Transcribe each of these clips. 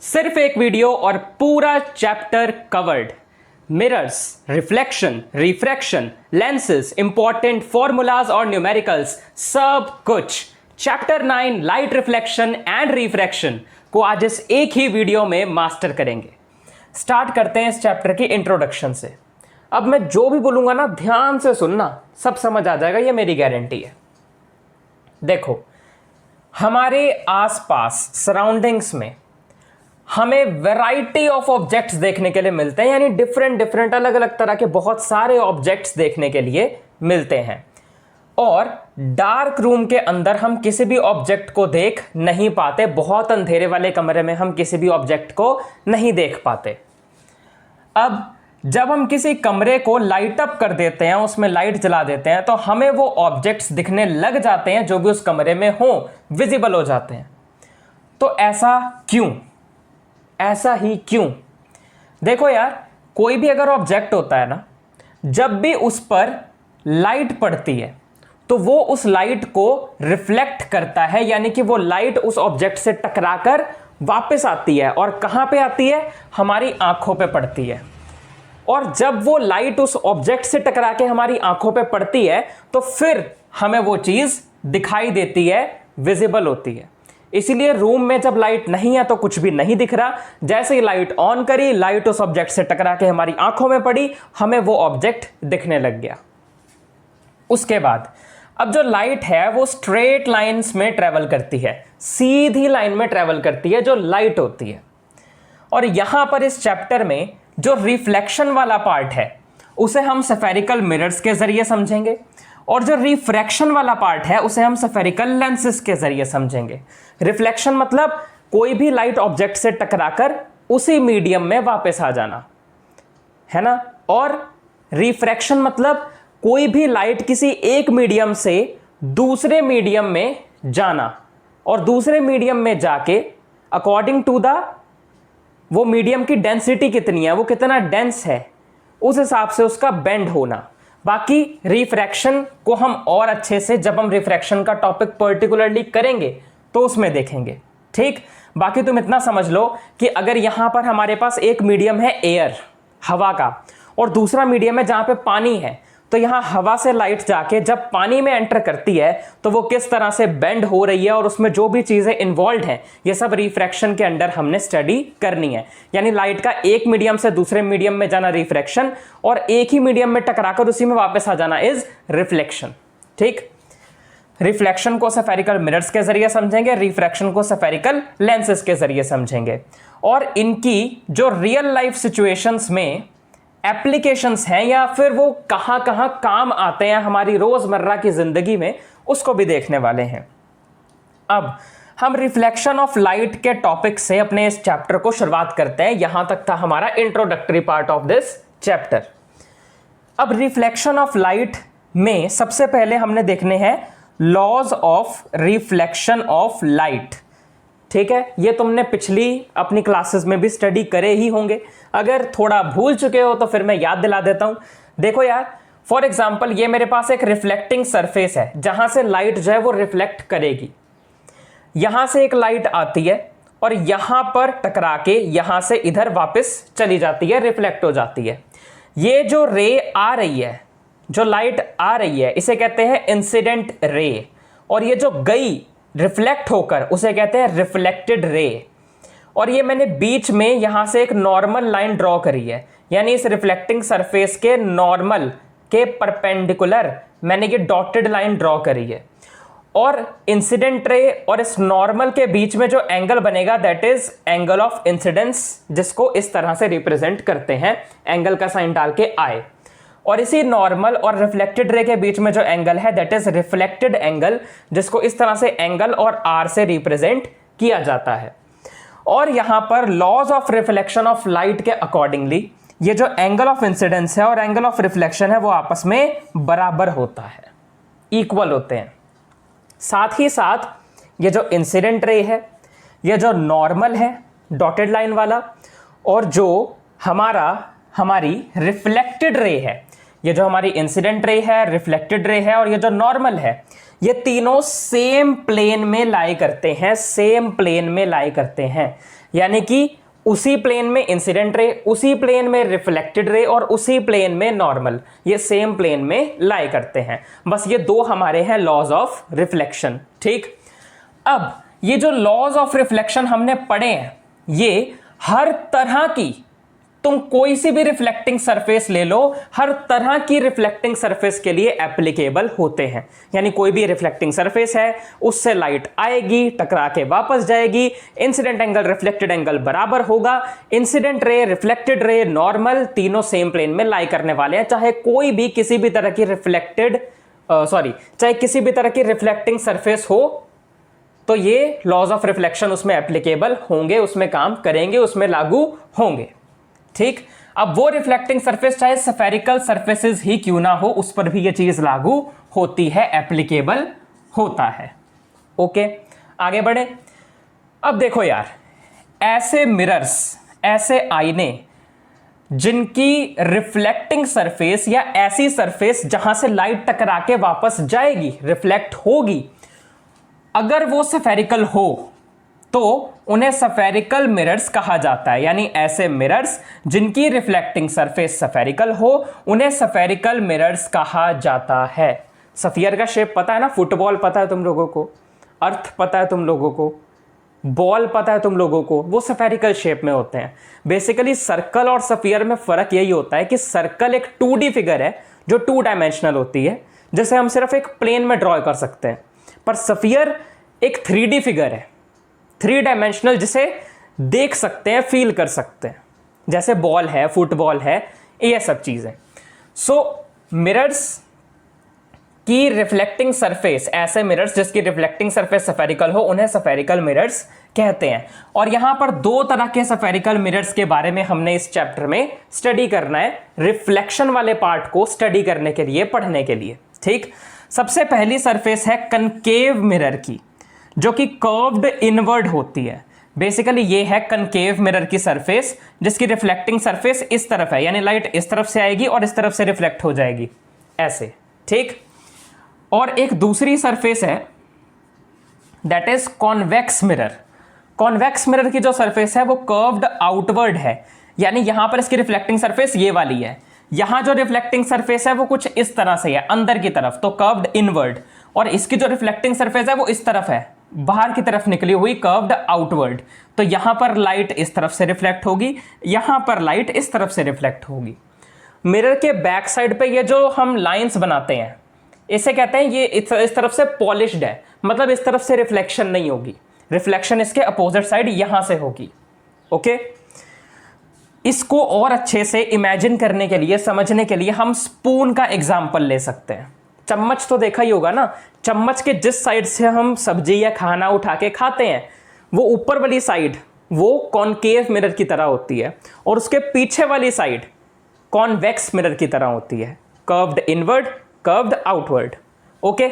सिर्फ एक वीडियो और पूरा chapter covered. Mirrors, reflection, refraction, lenses, important formulas और न्यूमेरिकल्स, सब कुछ chapter 9 light reflection and refraction को आज इस एक ही वीडियो में मास्टर करेंगे। स्टार्ट करते हैं इस चैप्टर की इंट्रोडक्शन से। अब मैं जो भी बोलूंगा ना ध्यान से सुनना, सब समझ आ जाएगा, ये मेरी गारंटी है। देखो, हमारे आसपास सराउंडिंग्स में हमें वैरायटी ऑफ ऑब्जेक्ट्स देखने के लिए मिलते हैं, यानी डिफरेंट अलग अलग तरह के बहुत सारे ऑब्जेक्ट्स देखने के लिए मिलते हैं। और डार्क रूम के अंदर हम किसी भी ऑब्जेक्ट को देख नहीं पाते, बहुत अंधेरे वाले कमरे में हम किसी भी ऑब्जेक्ट को नहीं देख पाते। अब जब हम किसी कमरे को लाइट अप कर देते हैं, उसमें लाइट जला देते हैं, तो हमें वो ऑब्जेक्ट्स दिखने लग जाते हैं जो भी उस कमरे में हो, विजिबल हो जाते हैं। तो ऐसा क्यों? ऐसा ही क्यों? देखो यार, कोई भी अगर ऑब्जेक्ट होता है ना, जब भी उस पर लाइट पड़ती है तो वो उस लाइट को रिफ्लेक्ट करता है, यानी कि वो लाइट उस ऑब्जेक्ट से टकराकर वापस आती है। और कहां पे आती है? हमारी आंखों पे पड़ती है। और जब वो लाइट उस ऑब्जेक्ट से टकरा के हमारी आंखों पे पड़ती है तो फिर हमें वो चीज दिखाई देती है, विजिबल होती है। इसीलिए रूम में जब लाइट नहीं है तो कुछ भी नहीं दिख रहा। जैसे ही लाइट ऑन करी, लाइट उस ऑब्जेक्ट से टकरा के हमारी आंखों में पड़ी, हमें वो ऑब्जेक्ट दिखने लग गया। उसके बाद अब जो लाइट है वो स्ट्रेट लाइंस में ट्रेवल करती है, सीधी लाइन में ट्रेवल करती है जो लाइट होती है। और यहां पर इस चैप्टर में जो रिफ्लेक्शन वाला पार्ट है उसे हम स्फेरिकल मिरर्स के जरिए समझेंगे, और जो रिफ्रैक्शन वाला पार्ट है उसे हम स्फेरिकल लेंसेज के जरिए समझेंगे। रिफ्लेक्शन मतलब कोई भी लाइट ऑब्जेक्ट से टकराकर उसी मीडियम में वापस आ जाना, है ना। और रिफ्रैक्शन मतलब कोई भी लाइट किसी एक मीडियम से दूसरे मीडियम में जाना, और दूसरे मीडियम में जाके अकॉर्डिंग टू द वो मीडियम की डेंसिटी कितनी है, वो कितना डेंस है, उस हिसाब से उसका बेंड होना। बाकी रिफ्रैक्शन को हम और अच्छे से जब हम रिफ्रैक्शन का टॉपिक पर्टिकुलरली करेंगे तो उसमें देखेंगे, ठीक। बाकी तुम इतना समझ लो कि अगर यहां पर हमारे पास एक मीडियम है एयर, हवा का, और दूसरा मीडियम है जहां पे पानी है, तो यहां हवा से लाइट जाके जब पानी में एंटर करती है तो वो किस तरह से बेंड हो रही है और उसमें जो भी चीजें इन्वॉल्व हैं, ये सब रिफ्रैक्शन के अंडर हमने स्टडी करनी है। यानी लाइट का एक मीडियम से दूसरे मीडियम में जाना रिफ्रैक्शन, और एक ही मीडियम में टकराकर उसी में वापस आ जाना इज रिफ्लेक्शन, ठीक। रिफ्लेक्शन को स्फेरिकल मिरर्स के जरिए समझेंगे, रिफ्रैक्शन को स्फेरिकल लेंसेज के जरिए समझेंगे। और इनकी जो रियल लाइफ सिचुएशंस में एप्लीकेशंस हैं या फिर वो कहां कहां काम आते हैं हमारी रोजमर्रा की जिंदगी में, उसको भी देखने वाले हैं। अब हम रिफ्लेक्शन ऑफ लाइट के टॉपिक से अपने इस चैप्टर को शुरुआत करते हैं। यहां तक था हमारा introductory part of this chapter. अब रिफ्लेक्शन ऑफ लाइट में सबसे पहले हमने देखने हैं laws of reflection of light, ठीक है। ये तुमने पिछली अपनी क्लासेस में भी स्टडी करे ही होंगे। अगर थोड़ा भूल चुके हो तो फिर मैं याद दिला देता हूं। देखो यार, फॉर एग्जांपल ये मेरे पास एक रिफ्लेक्टिंग सरफेस है जहां से लाइट जो है वो रिफ्लेक्ट करेगी। यहां से एक लाइट आती है और यहां पर टकरा के यहां से इधर वापस चली जाती है, रिफ्लेक्ट हो जाती है। ये जो रे आ रही है, जो लाइट आ रही है, इसे कहते हैं इंसिडेंट रे, और ये जो गई रिफ्लेक्ट होकर उसे कहते हैं रिफ्लेक्टेड रे। और ये मैंने बीच में यहां से एक नॉर्मल लाइन ड्रॉ करी है, यानी इस रिफ्लेक्टिंग सरफेस के नॉर्मल के परपेंडिकुलर मैंने ये डॉटेड लाइन ड्रॉ करी है। और इंसिडेंट रे और इस नॉर्मल के बीच में जो एंगल बनेगा that is angle of incidence, जिसको इस तरह से रिप्रेजेंट करते हैं, एंगल का साइन डाल के आई। और इसी नॉर्मल और रिफ्लेक्टेड रे के बीच में जो एंगल है दैट इज रिफ्लेक्टेड एंगल, जिसको इस तरह से एंगल और आर से रिप्रेजेंट किया जाता है। और यहां पर laws of reflection of light के अकॉर्डिंगली ये जो एंगल ऑफ इंसिडेंस है और एंगल ऑफ रिफ्लेक्शन है वो आपस में बराबर होता है, इक्वल होते हैं। साथ ही साथ ये जो इंसिडेंट रे है, ये जो नॉर्मल है डॉटेड लाइन वाला, और जो हमारी रिफ्लेक्टेड रे है, ये जो हमारी इंसिडेंट रे है, रिफ्लेक्टेड रे है और ये जो नॉर्मल है, ये तीनों सेम प्लेन में लाई करते हैं, सेम प्लेन में लाई करते हैं। यानी कि उसी प्लेन में इंसिडेंट रे, उसी प्लेन में रिफ्लेक्टेड रे और उसी प्लेन में नॉर्मल, ये सेम प्लेन में लाई करते हैं। बस ये दो हमारे हैं लॉज ऑफ रिफ्लेक्शन। ठीक, अब ये जो लॉज ऑफ रिफ्लेक्शन हमने पढ़े हैं, ये हर तरह की, तुम कोई सी भी रिफ्लेक्टिंग सरफेस ले लो, हर तरह की रिफ्लेक्टिंग सरफेस के लिए एप्लीकेबल होते हैं। यानी कोई भी रिफ्लेक्टिंग सरफेस है, उससे लाइट आएगी, टकरा के वापस जाएगी, इंसिडेंट एंगल रिफ्लेक्टेड एंगल बराबर होगा, incident ray, reflected ray, normal, तीनों सेम प्लेन में लाई करने वाले हैं, चाहे कोई भी किसी भी तरह की चाहे किसी भी तरह की रिफ्लेक्टिंग सरफेस हो, तो ये लॉज ऑफ रिफ्लेक्शन उसमें एप्लीकेबल होंगे, उसमें काम करेंगे, उसमें लागू होंगे। ठीक, अब वो रिफ्लेक्टिंग सरफेस चाहे स्फेरिकल सरफेसेस ही क्यों ना हो, उस पर भी ये चीज लागू होती है, एप्लीकेबल होता है। ओके, आगे बढ़े। अब देखो यार, ऐसे मिरर्स, ऐसे आईने जिनकी रिफ्लेक्टिंग सरफेस या ऐसी सरफेस जहां से लाइट टकरा के वापस जाएगी, रिफ्लेक्ट होगी, अगर वो स्फेरिकल हो तो उन्हें स्फेरिकल मिरर्स कहा जाता है। यानी ऐसे मिरर्स जिनकी रिफ्लेक्टिंग सरफेस स्फेरिकल हो, उन्हें स्फेरिकल मिरर्स कहा जाता है। स्फीयर का शेप पता है ना, फुटबॉल पता है तुम लोगों को, अर्थ पता है तुम लोगों को, बॉल पता है तुम लोगों को, वो स्फेरिकल शेप में होते हैं। बेसिकली सर्कल और स्फीयर में फर्क यही होता है कि सर्कल एक 2D फिगर है जो 2 डायमेंशनल होती है, जिसे हम सिर्फ एक प्लेन में ड्रॉ कर सकते हैं, पर स्फीयर एक 3D फिगर है, 3 डायमेंशनल, जिसे देख सकते हैं, फील कर सकते हैं, जैसे बॉल है, फुटबॉल है, ये सब चीजें। सो मिरर्स की रिफ्लेक्टिंग सरफेस, ऐसे मिरर्स जिसकी रिफ्लेक्टिंग सरफेस स्फेरिकल हो, उन्हें स्फेरिकल मिरर्स कहते हैं। और यहां पर 2 तरह के स्फेरिकल मिरर्स के बारे में हमने इस चैप्टर में स्टडी करना है, रिफ्लेक्शन वाले पार्ट को स्टडी करने के लिए, पढ़ने के लिए। ठीक, सबसे पहली सरफेस है कनकेव मिरर की, जो कि कर्व्ड इनवर्ड होती है। बेसिकली ये है कनकेव मिरर की सरफेस, जिसकी रिफ्लेक्टिंग सरफेस इस तरफ है, यानी लाइट इस तरफ से आएगी और इस तरफ से रिफ्लेक्ट हो जाएगी, ऐसे। ठीक, और एक दूसरी सरफेस है, that is convex mirror. Convex mirror की जो सरफेस है वो कर्व्ड आउटवर्ड है, यानी यहां पर इसकी रिफ्लेक्टिंग सरफेस ये वाली है, यहां जो रिफ्लेक्टिंग सरफेस है वो कुछ इस तरह से है, अंदर की तरफ, तो कर्व्ड इनवर्ड, और इसकी जो रिफ्लेक्टिंग सरफेस है वो इस तरफ है, बाहर की तरफ निकली हुई, कर्व्ड आउटवर्ड। तो यहां पर लाइट इस तरफ से रिफ्लेक्ट होगी, यहां पर लाइट इस तरफ से रिफ्लेक्ट होगी। मिरर के बैक साइड पे ये जो हम लाइंस बनाते हैं, इसे कहते हैं, ये इस तरफ से पॉलिश्ड है, मतलब इस तरफ से रिफ्लेक्शन नहीं होगी, रिफ्लेक्शन इसके अपोजिट साइड यहां से होगी। ओके, इसको और अच्छे से इमेजिन करने के लिए, समझने के लिए हम स्पून का एग्जाम्पल ले सकते हैं। चम्मच तो देखा ही होगा ना, चम्मच के जिस साइड से हम सब्जी या खाना उठा के खाते हैं, वो ऊपर वाली साइड वो कॉनकेव मिरर की तरह होती है, और उसके पीछे वाली साइड कॉन्वेक्स मिरर की तरह होती है, curved inward, curved outward. Okay,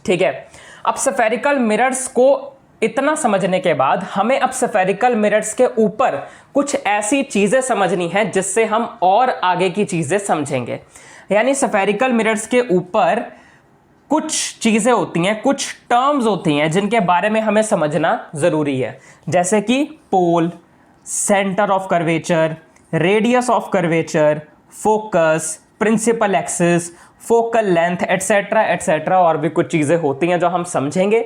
ठीक है। अब स्फेरिकल मिरर्स को इतना समझने के बाद हमें अब स्फेरिकल मिरर्स के ऊपर कुछ ऐसी चीजें समझनी है जिससे हम और आगे की चीजें समझेंगे। यानी स्फेरिकल मिरर्स के ऊपर कुछ चीजें होती हैं, कुछ टर्म्स होती हैं जिनके बारे में हमें समझना जरूरी है, जैसे कि pole, centre of curvature, radius of curvature, focus, principal axis, focal length, etcetera etcetera, और भी कुछ चीजें होती हैं जो हम समझेंगे।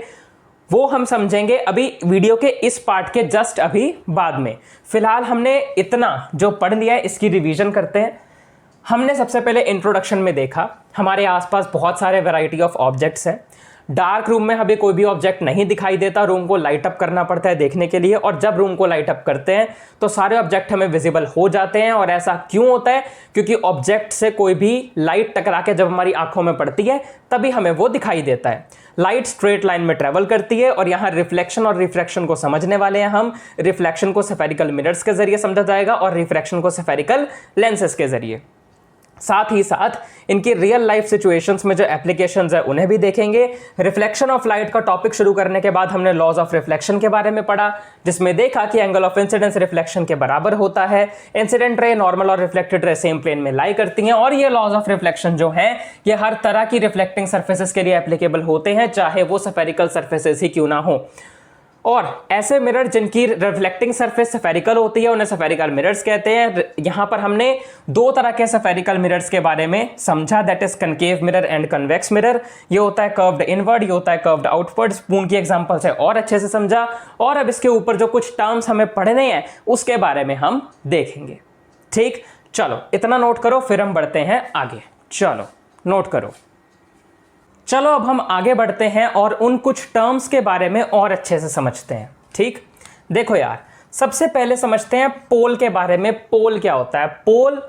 वो हम समझेंगे अभी वीडियो के इस पार्ट के जस्ट अभी बाद में। फिलहाल हमने इतना जो पढ़ लिया है इसकी रिवीजन करते हैं। हमने सबसे पहले इंट्रोडक्शन में देखा हमारे आसपास बहुत सारे वैरायटी ऑफ ऑब्जेक्ट्स हैं। डार्क रूम में हमें कोई भी ऑब्जेक्ट नहीं दिखाई देता, रूम को लाइट अप करना पड़ता है देखने के लिए, और जब रूम को लाइट अप करते हैं तो सारे ऑब्जेक्ट हमें विजिबल हो जाते हैं। और ऐसा क्यों होता है? क्योंकि ऑब्जेक्ट से कोई भी लाइट टकरा के जब हमारी आंखों में पड़ती है तभी हमें वो दिखाई देता है। लाइट स्ट्रेट लाइन में ट्रेवल करती है, और यहाँ रिफ्लेक्शन और रिफ्रैक्शन को समझने वाले हैं हम। रिफ्लेक्शन को स्फेरिकल मिरर्स के जरिए समझा जाएगा और रिफ्रैक्शन को स्फेरिकल लेंसेज के जरिए। साथ ही साथ इनकी रियल लाइफ सिचुएशंस में जो एप्लीकेशंस है उन्हें भी देखेंगे। रिफ्लेक्शन ऑफ लाइट का टॉपिक शुरू करने के बाद हमने लॉज ऑफ रिफ्लेक्शन के बारे में पढ़ा, जिसमें देखा कि एंगल ऑफ इंसिडेंस रिफ्लेक्शन के बराबर होता है। इंसिडेंट रे, नॉर्मल और रिफ्लेक्टेड रे सेम प्लेन में लाई करती हैं, और ये लॉज ऑफ रिफ्लेक्शन जो है ये हर तरह की रिफ्लेक्टिंग सर्फेसेस के लिए एप्लीकेबल होते हैं, चाहे वो स्फेरिकल सर्फेसेस ही क्यों ना हो। और ऐसे मिरर जिनकी रिफ्लेक्टिंग सरफेस स्फेरिकल होती है उन्हें स्फेरिकल मिरर्स कहते हैं। यहां पर हमने दो तरह के स्फेरिकल मिरर्स के बारे में समझा, that is concave mirror and convex mirror. ये होता है कर्व्ड इनवर्ड, ये होता है कर्व्ड आउटवर्ड। स्पून की एग्जांपल से और अच्छे से समझा। और अब इसके ऊपर जो कुछ टर्म्स हमें पढ़ने हैं उसके बारे में हम देखेंगे। ठीक, चलो इतना नोट करो, फिर हम बढ़ते हैं आगे। चलो नोट करो। चलो अब हम आगे बढ़ते हैं और उन कुछ टर्म्स के बारे में और अच्छे से समझते हैं। ठीक, देखो यार, सबसे पहले समझते हैं पोल के बारे में। पोल क्या होता है? पोल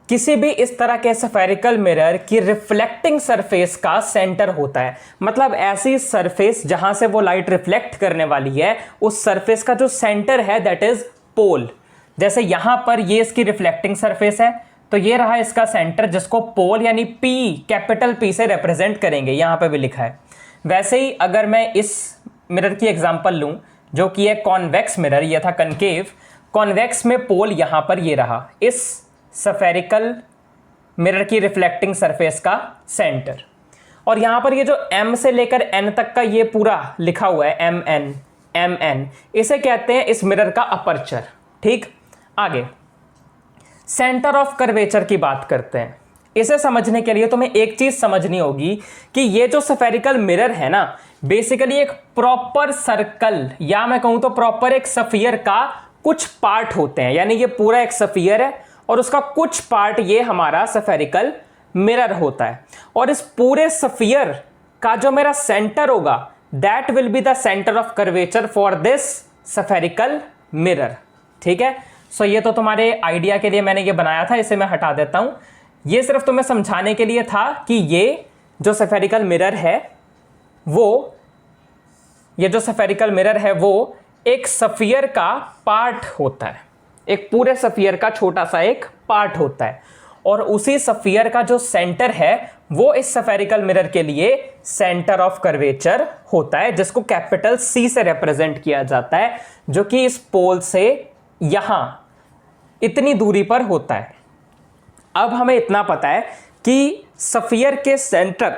किसी भी इस तरह के स्फेरिकल मिरर की रिफ्लेक्टिंग सरफेस का सेंटर होता है। मतलब ऐसी सरफेस जहां से वो लाइट रिफ्लेक्ट करने वाली है, उस सरफेस का जो सेंटर है दैट इज पोल। जैसे यहां पर ये इसकी रिफ्लेक्टिंग सरफेस है, तो ये रहा इसका सेंटर, जिसको पोल यानी पी, कैपिटल पी से रिप्रेजेंट करेंगे, यहां पे भी लिखा है। वैसे ही अगर मैं इस मिरर की एग्जांपल लूं जो कि है कॉन्वेक्स मिरर, ये था कनकेव। कॉन्वेक्स में पोल यहां पर ये रहा, इस स्फेरिकल मिरर की रिफ्लेक्टिंग सरफेस का सेंटर। और यहां पर ये जो m से लेकर n तक का ये पूरा लिखा हुआ है, mn, इसे कहते हैं इस मिरर का अपर्चर। ठीक, आगे सेंटर ऑफ कर्वेचर की बात करते हैं। इसे समझने के लिए तुम्हें एक चीज समझनी होगी कि ये जो स्फेरिकल मिरर है ना, बेसिकली एक प्रॉपर सर्कल या मैं कहूं तो प्रॉपर एक स्फीयर का कुछ पार्ट होते हैं। यानी ये पूरा एक स्फीयर है और उसका कुछ पार्ट ये हमारा स्फेरिकल मिरर होता है। और इस पूरे स्फीयर का जो मेरा सेंटर होगा that will be the centre of curvature for this spherical mirror. ठीक है, सो ये तो तुम्हारे आइडिया के लिए मैंने ये बनाया था, इसे मैं हटा देता हूं। ये सिर्फ तुम्हें समझाने के लिए था कि ये जो स्फेरिकल मिरर है वो एक स्फीयर का पार्ट होता है, एक पूरे स्फीयर का छोटा सा एक पार्ट होता है। और उसी स्फीयर का जो सेंटर है वो इस स्फेरिकल मिरर के लिए सेंटर ऑफ कर्वेचर होता है, जिसको कैपिटल सी से रिप्रेजेंट किया जाता है, जो कि इस पोल से यहां इतनी दूरी पर होता है। अब हमें इतना पता है कि स्फीयर के सेंटर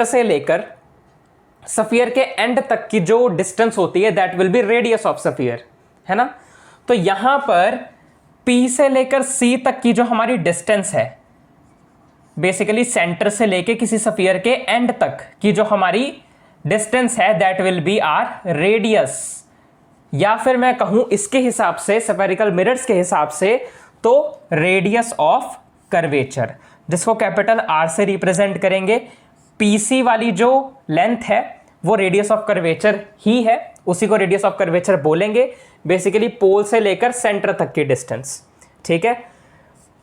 से लेकर स्फीयर के एंड तक की जो डिस्टेंस होती है that will B radius of sphere, है ना। तो यहां पर P से लेकर C तक की जो हमारी डिस्टेंस है, बेसिकली सेंटर से लेकर किसी स्फीयर के एंड तक की जो हमारी डिस्टेंस है that will be R radius. या फिर मैं कहूं इसके हिसाब से, स्फेरिकल मिरर्स के हिसाब से, तो रेडियस ऑफ कर्वेचर, जिसको कैपिटल R से रिप्रेजेंट करेंगे। PC वाली जो लेंथ है वो रेडियस ऑफ कर्वेचर ही है, उसी को रेडियस ऑफ कर्वेचर बोलेंगे। बेसिकली पोल से लेकर सेंटर तक की डिस्टेंस। ठीक है,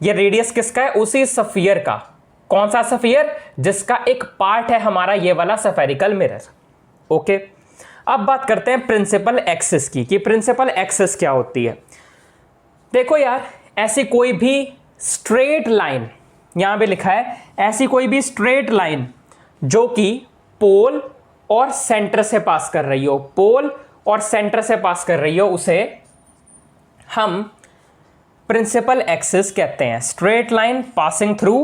ये रेडियस किसका है? उसी स्फीयर का। कौन सा स्फीयर? जिसका एक पार्ट है हमारा ये वाला स्फेरिकल मिरर। ओके, अब बात करते हैं प्रिंसिपल एक्सिस की, कि प्रिंसिपल एक्सिस क्या होती है। देखो यार, ऐसी कोई भी स्ट्रेट लाइन, यहां पे लिखा है ऐसी कोई भी स्ट्रेट लाइन जो कि पोल और सेंटर से पास कर रही हो, पोल और सेंटर से पास कर रही हो, उसे हम प्रिंसिपल एक्सिस कहते हैं। Straight line passing through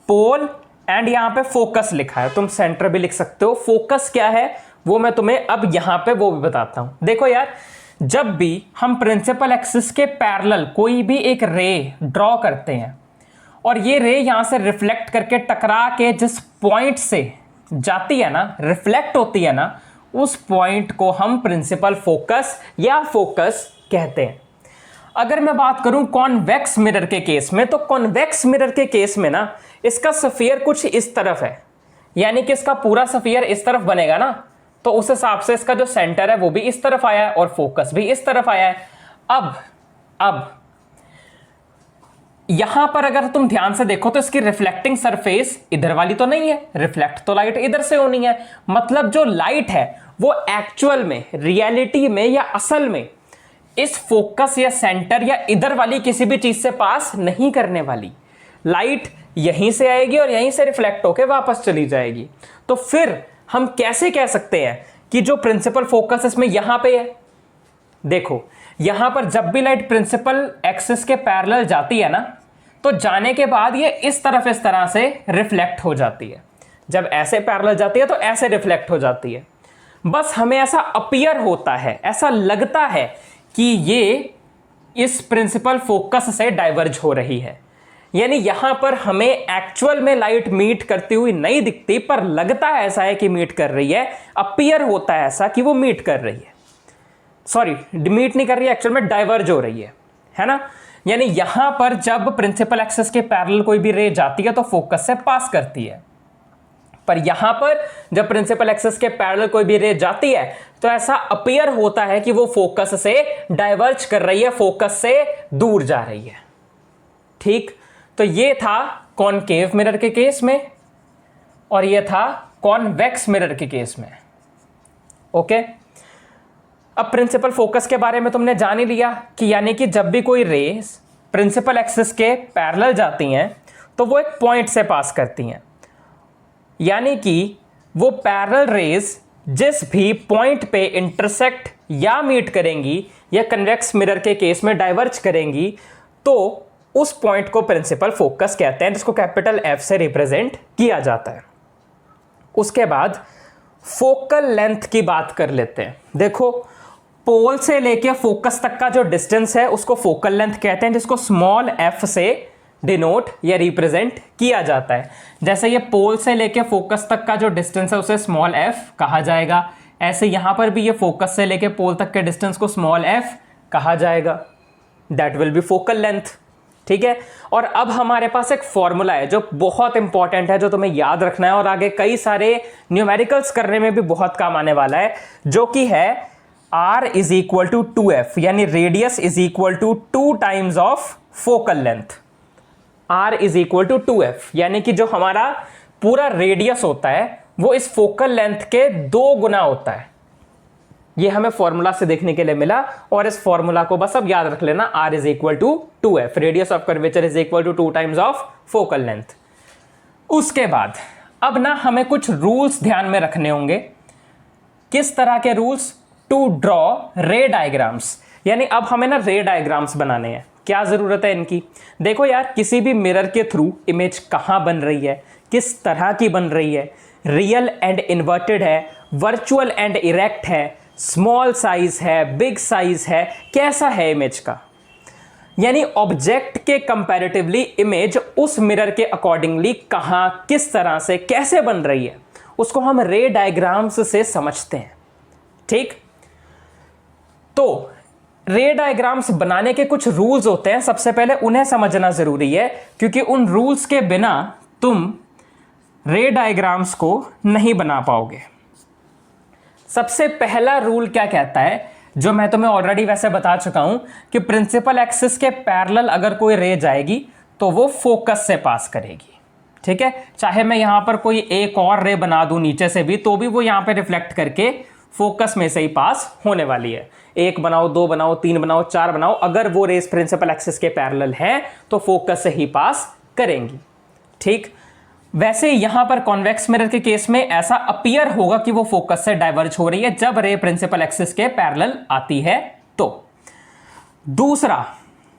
pole and यहां पे फोकस लिखा है, तुम सेंटर भी लिख सकते हो। फोकस क्या है वो मैं तुम्हें अब यहां पे वो भी बताता हूं। देखो यार, जब भी हम प्रिंसिपल एक्सिस के पैरेलल कोई भी एक रे ड्रॉ करते हैं और ये रे यहां से रिफ्लेक्ट करके टकरा के जिस पॉइंट से जाती है ना, रिफ्लेक्ट होती है ना, उस पॉइंट को हम प्रिंसिपल फोकस या फोकस कहते हैं। अगर मैं बात करूं कॉन्वेक्स मिरर के केस में, तो कॉन्वेक्स मिरर के केस में ना इसका स्फीयर कुछ इस तरफ है, यानी कि इसका पूरा स्फीयर इस तरफ बनेगा ना, तो उस हिसाब से इसका जो सेंटर है वो भी इस तरफ आया है और फोकस भी इस तरफ आया है। अब यहां पर अगर तुम ध्यान से देखो तो इसकी रिफ्लेक्टिंग सरफेस इधर वाली तो नहीं है, रिफ्लेक्ट तो लाइट इधर से होनी है। मतलब जो लाइट है वो एक्चुअल में, रियलिटी में या असल में इस फोकस या सेंटर या इधर वाली किसी भी चीज से पास नहीं करने वाली। लाइट यहीं से आएगी और यहीं से रिफ्लेक्ट होकर वापस चली जाएगी। तो फिर हम कैसे कह सकते हैं कि जो प्रिंसिपल फोकस इसमें यहां पे है? देखो, यहां पर जब भी लाइट प्रिंसिपल एक्सिस के पैरेलल जाती है ना, तो जाने के बाद ये इस तरह से रिफ्लेक्ट हो जाती है। जब ऐसे पैरेलल जाती है तो ऐसे रिफ्लेक्ट हो जाती है। बस हमें ऐसा अपीयर होता है, ऐसा लगता है कि ये इस प्रिंसिपल फोकस से डाइवर्ज हो रही है। यानी यहां पर हमें एक्चुअल में लाइट मीट करती हुई नहीं दिखती, पर लगता है ऐसा है कि मीट कर रही है, अपीयर होता है ऐसा कि वो मीट कर रही है। सॉरी, मीट नहीं कर रही है, एक्चुअल में डाइवर्ज हो रही है ना। यानी यहां पर जब प्रिंसिपल एक्सिस के पैरेलल कोई भी रे जाती है तो फोकस से पास करती है, पर यहां पर जब प्रिंसिपल एक्सिस के पैरेलल कोई भी रे जाती है तो ऐसा अपीयर होता है कि वो फोकस से डाइवर्ज कर रही है, फोकस से दूर जा रही है। ठीक, तो ये था कॉनकेव मिरर के केस में और ये था कॉन्वेक्स मिरर के केस में। ओके, अब प्रिंसिपल फोकस के बारे में तुमने जान ही लिया कि यानी कि जब भी कोई रेस प्रिंसिपल एक्सिस के पैरेलल जाती हैं तो वो एक पॉइंट से पास करती हैं, यानी कि वो पैरेलल रेज जिस भी पॉइंट पे इंटरसेक्ट या मीट करेंगी या कन्वेक्स मिरर के केस में डाइवर्ज करेंगी, तो उस पॉइंट को प्रिंसिपल फोकस कहते हैं, जिसको कैपिटल एफ से रिप्रेजेंट किया जाता है। उसके बाद फोकल लेंथ की बात कर लेते हैं। देखो, पोल से लेके फोकस तक का जो डिस्टेंस है उसको फोकल लेंथ कहते हैं, जिसको स्मॉल एफ से डिनोट या रिप्रेजेंट किया जाता है। जैसे ये पोल से लेके फोकस तक का जो डिस्टेंस है उसे स्मॉल एफ कहा जाएगा, ऐसे यहां पर भी ये फोकस से लेके पोल तक के डिस्टेंस को स्मॉल एफ कहा जाएगा। That will B focal length. ठीक है, और अब हमारे पास एक फॉर्मूला है जो बहुत इंपॉर्टेंट है, जो तुम्हें याद रखना है और आगे कई सारे न्यूमेरिकल्स करने में भी बहुत काम आने वाला है, जो कि है r is equal to 2f, यानी radius is equal to 2 times of focal length. r is equal to 2f, यानी कि जो हमारा पूरा रेडियस होता है वो इस फोकल लेंथ के 2 गुना होता है। ये हमें फॉर्मूला से देखने के लिए मिला और इस फॉर्मूला को बस अब याद रख लेना, r is equal to 2f, radius of curvature is equal to 2 times of focal length. उसके बाद अब ना हमें कुछ रूल्स ध्यान में रखने होंगे। किस तरह के rules? To draw ray diagrams, यानी अब हमें ना रे डायग्राम्स बनाने हैं। क्या जरूरत है इनकी? देखो यार, किसी भी मिरर के थ्रू इमेज कहां बन रही है, किस तरह की बन रही है, रियल एंड इन्वर्टेड है, वर्चुअल एंड इरेक्ट है, स्मॉल साइज है, बिग साइज है, कैसा है इमेज का। यानी ऑब्जेक्ट के कंपैरेटिवली इमेज उस मिरर के अकॉर्डिंगली कहां, किस तरह से, कैसे बन रही है, उसको हम रे डायग्राम्स से समझते हैं। ठीक, तो रे डायग्राम्स बनाने के कुछ रूल्स होते हैं, सबसे पहले उन्हें समझना जरूरी है, क्योंकि उन रूल्स के बिना तुम रे डायग्राम्स को नहीं बना पाओगे। सबसे पहला रूल क्या कहता है, जो मैं तुम्हें ऑलरेडी वैसे बता चुका हूं, कि प्रिंसिपल एक्सिस के पैरेलल अगर कोई रे जाएगी तो वो फोकस से पास करेगी। ठीक है, चाहे मैं यहां पर कोई एक और रे बना दूं नीचे से भी, तो भी वो यहां पे रिफ्लेक्ट करके फोकस में से ही पास होने वाली है। 1 बनाओ, 2 बनाओ, 3 बनाओ, 4 बनाओ, अगर वो रेस प्रिंसिपल एक्सिस के पैरेलल है तो फोकस से ही पास करेंगी। ठीक, वैसे यहां पर कॉन्वेक्स मिरर के केस में ऐसा अपीयर होगा कि वो फोकस से डाइवर्ज हो रही है जब रे प्रिंसिपल एक्सिस के पैरेलल आती है। तो दूसरा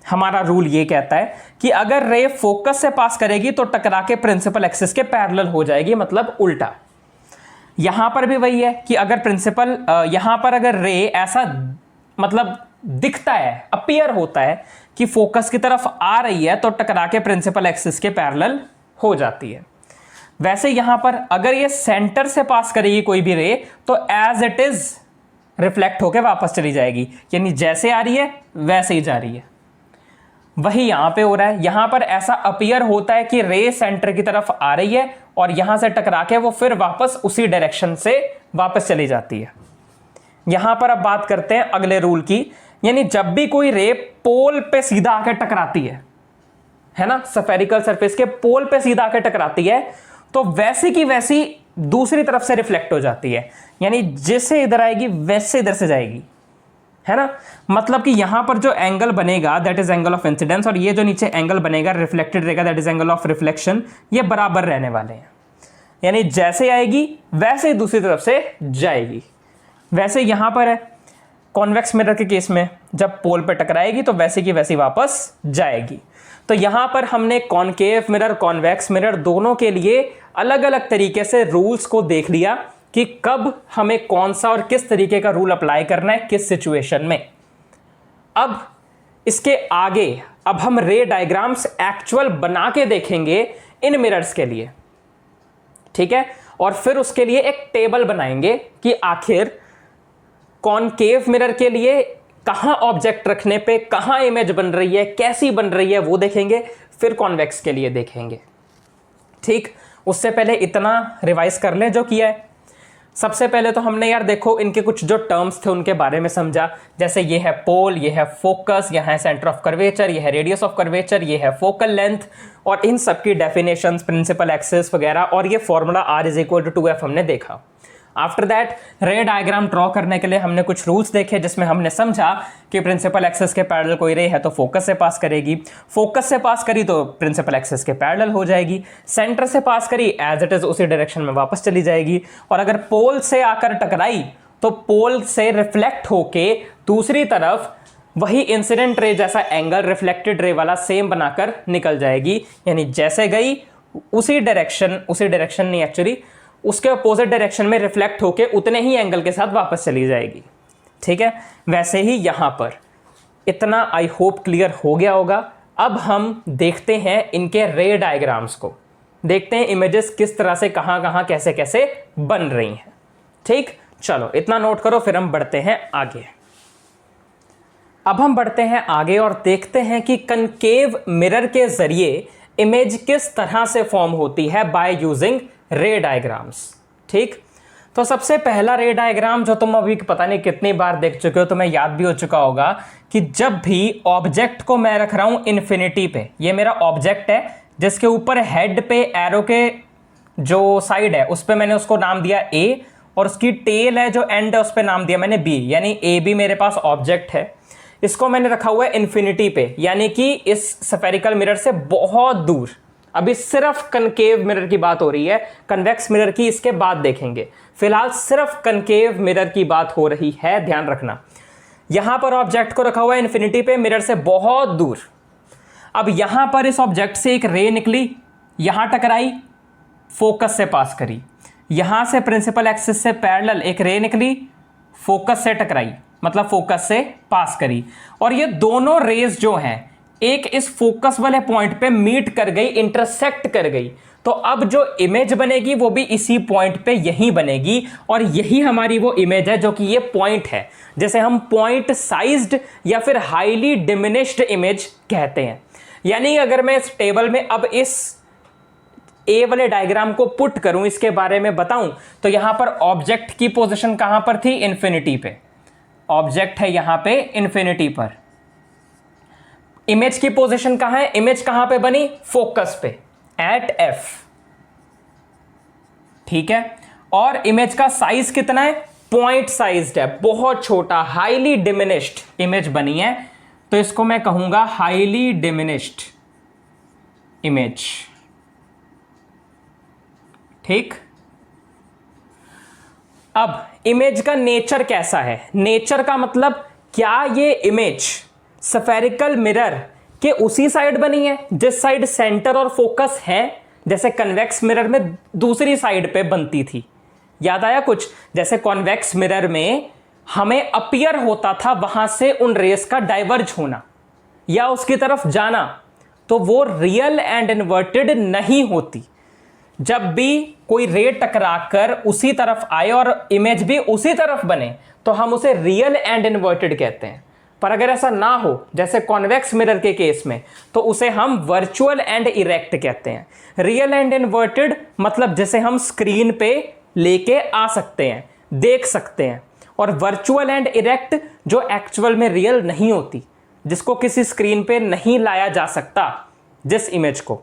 हमारा रूल ये कहता है कि अगर रे फोकस से पास करेगी तो टकरा के प्रिंसिपल एक्सिस के पैरेलल हो जाएगी, मतलब उल्टा। यहां पर भी वही है कि अगर प्रिंसिपल यहां पर अगर रे ऐसा मतलब दिखता है, अपीयर होता है कि फोकस की तरफ आ रही है, तो टकरा के प्रिंसिपल एक्सिस के पैरेलल हो जाती है। वैसे यहां पर अगर ये सेंटर से पास करेगी कोई भी रे तो एज इट इज रिफ्लेक्ट होकर वापस चली जाएगी, यानी जैसे आ रही है वैसे ही जा रही है। वही यहां पे हो रहा है, यहां पर ऐसा अपीयर होता है कि रे सेंटर की तरफ आ रही है और यहां से टकरा के वो फिर वापस उसी डायरेक्शन से वापस चली जाती है। यहां पर अब बात करते हैं अगले रूल की, यानी जब भी कोई रे पोल पे सीधा आकर टकराती है ना, स्फेरिकल सरफेस के पोल पे सीधा आकर टकराती है, तो वैसी की वैसी दूसरी तरफ से रिफ्लेक्ट हो जाती है, यानी जैसे इधर आएगी वैसे इधर से जाएगी, है ना। मतलब कि यहां पर जो एंगल बनेगा that is angle of incidence, और ये जो नीचे एंगल बनेगा रिफ्लेक्टेड रहेगा that is angle of reflection, ये बराबर रहने वाले हैं। यानी जैसे आएगी वैसे ही दूसरी तरफ से जाएगी। वैसे यहां पर है कॉन्वेक्स मिरर के केस में, जब पोल पे टकराएगी तो वैसे की वैसी वापस जाएगी। तो यहां पर हमने कॉनकेव मिरर, कॉन्वेक्स मिरर दोनों के लिए अलग अलग तरीके से रूल्स को देख लिया कि कब हमें कौन सा और किस तरीके का रूल अप्लाई करना है किस सिचुएशन में। अब इसके आगे अब हम रे डायग्राम्स एक्चुअल बना के देखेंगे इन मिरर्स के लिए, ठीक है। और फिर उसके लिए एक टेबल बनाएंगे कि आखिर कॉनकेव मिरर के लिए कहां ऑब्जेक्ट रखने पे कहां इमेज बन रही है, कैसी बन रही है, वो देखेंगे। फिर कॉन्वेक्स के लिए देखेंगे, ठीक। उससे पहले इतना रिवाइज कर लें जो किया है। सबसे पहले तो हमने यार देखो इनके कुछ जो टर्म्स थे उनके बारे में समझा, जैसे ये है पोल, ये है फोकस, यह है सेंटर ऑफ कर्वेचर, ये है रेडियस ऑफ कर्वेचर, ये है फोकल लेंथ, और इन सब की डेफिनेशंस, प्रिंसिपल एक्सिस वगैरह, और ये फॉर्मूला R=2F हमने देखा। आफ्टर दैट रे डायग्राम ड्रॉ करने के लिए हमने कुछ रूल्स देखे, जिसमें हमने समझा कि प्रिंसिपल एक्सिस के पैरेलल कोई रे है तो फोकस से पास करेगी, फोकस से पास करी तो प्रिंसिपल एक्सिस के पैरेलल हो जाएगी, सेंटर से पास करी एज इट इज उसी डायरेक्शन में वापस चली जाएगी, और अगर पोल से आकर टकराई तो पोल से रिफ्लेक्ट होके दूसरी तरफ वही इंसिडेंट रे जैसा एंगल रिफ्लेक्टेड रे वाला सेम बनाकर निकल जाएगी। यानी जैसे गई उसी डायरेक्शन नहीं, एक्चुअली उसके अपोजिट डायरेक्शन में रिफ्लेक्ट होके उतने ही एंगल के साथ वापस चली जाएगी, ठीक है। वैसे ही यहां पर इतना आई होप क्लियर हो गया होगा। अब हम देखते हैं इनके रे डायग्राम्स को, देखते हैं इमेजेस किस तरह से कहां कहां कैसे कैसे बन रही हैं, ठीक। चलो इतना नोट करो, फिर हम बढ़ते हैं आगे। अब हम बढ़ते हैं आगे और देखते हैं कि कनकेव मिरर के जरिए इमेज किस तरह से फॉर्म होती है बाय यूजिंग रे डायग्राम्स, ठीक। तो सबसे पहला रे डायग्राम जो तुम अभी पता नहीं कितनी बार देख चुके हो, तुम्हें याद भी हो चुका होगा कि जब भी ऑब्जेक्ट को मैं रख रहा हूं इन्फिनिटी पे, ये मेरा ऑब्जेक्ट है जिसके ऊपर हेड पे एरो के जो साइड है उस पे मैंने उसको नाम दिया A, और उसकी टेल है जो एंड है उस पे नाम दिया मैंने B, यानी AB मेरे पास ऑब्जेक्ट है। इसको मैंने रखा हुआ है इन्फिनिटी पे, यानी कि इस स्फेरिकल मिरर से बहुत दूर। अभी सिर्फ कनकेव मिरर की बात हो रही है, कन्वेक्स मिरर की इसके बाद देखेंगे। फिलहाल सिर्फ कनकेव मिरर की बात हो रही है, ध्यान रखना। यहां पर ऑब्जेक्ट को रखा हुआ है इन्फिनिटी पे, मिरर से बहुत दूर। अब यहां पर इस ऑब्जेक्ट से एक रे निकली, यहां टकराई, फोकस से पास करी। यहां से प्रिंसिपल एक्सिस से पैरेलल एक रे निकली, फोकस से टकराई, मतलब फोकस से पास करी। और ये दोनों रेज जो हैं एक इस फोकस वाले पॉइंट पे मीट कर गई, इंटरसेक्ट कर गई। तो अब जो इमेज बनेगी वो भी इसी पॉइंट पे यही बनेगी, और यही हमारी वो इमेज है जो कि ये पॉइंट है, जैसे हम पॉइंट साइज्ड या फिर हाईली डिमिनिश्ड इमेज कहते हैं। यानी अगर मैं इस टेबल में अब इस ए वाले डायग्राम को पुट करूं, इसके बारे में बताऊं, तो यहां पर ऑब्जेक्ट की पोजीशन कहां पर थी? इन्फिनिटी पे। ऑब्जेक्ट है यहां पे इन्फिनिटी पर। इमेज की पोजीशन कहां है? इमेज कहां पे बनी? फोकस पे, एट F, ठीक है। और इमेज का साइज कितना है? पॉइंट साइज्ड है, बहुत छोटा, हाईली डिमिनिश्ड इमेज बनी है, तो इसको मैं कहूंगा हाईली डिमिनिश्ड इमेज, ठीक। अब इमेज का नेचर कैसा है? नेचर का मतलब क्या ये इमेज स्फेरिकल मिरर के उसी साइड बनी है जिस साइड सेंटर और फोकस है, जैसे कन्वेक्स मिरर में दूसरी साइड पे बनती थी। याद आया कुछ? जैसे कॉन्वेक्स मिरर में हमें अपीयर होता था वहां से उन रेस का डाइवर्ज होना या उसकी तरफ जाना, तो वो रियल एंड इन्वर्टेड नहीं होती। जब भी कोई रे टकराकर उसी तरफ आए और इमेज भी उसी तरफ बने तो हम उसे रियल एंड इन्वर्टेड कहते हैं। पर अगर ऐसा ना हो, जैसे कॉन्वेक्स मिरर के केस में, तो उसे हम वर्चुअल एंड इरेक्ट कहते हैं। रियल एंड इन्वर्टेड मतलब जैसे हम स्क्रीन पे लेके आ सकते हैं, देख सकते हैं, और वर्चुअल एंड इरेक्ट जो एक्चुअल में रियल नहीं होती, जिसको किसी स्क्रीन पे नहीं लाया जा सकता, जिस इमेज को।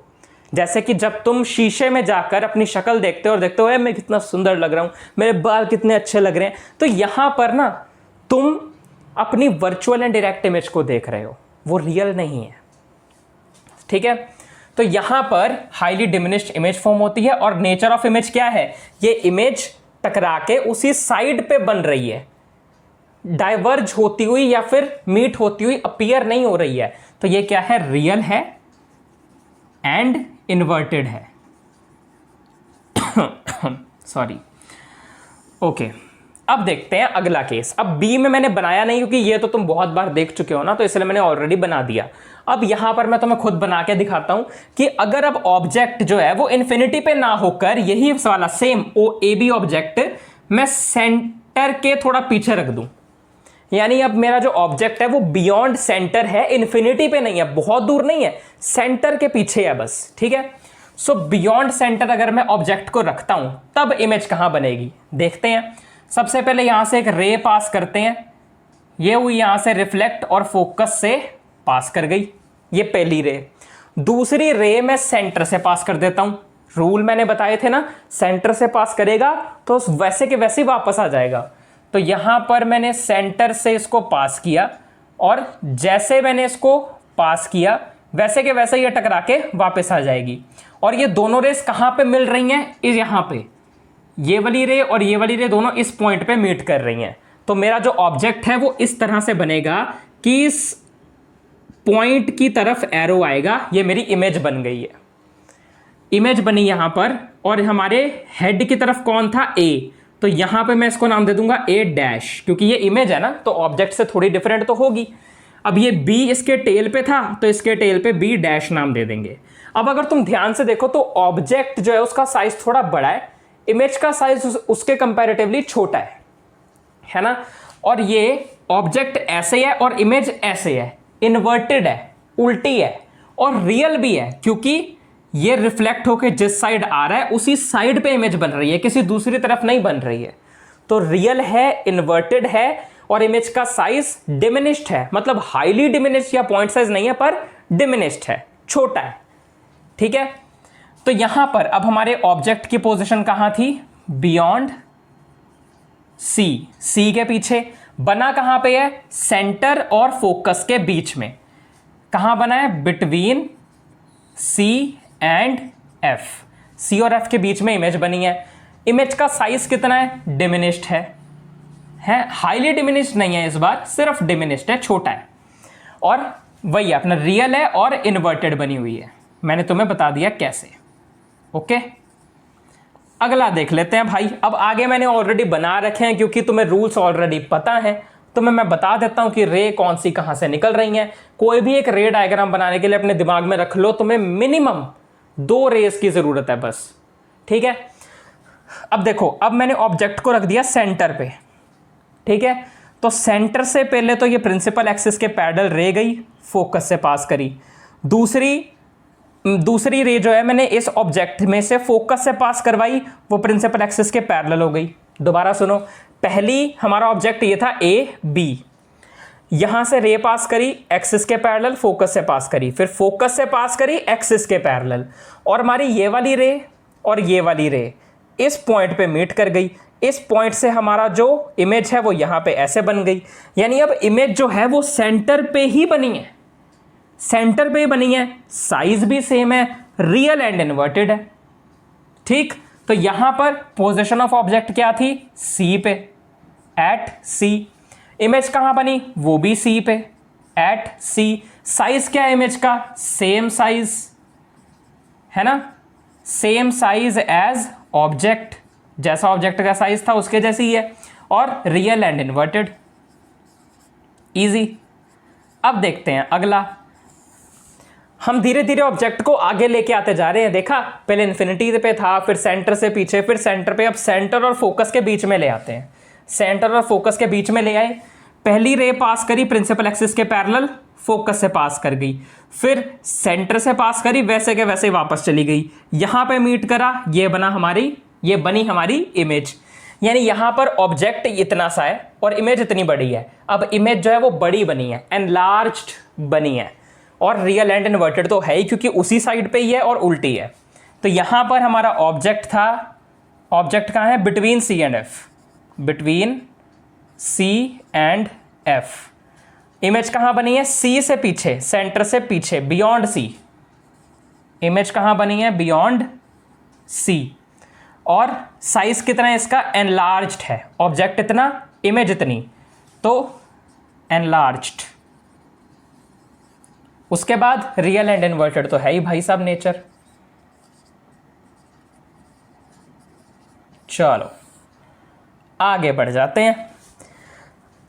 जैसे कि जब तुम शीशे में जाकर अपनी शक्ल देखते हो और देखते हो मैं कितना सुंदर लग रहा हूं, मेरे बाल कितने अच्छे लग रहे हैं, तो यहां पर ना तुम अपनी वर्चुअल एंड डायरेक्ट इमेज को देख रहे हो, वो रियल नहीं है, ठीक है। तो यहां पर हाईली डिमिनिश्ड इमेज फॉर्म होती है, और नेचर ऑफ इमेज क्या है? ये इमेज टकरा के उसी साइड पे बन रही है, डाइवर्ज होती हुई या फिर मीट होती हुई अपीयर नहीं हो रही है। तो ये क्या है? रियल है एंड इन्वर्टेड है, सॉरी। ओके, अब देखते हैं अगला केस। अब बी में मैंने बनाया नहीं क्योंकि ये तो तुम बहुत बार देख चुके हो ना, तो इसलिए मैंने ऑलरेडी बना दिया। अब यहां पर मैं तुम्हें खुद बना के दिखाता हूं कि अगर अब ऑब्जेक्ट जो है वो इन्फिनिटी पे ना होकर यही वाला same O A B object मैं सेंटर के थोड़ा पीछे रख दूं, यानी अब मेरा जो ऑब्जेक्ट है वो बियॉन्ड सेंटर है, इन्फिनिटी पे नहीं है, बहुत दूर नहीं है, सेंटर के पीछे है बस, ठीक है। सो बियॉन्ड सेंटर अगर मैं ऑब्जेक्ट को रखता हूं तब इमेज कहां बनेगी, देखते हैं। सबसे पहले यहां से एक रे पास करते हैं, ये हुई यहां से रिफ्लेक्ट और फोकस से पास कर गई, ये पहली रे। दूसरी रे मैं सेंटर से पास कर देता हूं, रूल मैंने बताए थे ना, सेंटर से पास करेगा तो वैसे के वैसे वापस आ जाएगा। तो यहां पर मैंने सेंटर से इसको पास किया और जैसे मैंने इसको पास किया वैसे के वैसे ये टकरा के वापस आ जाएगी। और ये दोनों रेस कहां पे मिल रही हैं, इस यहां पे, ये वाली रे और ये वाली रे दोनों इस पॉइंट पे मीट कर रही हैं। तो मेरा जो ऑब्जेक्ट है वो इस तरह से बनेगा कि इस पॉइंट की तरफ एरो आएगा, ये मेरी इमेज बन गई है, इमेज बनी यहां पर। और हमारे हेड की तरफ कौन था, ए, तो यहां पे मैं इसको नाम दे दूंगा ए डैश, क्योंकि ये इमेज है ना तो ऑब्जेक्ट से थोड़ी डिफरेंट तो होगी। अब ये बी इसके टेल पे था तो इसके टेल पे बी डैश नाम दे देंगे। अब अगर तुम ध्यान से देखो तो ऑब्जेक्ट जो है उसका साइज थोड़ा बड़ा है, इमेज का साइज उसके कंपैरेटिवली छोटा है ना। और ये ऑब्जेक्ट ऐसे है और इमेज ऐसे है, इन्वर्टेड है, उल्टी है, और रियल भी है क्योंकि ये रिफ्लेक्ट होकर जिस साइड आ रहा है उसी साइड पे इमेज बन रही है, किसी दूसरी तरफ नहीं बन रही है। तो रियल है, इन्वर्टेड है, और इमेज का साइज डिमिनिश्ड है, मतलब हाईली डिमिनिश्ड या पॉइंट साइज नहीं है पर डिमिनिश्ड है, छोटा है, ठीक है। तो यहां पर अब हमारे ऑब्जेक्ट की पोजीशन कहां थी, बियॉन्ड सी, सी के पीछे, बना कहां पे है, सेंटर और फोकस के बीच में। कहां बना है, बिटवीन सी एंड एफ, सी और एफ के बीच में इमेज बनी है। इमेज का साइज कितना है, डिमिनिश्ड है, हाईली डिमिनिश्ड नहीं है इस बार, सिर्फ डिमिनिश्ड है, छोटा है। और वही अपना रियल है और इन्वर्टेड बनी हुई है, मैंने तुम्हें बता दिया कैसे। ओके, अगला देख लेते हैं भाई। अब आगे मैंने ऑलरेडी बना रखे हैं क्योंकि तुम्हें रूल्स ऑलरेडी पता है, तो मैं बता देता हूं कि रे कौन सी कहां से निकल रही हैं। कोई भी एक रे डायग्राम बनाने के लिए अपने दिमाग में रख लो, तुम्हें मिनिमम 2 रेस की जरूरत है बस, ठीक है। अब देखो, अब मैंने ऑब्जेक्ट को रख दिया सेंटर पे, ठीक है। तो सेंटर से पहले तो ये प्रिंसिपल एक्सिस के पैरेलल रे गई, फोकस से पास करी। दूसरी रे जो है मैंने इस ऑब्जेक्ट में से फोकस से पास करवाई, वो प्रिंसिपल एक्सिस के पैरेलल हो गई। दोबारा सुनो, पहली हमारा ऑब्जेक्ट ये था ए बी, यहां से रे पास करी एक्सिस के पैरेलल, फोकस से पास करी, फिर फोकस से पास करी एक्सिस के पैरेलल, और हमारी ये वाली रे और ये वाली रे इस पॉइंट पे मीट कर गई। इस पॉइंट से हमारा जो इमेज है वो यहां पे ऐसे बन गई, यानी अब इमेज जो है वो सेंटर पे ही बनी है, सेंटर पे ही बनी है, साइज भी सेम है, रियल एंड इन्वर्टेड है, ठीक। तो यहां पर पोजीशन ऑफ ऑब्जेक्ट क्या थी, सी पे, एट सी। इमेज कहां बनी, वो भी सी पे, एट सी। साइज क्या है इमेज का, सेम साइज है ना, सेम साइज एज ऑब्जेक्ट, जैसा ऑब्जेक्ट का साइज था उसके जैसी ही है, और रियल एंड इन्वर्टेड, इजी। अब देखते हैं अगला, हम धीरे धीरे ऑब्जेक्ट को आगे लेके आते जा रहे हैं। देखा, पहले इन्फिनिटी पे था, फिर सेंटर से पीछे, फिर सेंटर पे, अब सेंटर और फोकस के बीच में ले आते हैं। सेंटर और फोकस के बीच में ले आए, पहली रे पास करी प्रिंसिपल एक्सिस के पैरेलल, फोकस से पास कर गई, फिर सेंटर से पास करी, वैसे के वैसे वापस चली गई, यहां पे मीट करा, ये बनी हमारी इमेज। यानी यहां पर ऑब्जेक्ट इतना सा है और इमेज इतनी बड़ी है। अब इमेज जो है वो बड़ी बनी है, एनलार्ज्ड बनी है, और रियल एंड इन्वर्टेड तो है ही क्योंकि उसी साइड पे ही है और उल्टी है। तो यहां पर हमारा ऑब्जेक्ट था, ऑब्जेक्ट कहां है, between C and F, between C and F. Image कहां बनी है, सी से पीछे, सेंटर से पीछे, बियॉन्ड सी। इमेज कहां बनी है, बियॉन्ड सी। और साइज कितना है इसका, एनलार्ज्ड है, ऑब्जेक्ट इतना, इमेज इतनी, तो एनलार्ज्ड। उसके बाद रियल एंड इन्वर्टेड तो है ही भाई साहब नेचर। चलो आगे बढ़ जाते हैं।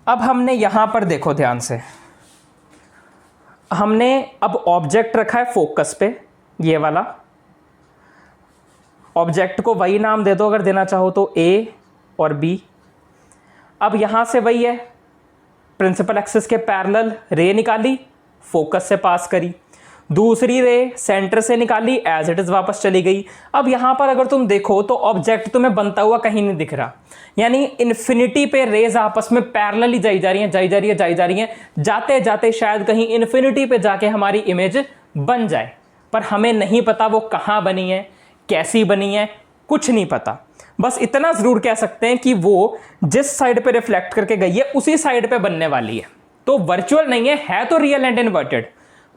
अब हमने यहां पर देखो ध्यान से, हमने अब ऑब्जेक्ट रखा है फोकस पे, ये वाला ऑब्जेक्ट को वही नाम दे दो अगर देना चाहो तो, ए और बी। अब यहां से वही है, प्रिंसिपल एक्सिस के पैरेलल रे निकाली, फोकस से पास करी, दूसरी रे सेंटर से निकाली, एज इट इज वापस चली गई। अब यहां पर अगर तुम देखो तो ऑब्जेक्ट तुम्हें बनता हुआ कहीं नहीं दिख रहा, यानी इन्फिनिटी पे रेज आपस में पैरेलल ही जाई जा रही हैं, जाई जा रही हैं, जाते जाते शायद कहीं इन्फिनिटी पे जाके हमारी इमेज बन जाए, पर हमें नहीं पता वो कहां बनी है, कैसी बनी है, कुछ नहीं पता। बस इतना जरूर कह सकते हैं कि वो जिस साइड पे रिफ्लेक्ट करके गई है उसी साइड पे बनने वाली है। तो वर्चुअल नहीं है तो रियल एंड इन्वर्टेड,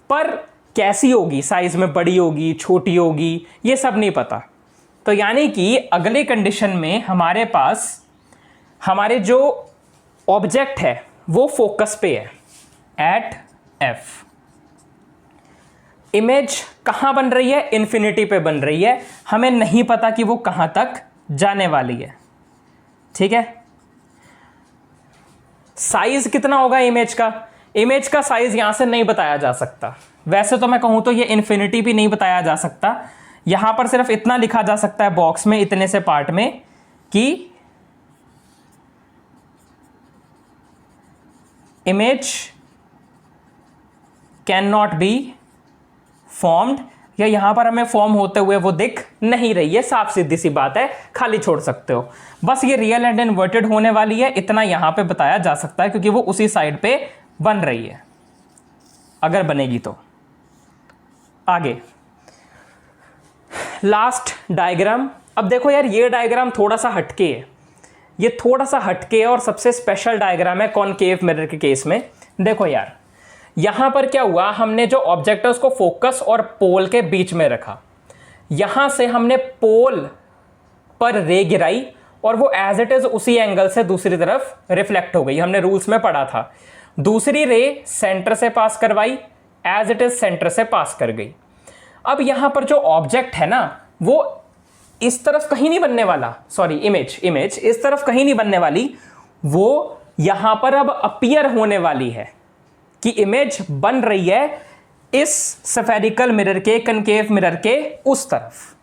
पर कैसी होगी, साइज में बड़ी होगी, छोटी होगी, ये सब नहीं पता। तो यानी कि अगले कंडीशन में हमारे पास हमारे जो ऑब्जेक्ट है वो फोकस पे है एट एफ, इमेज कहां बन रही है, इन्फिनिटी पे बन रही है, हमें नहीं पता कि वो कहां तक जाने वाली है। ठीक है, साइज कितना होगा इमेज का, इमेज का साइज यहां से नहीं बताया जा सकता। वैसे तो मैं कहूं तो ये इन्फिनिटी भी नहीं बताया जा सकता, यहां पर सिर्फ इतना लिखा जा सकता है बॉक्स में इतने से पार्ट में कि image can not be formed, या यहां पर हमें फॉर्म होते हुए वो दिख नहीं रही है, साफ सीधी सी बात है, खाली छोड़ सकते हो। बस ये रियल एंड इन्वर्टेड होने वाली है, इतना यहां पे बताया जा सकता है क्योंकि वो उसी साइड पे बन रही है, अगर बनेगी तो। आगे लास्ट डायग्राम। अब देखो यार, ये डायग्राम थोड़ा सा हटके है, ये थोड़ा सा हटके है और सबसे स्पेशल डायग्राम है कॉनकेव मिरर के केस में। देखो यार, यहां पर क्या हुआ, हमने जो ऑब्जेक्ट है उसको फोकस और पोल के बीच में रखा, यहां से हमने पोल पर रे गिराई और वो एज इट इज उसी एंगल से दूसरी तरफ रिफ्लेक्ट हो गई, हमने रूल्स में पढ़ा था। दूसरी रे सेंटर से पास करवाई, एज इट इज सेंटर से पास कर गई। अब यहां पर जो ऑब्जेक्ट है ना वो इस तरफ कहीं नहीं बनने वाला, सॉरी इमेज इस तरफ कहीं नहीं बनने वाली, वो यहां पर अब अपीयर होने वाली है कि इमेज बन रही है इस स्फेरिकल मिरर के, कनकेव मिरर के उस तरफ।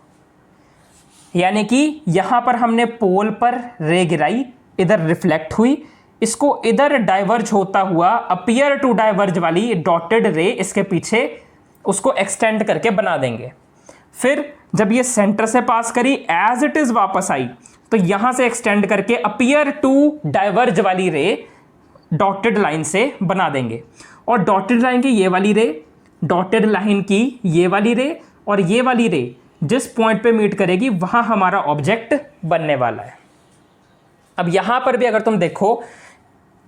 यानी कि यहां पर हमने पोल पर रे गिराई, इधर रिफ्लेक्ट हुई, इसको इधर डाइवर्ज होता हुआ अपीयर टू डाइवर्ज वाली डॉटेड रे इसके पीछे उसको एक्सटेंड करके बना देंगे। फिर जब ये सेंटर से पास करी, एज इट इज वापस आई, तो यहां से एक्सटेंड करके अपीयर टू डाइवर्ज वाली रे डॉटेड लाइन से बना देंगे। और डॉटेड लाइन की ये वाली रे, डॉटेड लाइन की ये वाली रे और ये वाली रे जिस पॉइंट पे मीट करेगी वहां हमारा ऑब्जेक्ट बनने वाला है। अब यहां पर भी अगर तुम देखो,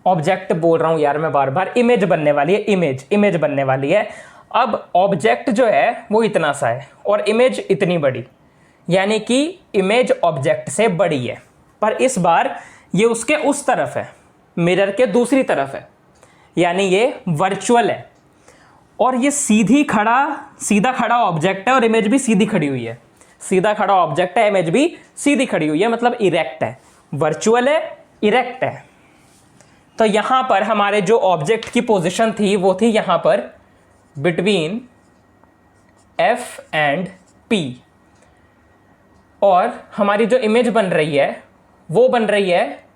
ऑब्जेक्ट बोल रहा हूं यार मैं बार बार, इमेज बनने वाली है, इमेज बनने वाली है। अब ऑब्जेक्ट जो है वो इतना सा है और इमेज इतनी बड़ी, यानी कि इमेज ऑब्जेक्ट से बड़ी है, पर इस बार ये उसके उस तरफ है, मिरर के दूसरी तरफ है, यानी ये वर्चुअल है। और ये सीधा खड़ा ऑब्जेक्ट है और इमेज भी सीधी खड़ी हुई है, सीधा खड़ा ऑब्जेक्ट है, इमेज भी सीधी खड़ी हुई है, मतलब इरेक्ट है, वर्चुअल है, इरेक्ट है। तो यहां पर हमारे जो ऑब्जेक्ट की पोजीशन थी वो थी यहां पर बिटवीन F एंड P, और हमारी जो इमेज बन रही है वो बन रही है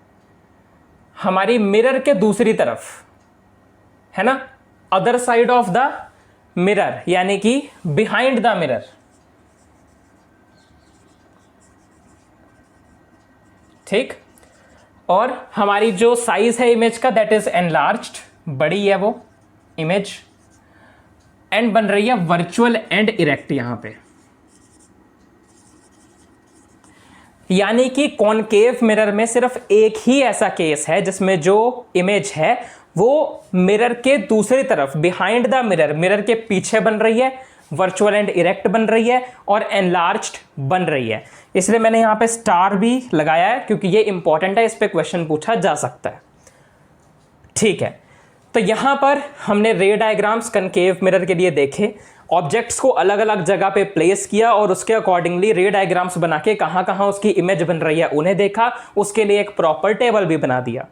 हमारी मिरर के दूसरी तरफ, है ना, other side of the mirror, यानी कि बिहाइंड द मिरर। ठीक, और हमारी जो साइज है इमेज का दैट इज एनलार्ज्ड, बड़ी है वो इमेज, एंड बन रही है वर्चुअल एंड इरेक्ट यहां पे। यानी कि कॉनकेव मिरर में सिर्फ एक ही ऐसा केस है जिसमें जो इमेज है वो मिरर के दूसरी तरफ, बिहाइंड द मिरर, मिरर के पीछे बन रही है, वर्चुअल एंड इरेक्ट बन रही है और एनलार्ज्ड बन रही है। इसलिए मैंने यहां पे स्टार भी लगाया है क्योंकि ये इंपॉर्टेंट है, इस पे क्वेश्चन पूछा जा सकता है। ठीक है, तो यहां पर हमने रे डायग्राम्स कनकेव मिरर के लिए देखे। ऑब्जेक्ट्स को अलग अलग जगह पे प्लेस किया और उसके अकॉर्डिंगली रे डायग्राम्स बना के कहाँ कहाँ उसकी इमेज बन रही है उन्हें देखा, उसके लिए एक प्रॉपर टेबल भी बना दिया।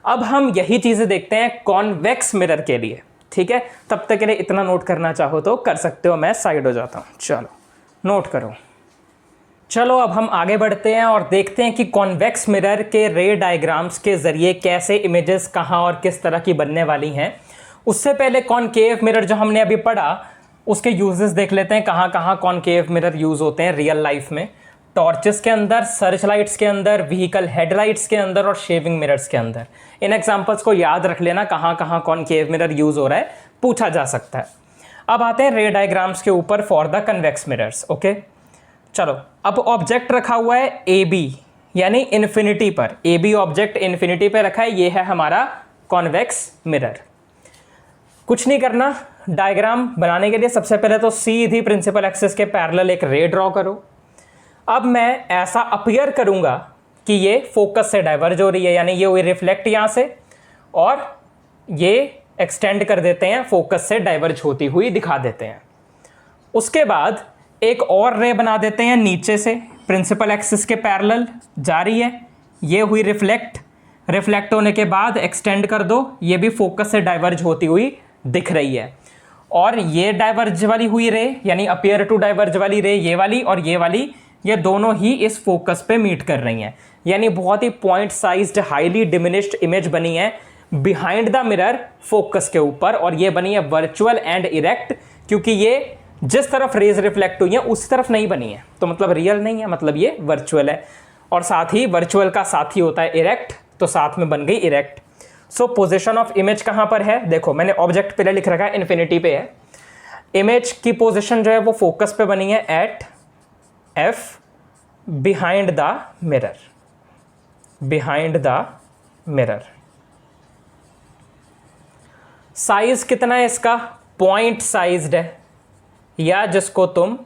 अब हम यही चीज़ें देखते हैं कॉन्वेक्स मिरर के लिए, ठीक है। तब तक के लिए इतना नोट करना चाहो तो कर सकते हो, मैं साइड हो जाता हूँ। चलो नोट करो। चलो अब हम आगे बढ़ते हैं और देखते हैं कि कॉन्वेक्स मिरर के रे डायग्राम्स के ज़रिए कैसे इमेजेस कहाँ और किस तरह की बनने वाली हैं। उससे पहले कॉनकेव मिरर जो हमने अभी पढ़ा उसके यूजेस देख लेते हैं, कहाँ कहाँ कॉनकेव मिरर यूज़ होते हैं रियल लाइफ में। टॉर्चेस के अंदर, सर्च लाइट्स के अंदर, व्हीकल हेडलाइट्स के अंदर और शेविंग मिरर्स के अंदर। इन एग्जाम्पल्स को याद रख लेना, कहाँ कहाँ कॉनकेव मिरर यूज़ हो रहा है पूछा जा सकता है। अब आते हैं रे डायग्राम्स के ऊपर for the convex mirrors. Okay चलो, अब ऑब्जेक्ट रखा हुआ है ए बी यानी इन्फिनिटी पर। ए बी ऑब्जेक्ट इन्फिनिटी पे रखा है, ये है हमारा कॉन्वेक्स मिरर। कुछ नहीं करना, डायग्राम बनाने के लिए सबसे पहले तो सीधी प्रिंसिपल एक्सिस के पैरेलल एक रे ड्रॉ करो। अब मैं ऐसा अपीयर करूंगा कि ये फोकस से डाइवर्ज हो रही है, यानी ये हुई रिफ्लेक्ट यहाँ से और ये एक्सटेंड कर देते हैं, फोकस से डाइवर्ज होती हुई दिखा देते हैं। उसके बाद एक और रे बना देते हैं नीचे से, प्रिंसिपल एक्सिस के पैरेलल जा रही है, ये हुई रिफ्लेक्ट। रिफ्लेक्ट होने के बाद एक्सटेंड कर दो, ये भी फोकस से डाइवर्ज होती हुई दिख रही है। और ये डाइवर्ज वाली हुई रे यानी अपीयर टू डाइवर्ज वाली रे, ये वाली और ये वाली, ये दोनों ही इस फोकस पे मीट कर रही हैं। यानी बहुत ही point sized highly diminished image बनी है बिहाइंड द मिरर फोकस के ऊपर, और ये बनी है वर्चुअल एंड इरेक्ट, क्योंकि ये जिस तरफ रेज रिफ्लेक्ट हुई है उस तरफ नहीं बनी है, तो मतलब रियल नहीं है, मतलब ये वर्चुअल है। और साथ ही वर्चुअल का साथ ही होता है इरेक्ट, तो साथ में बन गई erect. So position of image कहाँ पर है, देखो मैंने ऑब्जेक्ट पहले लिख रखा है इन्फिनिटी पे है। इमेज की पोजीशन जो है वो फोकस पे बनी है at F behind the mirror, behind the mirror. Size कितना है इसका, पॉइंट साइज्ड है, या जिसको तुम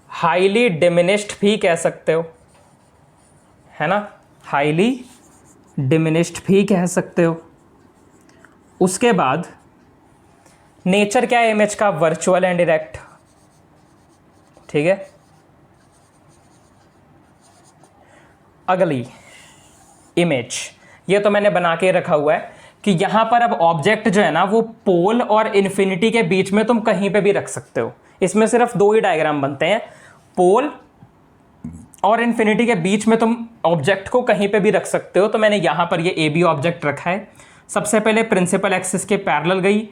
हाईली डिमिनिश्ड भी कह सकते हो, है ना, हाईली डिमिनिश्ड भी कह सकते हो। उसके बाद नेचर क्या है इमेज का, वर्चुअल एंड डायरेक्ट, ठीक है। अगली इमेज, ये तो मैंने बना के रखा हुआ है कि यहां पर अब ऑब्जेक्ट जो है ना वो पोल और इन्फिनिटी के बीच में तुम कहीं पे भी रख सकते हो। इसमें सिर्फ दो ही डायग्राम बनते हैं, पोल और इन्फिनिटी के बीच में तुम ऑब्जेक्ट को कहीं पे भी रख सकते हो। तो मैंने यहाँ पर ये ए बी ऑब्जेक्ट रखा है। सबसे पहले प्रिंसिपल एक्सिस के पैरेलल गई,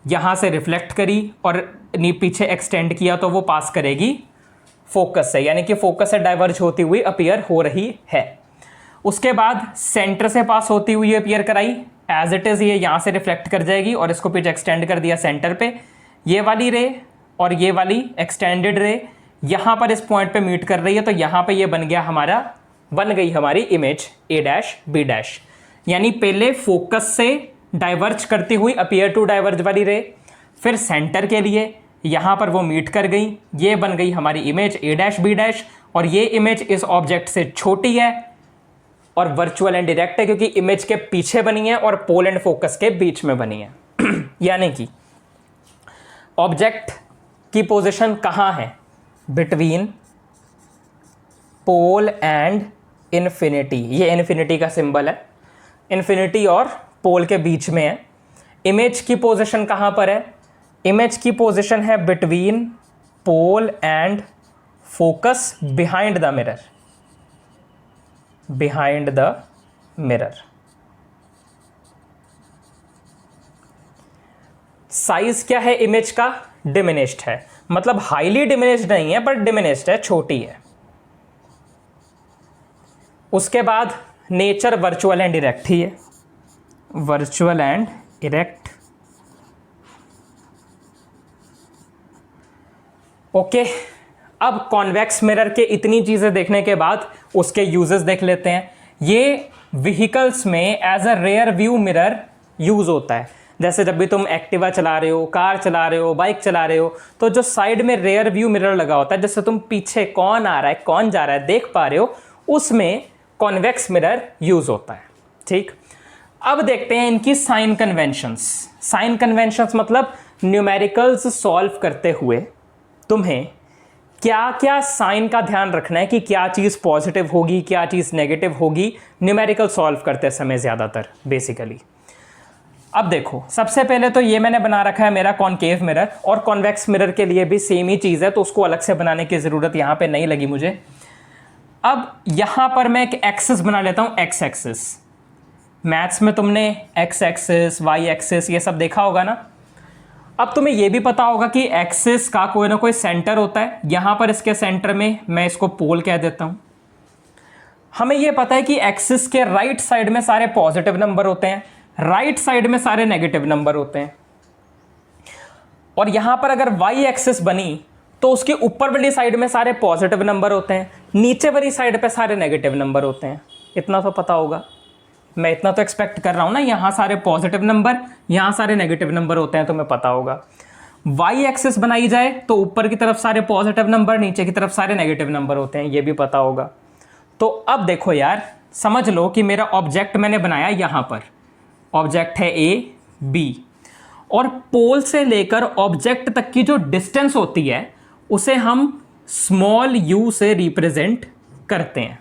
यहाँ से रिफ्लेक्ट करी और पीछे एक्सटेंड किया तो वो पास करेगी फोकस से, यानी कि फोकस से डाइवर्ज होती हुई अपीयर हो रही है। उसके बाद सेंटर से पास होती हुई अपीयर कराई, एज इट इज़ ये यहाँ से रिफ्लेक्ट कर जाएगी और इसको पीछे एक्सटेंड कर दिया सेंटर पे। ये वाली रे और ये वाली एक्सटेंडेड रे यहाँ पर इस पॉइंट पे मीट कर रही है, तो यहाँ पे ये बन गई हमारी image A dash B dash. यानी पहले फोकस से डाइवर्ज करती हुई अपीयर टू डाइवर्ज वाली रे, फिर सेंटर के लिए यहाँ पर वो मीट कर गई, ये बन गई हमारी image A dash B dash. और ये इमेज इस ऑब्जेक्ट से छोटी है और वर्चुअल एंड डायरेक्ट है, क्योंकि इमेज के पीछे बनी है और पोल एंड फोकस के बीच में बनी है। यानी कि ऑब्जेक्ट की पोजीशन कहाँ है, बिटवीन पोल एंड इन्फिनिटी, ये इन्फिनिटी का सिंबल है, इन्फिनिटी और पोल के बीच में है। इमेज की पोजीशन कहाँ पर है, इमेज की पोजीशन है between pole and focus behind the mirror, behind the mirror. Size क्या है इमेज का, डिमिनिश्ड है, मतलब हाईली डिमिनिश्ड नहीं है पर डिमिनिश्ड है, छोटी है। उसके बाद नेचर वर्चुअल एंड डायरेक्ट ही है, वर्चुअल एंड डायरेक्ट। ओके, अब कॉन्वेक्स मिरर के इतनी चीज़ें देखने के बाद उसके यूजेस देख लेते हैं। ये व्हीकल्स में as a rear view mirror use होता है। जैसे जब भी तुम एक्टिवा चला रहे हो, कार चला रहे हो, बाइक चला रहे हो, तो जो साइड में रेयर व्यू मिरर लगा होता है, जिससे तुम पीछे कौन आ रहा है कौन जा रहा है देख पा रहे हो, उसमें कॉन्वेक्स मिरर यूज़ होता है। ठीक, अब देखते हैं इनकी साइन कन्वेंशंस। साइन कन्वेंशंस मतलब न्यूमेरिकल्स सॉल्व करते हुए तुम्हें क्या क्या साइन का ध्यान रखना है कि क्या चीज़ पॉजिटिव होगी, क्या चीज़ नेगेटिव होगी न्यूमेरिकल सॉल्व करते समय ज़्यादातर बेसिकली। अब देखो, सबसे पहले तो ये मैंने बना रखा है मेरा कॉनकेव मिरर, और कॉन्वेक्स मिरर के लिए भी सेम ही चीज़ है, तो उसको अलग से बनाने की ज़रूरत यहाँ पे नहीं लगी मुझे। अब यहाँ पर मैं एक एक्सिस बना लेता हूँ, एक्स एक्सिस। मैथ्स में तुमने एक्स एक्सिस, वाई एक्सिस ये सब देखा होगा ना। अब तुम्हें ये भी पता होगा कि एक्सिस का कोई ना कोई सेंटर होता है। यहाँ पर इसके सेंटर में मैं इसको पोल कह देता हूँ। हमें ये पता है कि एक्सिस के राइट साइड में सारे पॉजिटिव नंबर होते हैं, राइट साइड में सारे नेगेटिव नंबर होते हैं। और यहां पर अगर वाई एक्सिस बनी तो उसके ऊपर वाली साइड में सारे पॉजिटिव नंबर होते हैं, नीचे वाली साइड पे सारे नेगेटिव नंबर होते हैं। इतना तो पता होगा, मैं इतना तो एक्सपेक्ट कर रहा हूं ना। यहां सारे पॉजिटिव नंबर, यहां सारे नेगेटिव नंबर होते हैं, तो मैं पता होगा। वाई एक्सिस बनाई जाए तो ऊपर की तरफ सारे पॉजिटिव नंबर, नीचे की तरफ सारे नेगेटिव नंबर होते हैं, ये भी पता होगा। तो अब देखो यार, समझ लो कि मेरा ऑब्जेक्ट मैंने बनाया, यहां पर ऑब्जेक्ट है ए बी, और पोल से लेकर ऑब्जेक्ट तक की जो डिस्टेंस होती है उसे हम स्मॉल यू से रिप्रेजेंट करते हैं।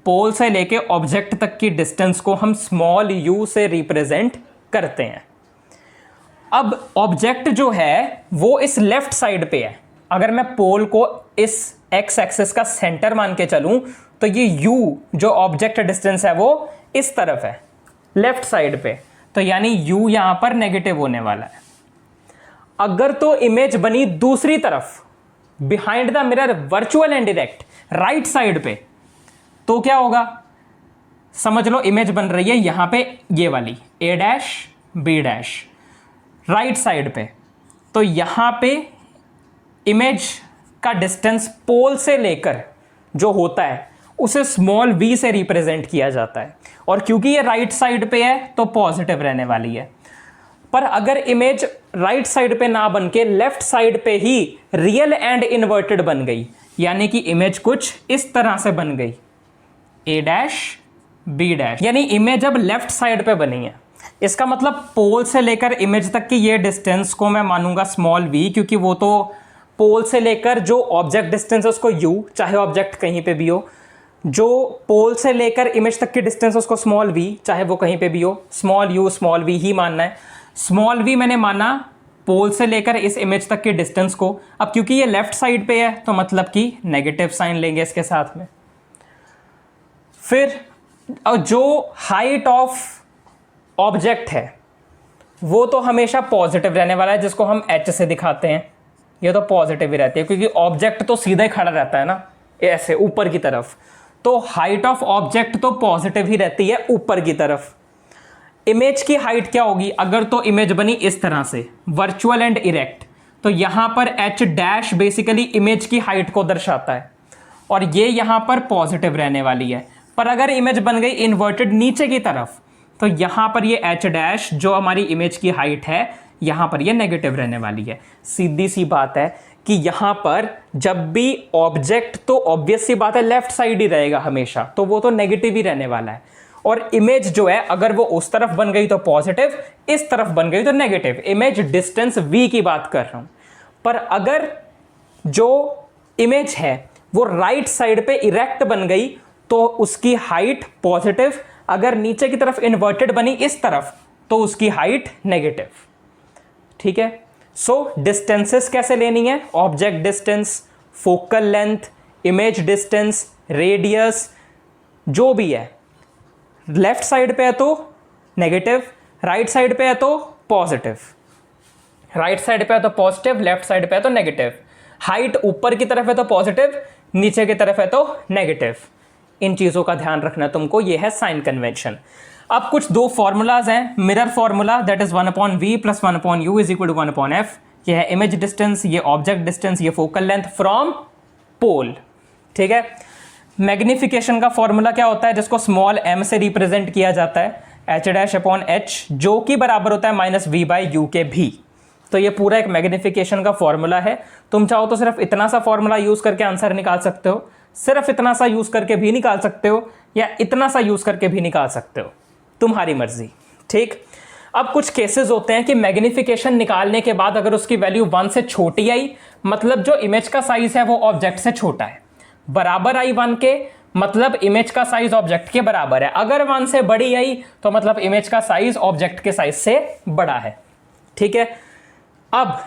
पोल से लेके ऑब्जेक्ट तक की डिस्टेंस को हम स्मॉल यू से रिप्रेजेंट करते हैं। अब ऑब्जेक्ट जो है वो इस लेफ्ट साइड पे है। अगर मैं पोल को इस एक्स एक्सिस का सेंटर मान के चलूं तो ये यू जो ऑब्जेक्ट डिस्टेंस है वो इस तरफ है, लेफ्ट साइड पे, तो यानी यू यहां पर नेगेटिव होने वाला है। अगर तो इमेज बनी दूसरी तरफ, behind the mirror, virtual and direct, right side पे, तो क्या होगा? समझ लो इमेज बन रही है यहां पे ये वाली A dash B dash right side पे, तो यहां पे इमेज का डिस्टेंस पोल से लेकर जो होता है उसे स्मॉल v से रिप्रेजेंट किया जाता है। और क्योंकि ये राइट साइड पे है तो पॉजिटिव रहने वाली है। पर अगर इमेज राइट साइड पे ना बन के लेफ्ट साइड पे ही रियल एंड इन्वर्टेड बन गई, यानी कि इमेज कुछ इस तरह से बन गई, ए डैश बी डैश, यानी इमेज अब लेफ्ट साइड पे बनी है। इसका मतलब पोल से लेकर इमेज तक की ये डिस्टेंस को मैं मानूंगा स्मॉल v, क्योंकि वो तो पोल से लेकर जो ऑब्जेक्ट डिस्टेंस है उसको u, चाहे ऑब्जेक्ट कहीं पे भी हो, जो पोल से लेकर इमेज तक की डिस्टेंस उसको स्मॉल v, चाहे वो कहीं पे भी हो, स्मॉल u स्मॉल v ही मानना है। स्मॉल v मैंने माना पोल से लेकर इस इमेज तक की डिस्टेंस को। अब क्योंकि ये लेफ्ट साइड पे है तो मतलब कि नेगेटिव साइन लेंगे इसके साथ में। फिर जो हाइट ऑफ ऑब्जेक्ट है वो तो हमेशा पॉजिटिव रहने वाला है, जिसको हम h से दिखाते हैं। ये तो पॉजिटिव ही रहती है क्योंकि ऑब्जेक्ट तो सीधा ही खड़ा रहता है ना, ऐसे ऊपर की तरफ, तो हाइट ऑफ ऑब्जेक्ट तो पॉजिटिव ही रहती है ऊपर की तरफ। इमेज की हाइट क्या होगी? अगर तो इमेज बनी इस तरह से वर्चुअल एंड इरेक्ट, तो यहां पर h डैश बेसिकली इमेज की हाइट को दर्शाता है, और ये यहां पर पॉजिटिव रहने वाली है। पर अगर इमेज बन गई इन्वर्टेड नीचे की तरफ, तो यहां पर ये h डैश जो हमारी इमेज की हाइट है, यहां पर ये नेगेटिव रहने वाली है। सीधी सी बात है कि यहां पर जब भी ऑब्जेक्ट, तो ऑब्वियस सी बात है लेफ्ट साइड ही रहेगा हमेशा, तो वो तो नेगेटिव ही रहने वाला है। और इमेज जो है अगर वो उस तरफ बन गई तो पॉजिटिव, इस तरफ बन गई तो नेगेटिव। इमेज डिस्टेंस v की बात कर रहा हूं। पर अगर जो इमेज है वो राइट साइड पे इरेक्ट बन गई तो उसकी हाइट पॉजिटिव, अगर नीचे की तरफ इन्वर्टेड बनी इस तरफ तो उसकी हाइट नेगेटिव। ठीक है, सो डिस्टेंसेस कैसे लेनी है? Object distance, focal length, image distance, radius, जो भी है, लेफ्ट साइड पे है तो नेगेटिव, राइट साइड पे है तो पॉजिटिव, राइट साइड पे है तो पॉजिटिव, लेफ्ट साइड पे है तो नेगेटिव। हाइट ऊपर की तरफ है तो पॉजिटिव, नीचे की तरफ है तो नेगेटिव। इन चीजों का ध्यान रखना तुमको, ये है साइन कन्वेंशन। अब कुछ दो फॉर्मूलाज हैं। Mirror formula that is 1/v + 1/u = 1/f। ये है इमेज डिस्टेंस, ये ऑब्जेक्ट डिस्टेंस, ये फोकल लेंथ फ्रॉम पोल। ठीक है। मैग्निफिकेशन का फॉर्मूला क्या होता है, जिसको स्मॉल m से रिप्रेजेंट किया जाता है, h'/h, जो कि बराबर होता है -v/u के भी। तो ये पूरा एक मैग्निफिकेशन का फॉर्मूला है। तुम चाहो तो सिर्फ इतना सा फॉर्मूला यूज करके आंसर निकाल सकते हो, सिर्फ इतना सा यूज करके भी निकाल सकते हो, या इतना सा यूज करके भी निकाल सकते हो, तुम्हारी मर्जी। ठीक। अब कुछ केसेस होते हैं कि मैग्निफिकेशन निकालने के बाद अगर उसकी वैल्यू 1 से छोटी आई, मतलब जो इमेज का साइज है वो ऑब्जेक्ट से छोटा है, बराबर आई 1 के, मतलब इमेज का साइज ऑब्जेक्ट के बराबर है। अगर 1 से बड़ी आई तो मतलब इमेज का साइज ऑब्जेक्ट के साइज से बड़ा है। ठीक है, अब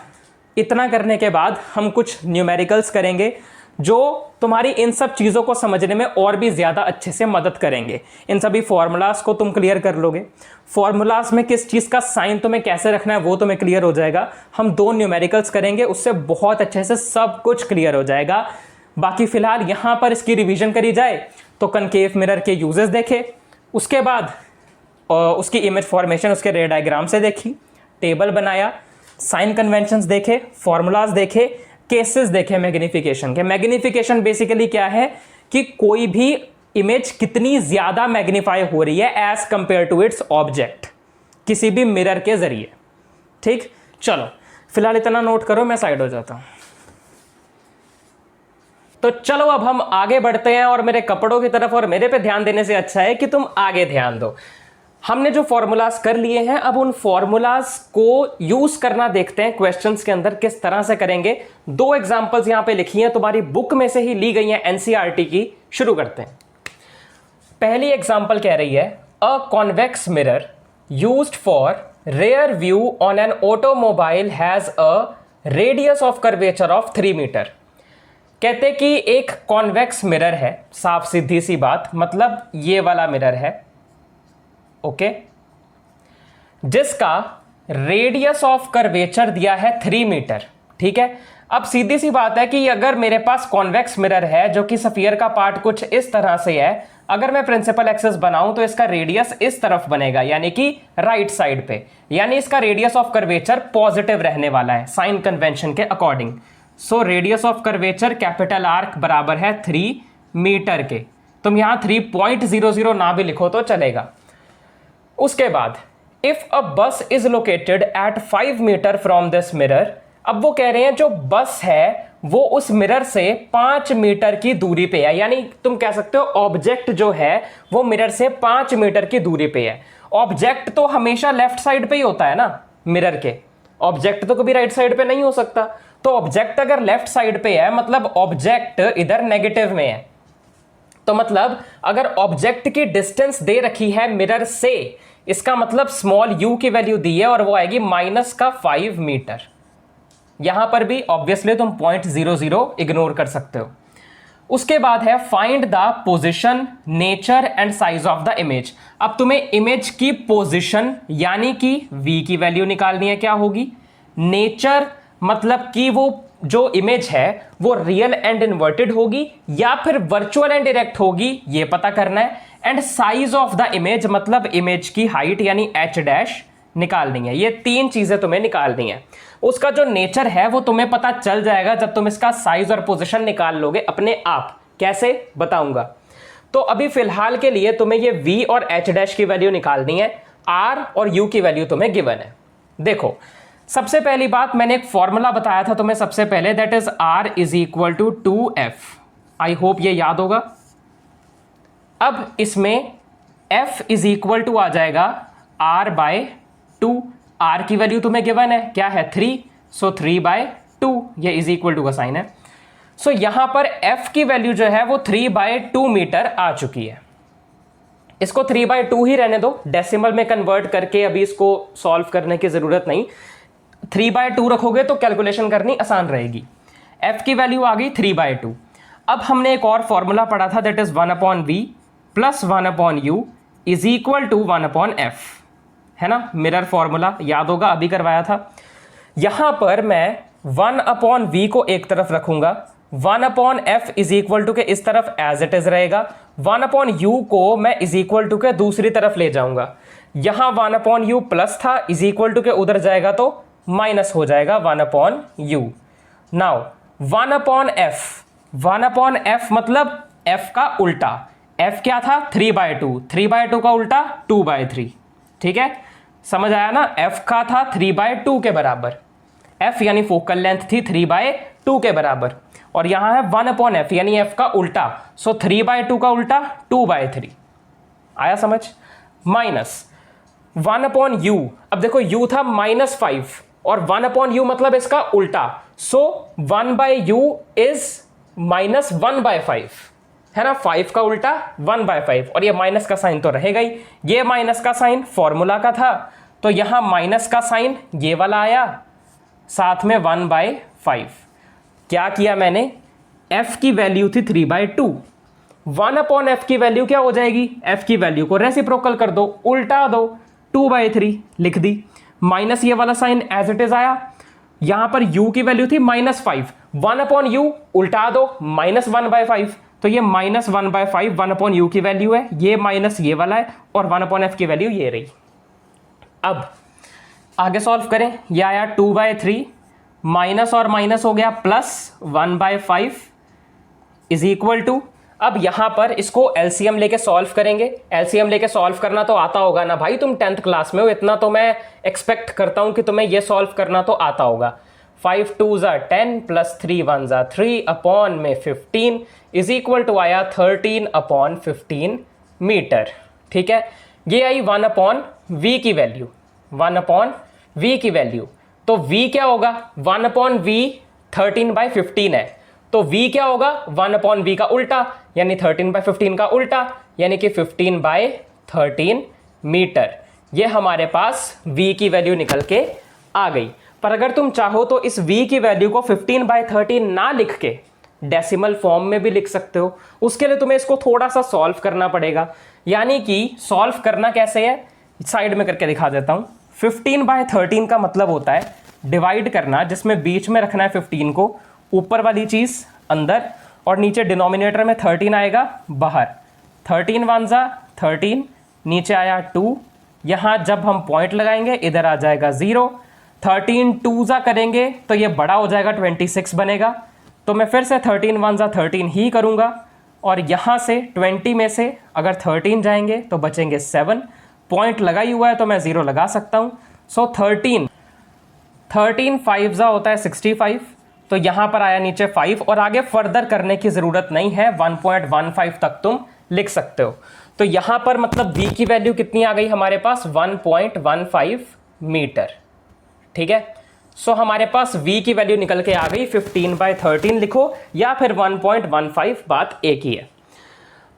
इतना करने के बाद हम कुछ न्यूमेरिकल्स करेंगे जो तुम्हारी इन सब चीज़ों को समझने में और भी ज़्यादा अच्छे से मदद करेंगे। इन सभी फॉर्मूलाज को तुम क्लियर कर लोगे, फॉर्मूलाज में किस चीज़ का साइन तुम्हें कैसे रखना है वो तुम्हें क्लियर हो जाएगा। हम 2 न्यूमेरिकल्स करेंगे, उससे बहुत अच्छे से सब कुछ क्लियर हो जाएगा। बाकी फिलहाल यहाँ पर इसकी रिवीजन करी जाए तो कनकेव मिरर के यूजेस देखे, उसके बाद उसकी इमेज फॉर्मेशन उसके रे डायग्राम से देखी, टेबल बनाया, साइन कन्वेंशंस देखे, फॉर्मूलाज देखे, केसेस देखे मैग्निफिकेशन के। मैग्निफिकेशन बेसिकली क्या है कि कोई भी इमेज कितनी ज्यादा मैग्नीफाई हो रही है as compare to its object किसी भी मिरर के जरिए। ठीक, चलो फिलहाल इतना नोट करो, मैं साइड हो जाता हूं। तो चलो अब हम आगे बढ़ते हैं और मेरे कपड़ों की तरफ, और मेरे पे ध्यान देने से अच्छा है कि तुम आगे ध्यान दो। हमने जो फॉर्मूलाज कर लिए हैं, अब उन फॉर्मूलाज को यूज करना देखते हैं क्वेश्चंस के अंदर किस तरह से करेंगे। 2 एग्जांपल्स यहां पे लिखी हैं, तुम्हारी बुक में से ही ली गई हैं एनसीईआरटी की। शुरू करते हैं। पहली एग्जांपल कह रही है a convex mirror used for rear view on an automobile has a radius of curvature of 3 metre. कहते कि एक कॉन्वेक्स मिरर है, साफ सीधी सी बात, मतलब ये वाला मिरर है, ओके, जिसका रेडियस ऑफ कर्वेचर दिया है 3 मीटर। ठीक है, अब सीधी सी बात है कि अगर मेरे पास कॉन्वेक्स मिरर है जो कि स्फीयर का पार्ट कुछ इस तरह से है, अगर मैं प्रिंसिपल एक्सिस बनाऊं तो इसका रेडियस इस तरफ बनेगा, यानी कि राइट साइड पे, यानी इसका रेडियस ऑफ कर्वेचर पॉजिटिव रहने वाला है साइन कन्वेंशन के according. So radius of curvature capital R बराबर है 3 मीटर के। तुम यहां 3.00 ना भी लिखो तो चलेगा। उसके बाद if a bus is located at 5 metre from this mirror, अब वो कह रहे हैं जो बस है वो उस मिरर से 5 मीटर की दूरी पे है, यानी तुम कह सकते हो ऑब्जेक्ट जो है वो मिरर से 5 मीटर की दूरी पे है। ऑब्जेक्ट तो हमेशा लेफ्ट साइड पे ही होता है ना मिरर के, ऑब्जेक्ट तो कभी राइट साइड पे नहीं हो सकता। तो ऑब्जेक्ट अगर लेफ्ट साइड पे है मतलब ऑब्जेक्ट इधर नेगेटिव में है, तो मतलब अगर ऑब्जेक्ट की डिस्टेंस दे रखी है मिरर से, इसका मतलब स्मॉल यू की वैल्यू दी है और वो आएगी -5 मीटर। यहां पर भी ऑब्वियसली तुम 0.00 इग्नोर कर सकते हो। उसके बाद है find the position, nature and size of the image. अब तुम्हें इमेज की पोजीशन यानी कि v की वैल्यू निकालनी है, क्या होगी, नेचर मतलब कि वो जो इमेज है वो रियल एंड इन्वर्टेड होगी या फिर वर्चुअल एंड डायरेक्ट होगी, ये पता करना है। And size of the image मतलब इमेज की हाइट यानी h' निकालनी है। ये 3 चीजें तुम्हें निकालनी है। उसका जो नेचर है वो तुम्हें पता चल जाएगा जब तुम इसका साइज और पोजीशन निकाल लोगे अपने आप। कैसे बताऊंगा। तो अभी फिलहाल के लिए तुम्हें ये v और h' की वैल्यू निकालनी है, r और u की वैल्यू तुम्हें गिवन है। देखो सबसे पहली बात, मैंने एक फॉर्मूला बताया था तुम्हें सबसे पहले, that is r is equal to 2f। I hope ये याद होगा। अब इसमें f इज इक्वल टू आ जाएगा r/2। r की वैल्यू तुम्हें गिवन है, क्या है 3, सो 3/2, ये इज इक्वल टू का साइन है। सो यहां पर f की वैल्यू जो है वो 3/2 मीटर आ चुकी है। इसको 3/2 ही रहने दो, डेसिमल में कन्वर्ट करके अभी इसको सॉल्व करने की जरूरत नहीं। 3/2 रखोगे तो कैलकुलेशन करनी आसान रहेगी। f की वैल्यू आ गई 3/2। अब हमने एक और फॉर्मूला पढ़ा था, that is 1/v plus 1/u is equal to 1/f, है ना, मिरर फॉर्मूला याद होगा, अभी करवाया था। यहां पर मैं 1/v को एक तरफ रखूंगा, 1/f इज इक्वल टू के इस तरफ एज इट इज रहेगा, 1/u को मैं इज इक्वल टू के दूसरी तरफ ले जाऊंगा। यहां 1/u प्लस था, इज इक्वल टू के उधर जाएगा तो माइनस हो जाएगा 1/u। नाउ 1/f मतलब f का उल्टा, f क्या था 3/2, 3/2 का उल्टा 2/3। ठीक है, समझ आया ना, f का था 3/2 के बराबर, f यानी फोकल लेंथ थी 3/2 के बराबर, और यहां है 1/f यानी f का उल्टा, सो 3/2 का उल्टा 2/3। आया समझ। माइनस 1 अपॉन यू, अब देखो u था -5 और 1 अपॉन यू मतलब इसका उल्टा, सो 1 बाय यू इज -1/5, है ना, 5 का उल्टा 1/5, और ये माइनस का साइन तो रहेगा ही, ये माइनस का साइन फॉर्मूला का था, तो यहां माइनस का साइन ये वाला आया, साथ में 1/5। क्या किया मैंने, f की वैल्यू थी 3/2, 1 अपॉन एफ की वैल्यू क्या हो जाएगी, f की वैल्यू को रेसिप्रोकल कर दो, उल्टा दो, 2/3 लिख दी, माइनस ये वाला साइन एज इट इज आया, यहां पर u की वैल्यू थी -5, 1 अपॉन यू उल्टा दो, -1/5, तो ये -1/5 1 अपॉन यू की वैल्यू है, ये माइनस ये वाला है, और 1 अपॉन एफ की वैल्यू ये रही। अब आगे सॉल्व करें, ये आया 2/3, माइनस और माइनस हो गया प्लस 1/5 इज इक्वल टू, अब यहां पर इसको एलसीएम लेके सॉल्व करेंगे। एलसीएम लेके सॉल्व करना तो आता होगा ना भाई, तुम 10th क्लास में हो, इतना तो मैं एक्सपेक्ट करता हूं कि तुम्हें ये सॉल्व करना तो आता होगा। 5 2 ज़ा 10 प्लस 3 1 ज़ा 3 अपॉन में 15 इज इक्वल टू आया 13 अपॉन 15 मीटर। ठीक है, ये आई 1 अपॉन वी की वैल्यू, 1 अपॉन वी की वैल्यू, तो v क्या होगा, 1 अपॉन वी 13/15 है, तो v क्या होगा, 1 अपॉन वी का उल्टा, यानी 13/15 का उल्टा, यानी कि 15/13 मीटर। ये हमारे पास v की वैल्यू निकल के आ गई। पर अगर तुम चाहो तो इस v की वैल्यू को 15/13 ना लिख के डेसिमल फॉर्म में भी लिख सकते हो, उसके लिए तुम्हें इसको थोड़ा सा सॉल्व करना पड़ेगा। यानी कि सॉल्व करना कैसे है, साइड में करके दिखा देता हूं। 15/13 का मतलब होता है डिवाइड करना, जिसमें बीच में रखना है 15 को, ऊपर वाली चीज अंदर, और नीचे डिनोमिनेटर में 13 आएगा बाहर। 13 1 ज़ा 13, नीचे आया 2, यहां जब हम पॉइंट लगाएंगे इधर आ जाएगा 0। 13 2 ज़ा करेंगे तो ये बड़ा हो जाएगा, 26 बनेगा, तो मैं फिर से 13 1 ज़ा 13 ही करूंगा, और यहां से 20 में से अगर 13 जाएंगे तो बचेंगे 7, पॉइंट लगा ही हुआ है तो मैं 0 लगा सकता हूं। सो 13 5 ज़ा होता है 65, तो यहां पर आया नीचे 5, और आगे फर्दर करने की जरूरत नहीं है, 1.15 तक तुम लिख सकते हो। तो यहां पर मतलब v की वैल्यू कितनी आ गई हमारे पास, 1.15 मीटर। ठीक है, सो हमारे पास v की वैल्यू निकल के आ गई, 15/13 लिखो या फिर 1.15, बात एक ही है।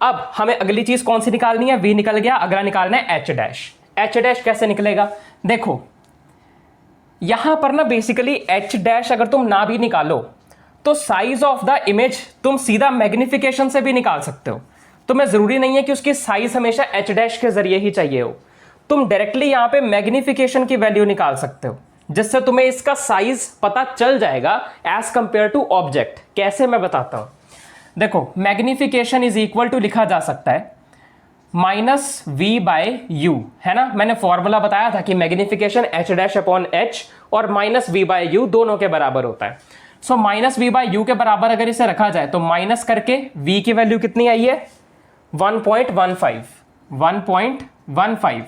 अब हमें अगली चीज कौन सी निकालनी है, v निकल गया, अगला निकालना है h डैश। h डैश कैसे निकलेगा, देखो यहां पर ना बेसिकली h डैश अगर तुम ना भी निकालो तो साइज ऑफ द इमेज तुम सीधा मैग्निफिकेशन से भी निकाल सकते हो। तुम्हें जरूरी नहीं है कि उसकी साइज हमेशा h डैश के जरिए ही चाहिए हो, तुम डायरेक्टली यहां पे मैग्निफिकेशन की वैल्यू निकाल सकते हो, जिससे तुम्हें इसका साइज पता चल जाएगा एज कंपेयर टू ऑब्जेक्ट। कैसे, मैं बताता हूं। देखो मैग्निफिकेशन इज इक्वल टू लिखा जा सकता है -v/u, है ना, मैंने फॉर्मूला बताया था कि magnification h dash upon h और -v/u दोनों के बराबर होता है। सो -v/u के बराबर अगर इसे रखा जाए तो माइनस करके v की वैल्यू कितनी आई है, 1.15,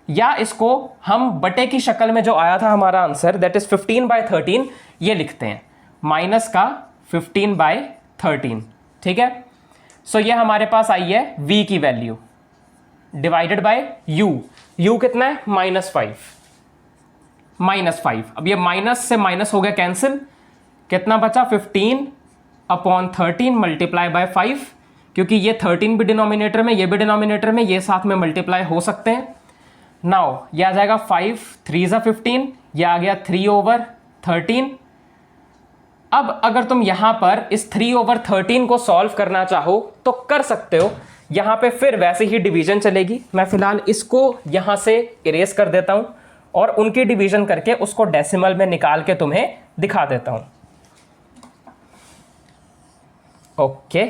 या इसको हम बटे की शक्ल में जो आया था हमारा आंसर, दैट इज 15/13, ये लिखते हैं माइनस का 15/13। ठीक है, सो ये हमारे पास आई है v की value divided by u, u कितना है, -5। अब ये माइनस से माइनस हो गया कैंसिल, कितना बचा, 15/13 मल्टीप्लाई बाय 5, क्योंकि ये 13 भी डिनोमिनेटर में, ये भी डिनोमिनेटर में, ये साथ में मल्टीप्लाई हो सकते हैं। नाउ ये आ जाएगा 5 3 ज़ा 15, ये आ गया 3/13। अब अगर तुम यहां पर इस 3/13 को सॉल्व करना चाहो तो कर सकते हो, यहां पे फिर वैसे ही डिवीजन चलेगी। मैं फिलहाल इसको यहां से इरेज कर देता हूं और उनकी डिवीजन करके उसको डेसिमल में निकाल के तुम्हें दिखा देता हूं। ओके,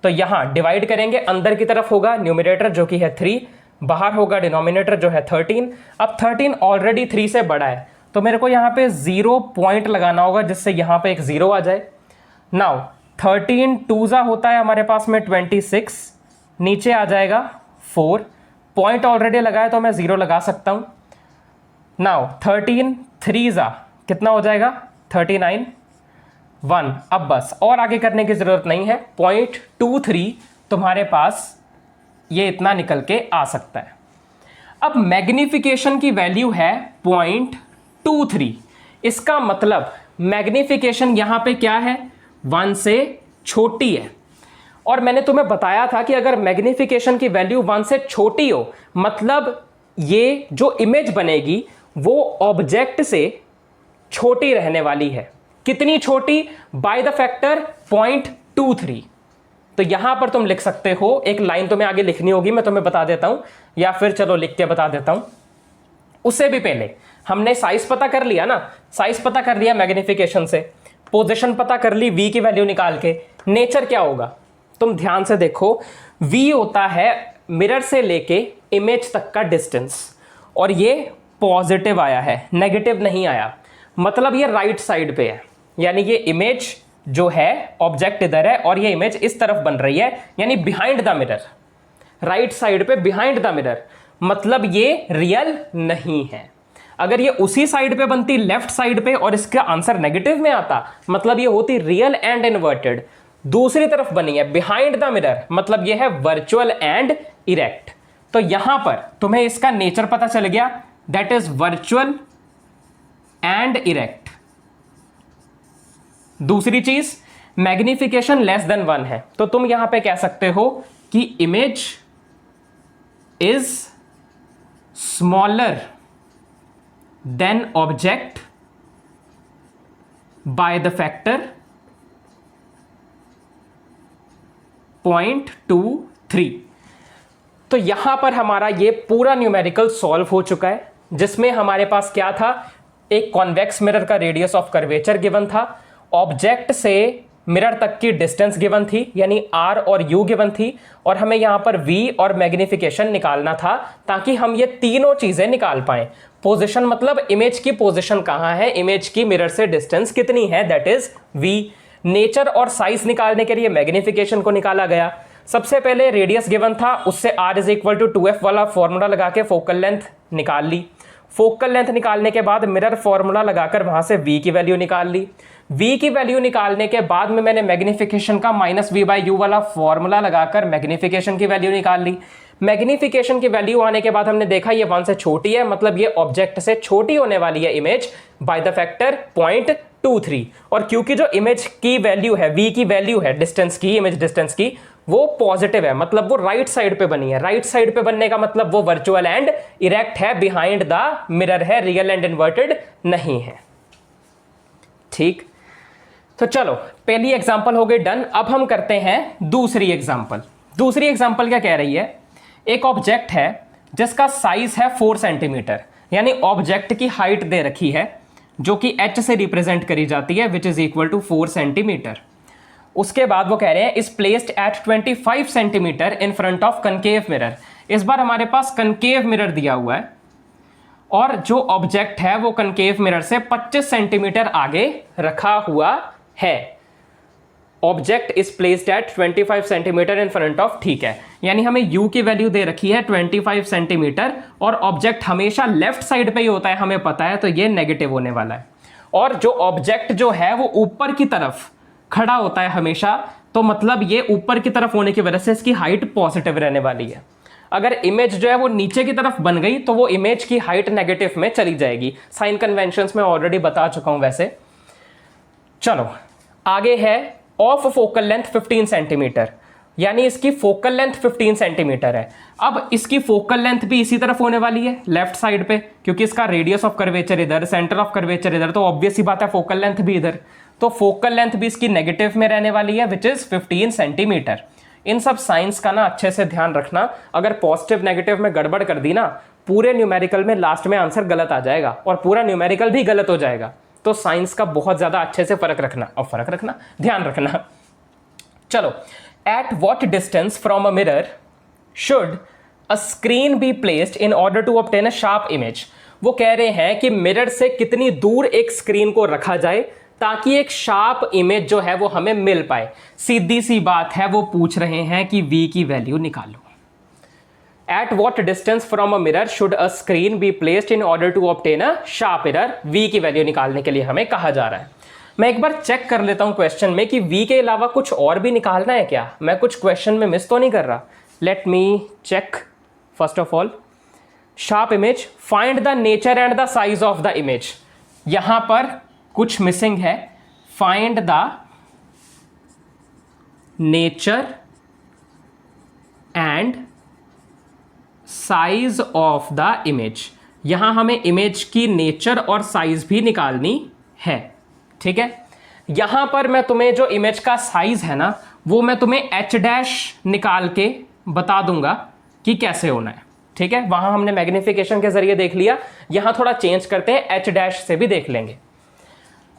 तो यहां डिवाइड करेंगे, अंदर की तरफ होगा न्यूमरेटर जो कि है 3, बाहर होगा डिनोमिनेटर जो है 13। अब 13 ऑलरेडी 3 से बड़ा है, तो मेरे को यहां पे 0 पॉइंट लगाना होगा, जिससे यहां पे एक 0 आ जाए। नाउ 13 2 ज़ा होता है हमारे पास में 26, नीचे आ जाएगा 4, पॉइंट ऑलरेडी लगाया तो मैं 0 लगा सकता हूं। नाउ 13 3 ज़ा कितना हो जाएगा, 39 1। अब बस और आगे करने की जरूरत नहीं है, 0.23 तुम्हारे पास ये इतना निकल के आ सकता है। अब मैग्निफिकेशन की वैल्यू है 0.23। इसका मतलब मैग्निफिकेशन यहां पे क्या है, 1 से छोटी है। और मैंने तुम्हें बताया था कि अगर मैग्निफिकेशन की वैल्यू 1 से छोटी हो मतलब ये जो इमेज बनेगी वो ऑब्जेक्ट से छोटी रहने वाली है। कितनी छोटी? By the factor 0.23। तो यहां पर तुम लिख सकते हो, एक लाइन तुम्हें आगे लिखनी होगी, मैं तुम्हें बता देता हूं, या फिर चलो लिख के बता देता हूं। उससे भी पहले हमने साइज पता कर लिया ना, साइज पता कर लिया मैग्निफिकेशन से, पोजीशन पता कर ली v की वैल्यू निकाल के। नेचर क्या होगा तुम ध्यान से देखो, v होता है मिरर से लेके इमेज तक का डिस्टेंस, और ये पॉजिटिव आया है, नेगेटिव नहीं आया, मतलब ये राइट साइड पे है। यानी ये इमेज जो है, ऑब्जेक्ट इधर है और ये इमेज इस तरफ बन रही है, यानी behind the mirror, right side पे बिहाइंड द मिरर, मतलब ये रियल नहीं है। अगर ये उसी साइड पे बनती लेफ्ट साइड पे और इसका आंसर नेगेटिव में आता, मतलब ये होती रियल एंड इन्वर्टेड। दूसरी तरफ बनी है बिहाइंड द मिरर, मतलब ये है वर्चुअल एंड इरेक्ट। तो यहां पर तुम्हें इसका नेचर पता चल गया, that is virtual and erect. दूसरी चीज, मैग्निफिकेशन लेस देन 1 है, तो तुम यहां पे कह सकते हो कि image is smaller than object by the factor 0.23। तो यहां पर हमारा ये पूरा न्यूमेरिकल सॉल्व हो चुका है, जिसमें हमारे पास क्या था, एक कॉन्वेक्स मिरर का रेडियस ऑफ कर्वेचर गिवन था, ऑब्जेक्ट से मिरर तक की डिस्टेंस गिवन थी, यानी r और u गिवन थी, और हमें यहां पर v और मैग्निफिकेशन निकालना था, ताकि हम ये तीनों चीजें निकाल पाएं। पोजीशन मतलब इमेज की पोजीशन कहां है, इमेज की मिरर से डिस्टेंस कितनी है, दैट इज v। नेचर और साइज निकालने के लिए मैग्निफिकेशन को निकाला गया। सबसे पहले रेडियस गिवन था, उससे r is equal to 2f वाला फॉर्मूला लगा के फोकल लेंथ निकाल ली। फोकल लेंथ निकालने के बाद मिरर फॉर्मूला लगाकर वहां से v की वैल्यू निकाल ली। v की वैल्यू निकालने के बाद में मैंने मैग्निफिकेशन का -v/u वाला फॉर्मूला लगाकर मैग्निफिकेशन की वैल्यू निकाल ली। मैग्निफिकेशन की वैल्यू आने के बाद हमने देखा ये 1 से छोटी है, मतलब ये ऑब्जेक्ट से छोटी होने वाली है इमेज बाय द फैक्टर 0.23। और क्योंकि जो इमेज की वैल्यू है, v की वैल्यू है डिस्टेंस की, इमेज डिस्टेंस की, वो पॉजिटिव है, मतलब वो राइट साइड पे बनी है। राइट साइड पे बनने का मतलब वो वर्चुअल एंड इरेक्ट है, बिहाइंड द मिरर है, रियल एंड इन्वर्टेड नहीं है। ठीक, तो चलो पहली एग्जांपल हो गई डन। अब हम करते हैं दूसरी एग्जांपल। दूसरी एग्जांपल क्या कह रही है, एक ऑब्जेक्ट है जिसका साइज है 4 सेंटीमीटर, यानी ऑब्जेक्ट की हाइट दे रखी है जो कि h से रिप्रेजेंट करी जाती है, which is equal to 4 centimetre. उसके बाद वो कह रहे हैं is placed at 25 centimetre in front of concave mirror. इस बार हमारे पास कनकेव मिरर दिया हुआ है और जो ऑब्जेक्ट है वो कनकेव मिरर से 25 सेंटीमीटर आगे रखा हुआ है। Object is placed at 25 centimetre in front of, ठीक है, यानी हमें u की वैल्यू दे रखी है 25 सेंटीमीटर और ऑब्जेक्ट हमेशा लेफ्ट साइड पे ही होता है, हमें पता है, तो ये नेगेटिव होने वाला है। और जो ऑब्जेक्ट जो है वो ऊपर की तरफ खड़ा होता है हमेशा, तो मतलब ये ऊपर की तरफ होने की वजह से इसकी हाइट पॉजिटिव रहने वाली है। अगर इमेज जो है वो नीचे की तरफ बन गई तो वो इमेज की हाइट नेगेटिव में चली जाएगी। साइन कन्वेंशंस में ऑलरेडी बता चुका हूं वैसे। चलो आगे है ऑफ फोकल लेंथ 15 सेंटीमीटर, यानी इसकी फोकल लेंथ 15 सेंटीमीटर है। अब इसकी फोकल लेंथ भी इसी तरफ होने वाली है, लेफ्ट साइड पे, क्योंकि इसका रेडियस ऑफ कर्वेचर इधर, सेंटर ऑफ कर्वेचर इधर, तो ऑब्वियस ही बात है फोकल लेंथ भी इधर। तो फोकल लेंथ भी इसकी नेगेटिव में रहने वाली है, विच इज 15 सेंटीमीटर। इन सब साइंस का ना अच्छे से ध्यान रखना, अगर पॉजिटिव नेगेटिव में गड़बड़ कर दी ना, पूरे न्यूमेरिकल में लास्ट में आंसर गलत आ जाएगा और पूरा न्यूमेरिकल भी गलत हो जाएगा। तो साइंस का बहुत ज्यादा अच्छे से ध्यान रखना। चलो, at what distance from a mirror should a screen be placed in order to obtain a sharp image. वो कह रहे हैं कि मिरर से कितनी दूर एक स्क्रीन को रखा जाए ताकि एक शार्प इमेज जो है वो हमें मिल पाए। सीधी सी बात है, वो पूछ रहे हैं कि v की वैल्यू निकालो। At what distance from a mirror should a screen be placed in order to obtain a sharp mirror. v की वैल्यू निकालने के लिए हमें कहा जा रहा है। मैं एक बार चेक कर लेता हूं क्वेश्चन में कि v के अलावा कुछ और भी निकालना है क्या, मैं कुछ क्वेश्चन में मिस तो नहीं कर रहा। Let me check first of all. Sharp image, find the nature and the size of the image. यहां पर कुछ मिसिंग है, find the nature and size of the image. यहां हमें इमेज की नेचर और साइज भी निकालनी है, ठीक है। यहां पर मैं तुम्हें जो इमेज का साइज है ना, वो मैं तुम्हें एच डैश निकाल के बता दूंगा कि कैसे होना है, ठीक है। वहां हमने मैग्निफिकेशन के जरिए देख लिया, यहां थोड़ा चेंज करते हैं, एच डैश से भी देख लेंगे।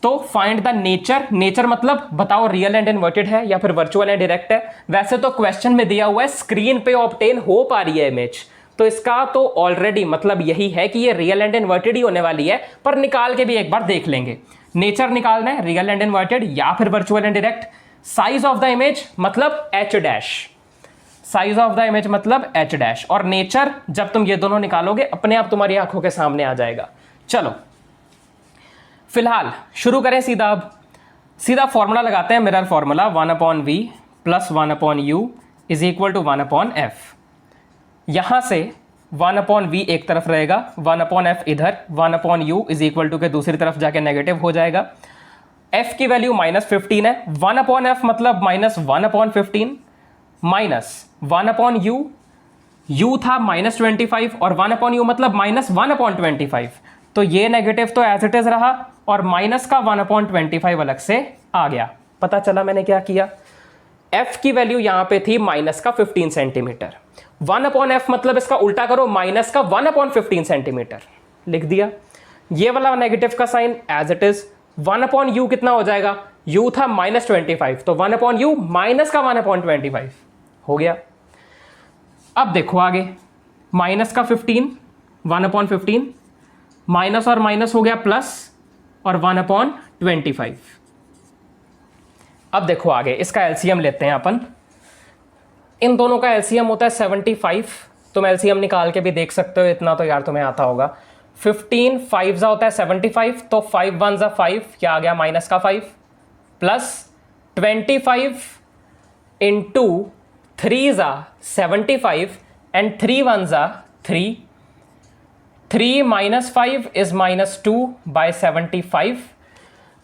तो फाइंड द नेचर, नेचर मतलब बताओ रियल एंड इन्वर्टेड है या फिर वर्चुअल एंड डायरेक्ट है। वैसे तो क्वेश्चन में दिया हुआ है स्क्रीन पे ऑब्टेन हो पा रही है इमेज, तो इसका तो ऑलरेडी मतलब यही है कि ये रियल एंड इन्वर्टेड ही होने वाली है, पर निकाल के भी एक बार देख लेंगे। नेचर निकालना है, रियल एंड इन्वर्टेड या फिर virtual and direct. Size of the image मतलब H dash, size of the image मतलब एच डैश, और नेचर जब तुम ये दोनों निकालोगे अपने आप तुम्हारी आंखों के सामने आ जाएगा। चलो फिलहाल शुरू करें सीधा। अब सीधा फॉर्मूला लगाते हैं, mirror formula 1/v plus 1/u is equal to 1/f। यहां से 1/v एक तरफ रहेगा, 1/f इधर, 1/u इज इक्वल टू के दूसरी तरफ जाके नेगेटिव हो जाएगा। f की वैल्यू -15 है, 1/f मतलब -1/15 माइनस 1/u, u था -25 और 1/u मतलब -1/25, तो ये नेगेटिव तो एज इट इज रहा और माइनस का 1/25 अलग से आ गया। पता चला मैंने क्या किया, f की वैल्यू यहां पे थी माइनस का 15 सेंटीमीटर, 1/f मतलब इसका उल्टा करो, माइनस का 1/15 सेंटीमीटर लिख दिया। ये वाला नेगेटिव का sign as it is, 1/u कितना हो जाएगा, u था -25, तो 1/u माइनस का 1/25 हो गया। अब देखो आगे, माइनस का 15, 1/15 माइनस और माइनस हो गया प्लस और 1/25। अब देखो आगे, इसका एलसीएम लेते हैं अपन। इन दोनों का एलसीएम होता है 75, तुम एलसीएम निकाल के भी देख सकते हो, इतना तो यार तुम्हें आता होगा। 15 5 जा होता है 75, तो 5 1 जा 5, क्या आ गया माइनस का 5 प्लस 25 इंटू 3 जा 75 एंड 3 1 जा 3, 3 - 5 इज -2/75।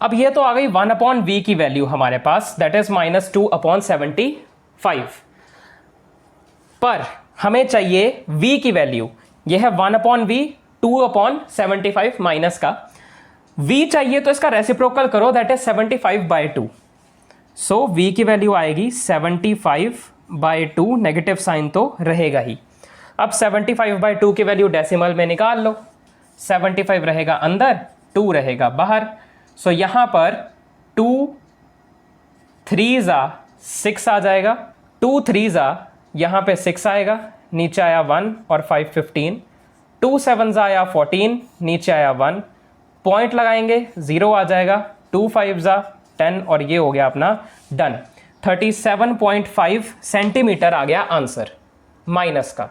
अब ये तो आ गई 1/v की वैल्यू हमारे पास, दैट इज -2/75। पर हमें चाहिए v की वैल्यू, ये है 1/v 2/75 माइनस का v चाहिए, तो इसका रेसिप्रोकल करो, दैट इज 75/2। सो v की वैल्यू आएगी 75/2, नेगेटिव साइन तो रहेगा ही। अब 75/2 की वैल्यू डेसिमल में निकाल लो, 75 रहेगा अंदर, 2 रहेगा बाहर। सो यहां पर 2 3 जा 6 आ जाएगा, 2 3 जा यहां पे 6 आएगा, नीचे आया 1 और 5 15, 2 7 जा आया 14, नीचे आया 1, पॉइंट लगाएंगे 0 आ जाएगा, 2 5 जा 10 और ये हो गया अपना डन। 37.5 सेंटीमीटर आ गया आंसर माइनस का,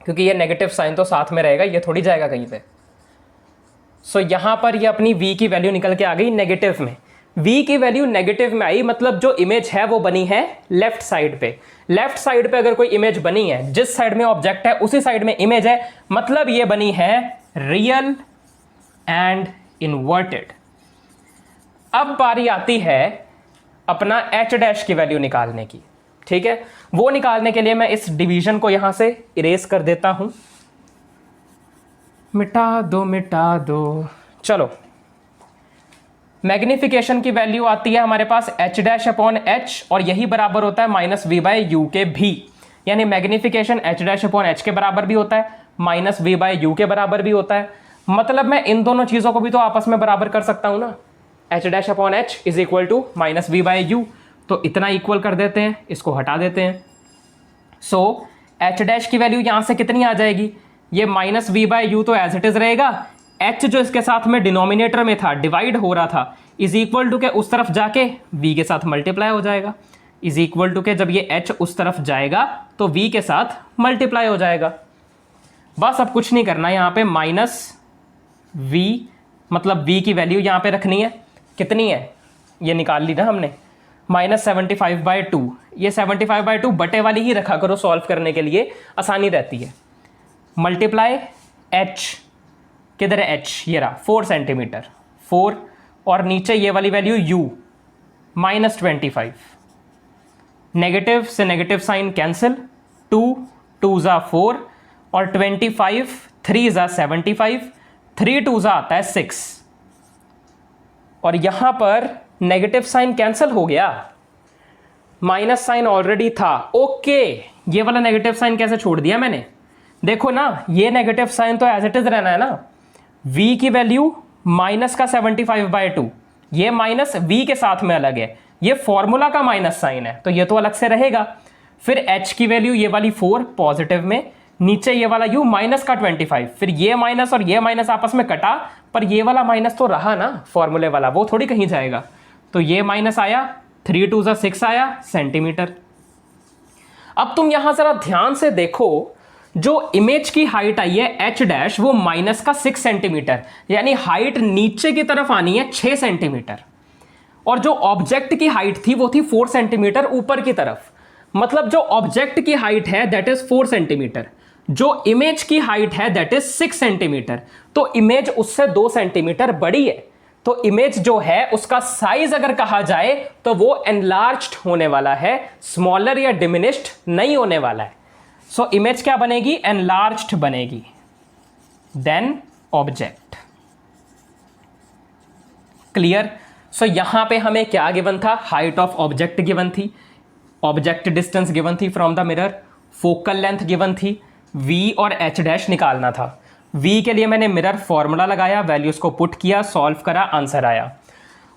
क्योंकि ये नेगेटिव साइन तो साथ में रहेगा, ये थोड़ी जाएगा कहीं पे। सो यहां पर ये अपनी v की वैल्यू निकल के आ गई नेगेटिव में। v की वैल्यू नेगेटिव में आई, मतलब जो इमेज है वो बनी है लेफ्ट साइड पे। लेफ्ट साइड पे अगर कोई इमेज बनी है, जिस साइड में ऑब्जेक्ट है उसी साइड में इमेज है, मतलब ये बनी है रियल एंड इन्वर्टेड। अब बारी आती है अपना h डैश की वैल्यू निकालने की, ठीक है। वो निकालने के लिए मैं इस डिवीजन को यहां से इरेज कर देता हूं, मिटा दो। चलो, मैग्निफिकेशन की वैल्यू आती है हमारे पास h डैश अपॉन h, और यही बराबर होता है -v/u के भी, यानी magnification h dash upon h के बराबर भी होता है, -v/u के बराबर भी होता है। मतलब मैं इन दोनों चीजों को भी तो आपस में बराबर कर सकता हूं ना, h dash upon h is equal to -v/u, तो इतना इक्वल कर देते हैं, इसको हटा देते हैं। सो h डैश की वैल्यू यहां से कितनी आ जाएगी, ये -v/u तो एज इट इज रहेगा, h जो इसके साथ में डिनोमिनेटर में था, डिवाइड हो रहा था, इज इक्वल टू के उस तरफ जाके v के साथ मल्टीप्लाई हो जाएगा, इज इक्वल टू के जब ये h उस तरफ जाएगा तो v के साथ मल्टीप्लाई हो जाएगा। बस अब कुछ नहीं करना, यहाँ पे -v मतलब v की वैल्यू यहाँ पे रखनी है, कितनी है ये निकाल ली ना हमने, -75/2। ये 75/2 बटे वाली ही रखा करो, सॉल्व करने के लिए आसानी रहती है। मल्टीप्लाई h, किधर है h, ये रहा 4 सेंटीमीटर, 4, और नीचे ये वाली वैल्यू u -25, नेगेटिव से नेगेटिव साइन कैंसिल, 2 2 ज़ा 4 और 25 3 ज़ा 75, 3 2 ज़ा आता है 6, और यहां पर नेगेटिव साइन कैंसिल हो गया, माइनस साइन ऑलरेडी था। ओके, ये वाला नेगेटिव साइन कैसे छोड़ दिया मैंने, देखो ना, ये नेगेटिव साइन तो एज इट इज रहना है ना, v की वैल्यू माइनस का 75/2, ये माइनस v के साथ में अलग है, ये फॉर्मूला का माइनस साइन है तो ये तो अलग से रहेगा। फिर h की वैल्यू ये वाली 4 पॉजिटिव में, नीचे ये वाला u माइनस का 25, फिर ये माइनस और ये माइनस आपस में कटा, पर ये वाला माइनस तो रहा ना फॉर्मूले वाला, वो थोड़ी कहीं जाएगा, तो ये माइनस आया, 3 2 ज़ा 6 आया सेंटीमीटर। अब तुम यहां जरा ध्यान से देखो, जो इमेज की हाइट आई है h डैश, वो माइनस का 6 सेंटीमीटर, यानी हाइट नीचे की तरफ आनी है 6 सेंटीमीटर, और जो ऑब्जेक्ट की हाइट थी वो थी 4 सेंटीमीटर ऊपर की तरफ। मतलब जो ऑब्जेक्ट की हाइट है दैट इज 4 सेंटीमीटर, जो इमेज की हाइट है दैट इज 6 सेंटीमीटर, तो इमेज उससे 2 सेंटीमीटर बड़ी है, तो इमेज जो है उसका साइज अगर कहा जाए तो वो एनलार्ज्ड होने वाला है, स्मॉलर या डिमिनिश्ड नहीं होने वाला है। सो इमेज क्या बनेगी, एनलार्ज्ड बनेगी देन ऑब्जेक्ट। क्लियर। सो यहां पे हमें क्या गिवन था, हाइट ऑफ ऑब्जेक्ट गिवन थी, ऑब्जेक्ट डिस्टेंस गिवन थी from the mirror, focal length given थी, v और h डैश निकालना था। v के लिए मैंने मिरर फॉर्मूला लगाया, वैल्यूज को पुट किया, सॉल्व करा, आंसर आया।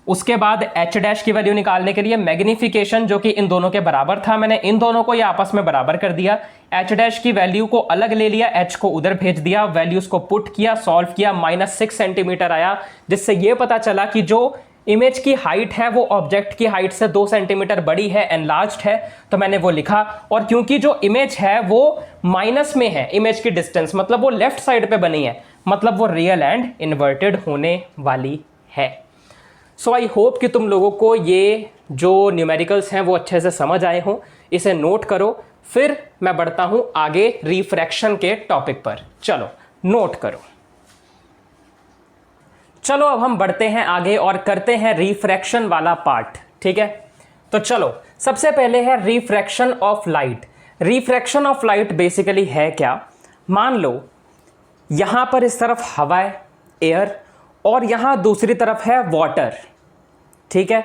उसके बाद h डैश की वैल्यू निकालने के लिए मैग्निफिकेशन, जो कि इन दोनों के बराबर था, मैंने इन दोनों को ये आपस में बराबर कर दिया, h डैश की वैल्यू को अलग ले लिया, h को उधर भेज दिया, वैल्यूज को पुट किया, सॉल्व किया, -6 सेंटीमीटर आया, जिससे ये पता चला कि जो इमेज की हाइट है वो ऑब्जेक्ट की हाइट से 2 सेंटीमीटर बड़ी है, एनलार्ज्ड है, तो मैंने वो लिखा। और क्योंकि जो इमेज है वो माइनस में है, इमेज की डिस्टेंस, मतलब वो लेफ्ट साइड पे बनी है, मतलब वो रियल एंड इन्वर्टेड होने वाली है। सो आई होप कि तुम लोगों को ये जो न्यूमेरिकल्स हैं वो अच्छे से समझ आए हों, इसे नोट करो, फिर मैं बढ़ता हूं आगे रिफ्रैक्शन के टॉपिक पर। चलो नोट करो। चलो अब हम बढ़ते हैं आगे और करते हैं रिफ्रैक्शन वाला पार्ट, ठीक है। तो चलो सबसे पहले है refraction of light. Refraction of light basically है क्या, मान लो यहां पर इस तरफ हवा है, एयर, और यहां दूसरी तरफ है वाटर, ठीक है।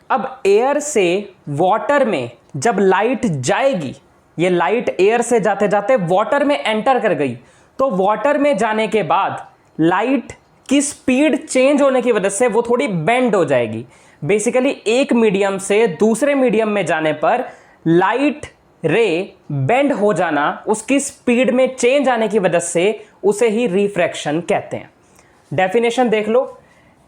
अब एयर से वाटर में जब लाइट जाएगी, ये लाइट एयर से जाते जाते वाटर में एंटर कर गई, तो वाटर में जाने के बाद लाइट की स्पीड चेंज होने की वजह से वो थोड़ी बेंड हो जाएगी। बेसिकली एक मीडियम से दूसरे मीडियम में जाने पर लाइट रे बेंड हो जाना, उसकी स्पीड में चेंज आने की वजह से उसे ही रिफ्रैक्शन कहते हैं। डेफिनेशन देख लो,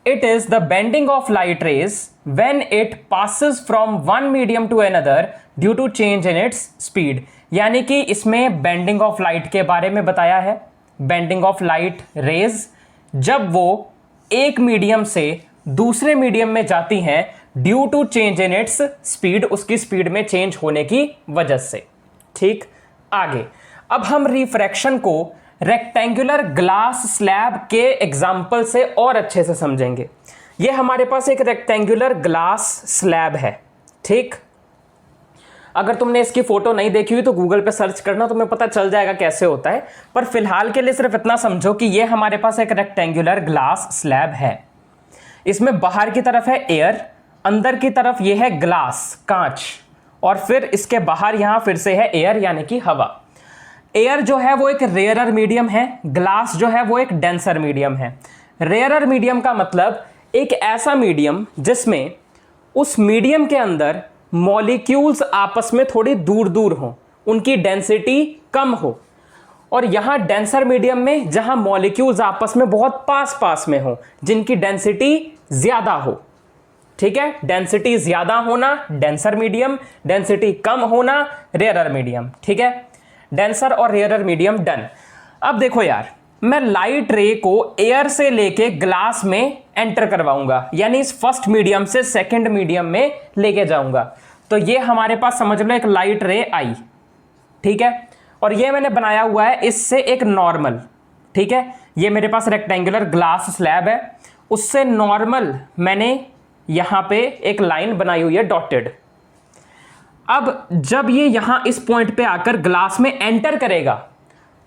it is the bending of light rays when it passes from one medium to another due to change in its speed. यानी कि इसमें बेंडिंग ऑफ लाइट के बारे में बताया है। बेंडिंग ऑफ लाइट रेज जब वो एक मीडियम से दूसरे मीडियम में जाती हैं due to change in its speed, उसकी स्पीड में चेंज होने की वजह से। ठीक, आगे अब हम रिफ्रैक्शन को रेक्टेंगुलर ग्लास स्लैब के एग्जाम्पल से और अच्छे से समझेंगे। ये हमारे पास एक रेक्टेंगुलर ग्लास स्लैब है, ठीक। अगर तुमने इसकी फोटो नहीं देखी हुई तो गूगल पे सर्च करना, तुम्हें पता चल जाएगा कैसे होता है, पर फिलहाल के लिए सिर्फ इतना समझो कि ये हमारे पास एक रेक्टेंगुलर ग्लास स्लैब है। इसमें बाहर की तरफ है एयर, अंदर की तरफ ये है ग्लास, कांच, और फिर इसके बाहर यहां फिर से है एयर यानी कि हवा। एयर जो है वो एक रेयरर मीडियम है, ग्लास जो है वो एक डेंसर मीडियम है। रेयरर मीडियम का मतलब एक ऐसा मीडियम जिसमें उस मीडियम के अंदर मॉलिक्यूल्स आपस में थोड़ी दूर दूर हों, उनकी डेंसिटी कम हो। और यहां डेंसर मीडियम में जहां मॉलिक्यूल्स आपस में बहुत पास पास में हो, जिनकी डेंसिटी ज्यादा हो, ठीक है। डेंसिटी ज्यादा होना डेंसर मीडियम, डेंसिटी कम होना रेयरर मीडियम, ठीक है। डेंसर और रेयरर मीडियम डन। अब देखो यार, मैं लाइट रे को एयर से लेके ग्लास में एंटर करवाऊंगा, यानी इस फर्स्ट मीडियम से सेकंड मीडियम में लेके जाऊंगा। तो ये हमारे पास समझ लो एक लाइट रे आई, ठीक है। और ये मैंने बनाया हुआ है इससे एक नॉर्मल, ठीक है, ये मेरे पास रेक्टेंगुलर ग्लास स्लैब है, उससे नॉर्मल मैंने यहां पे एक लाइन बनाई हुई है डॉटेड। अब जब ये यहां इस पॉइंट पे आकर ग्लास में एंटर करेगा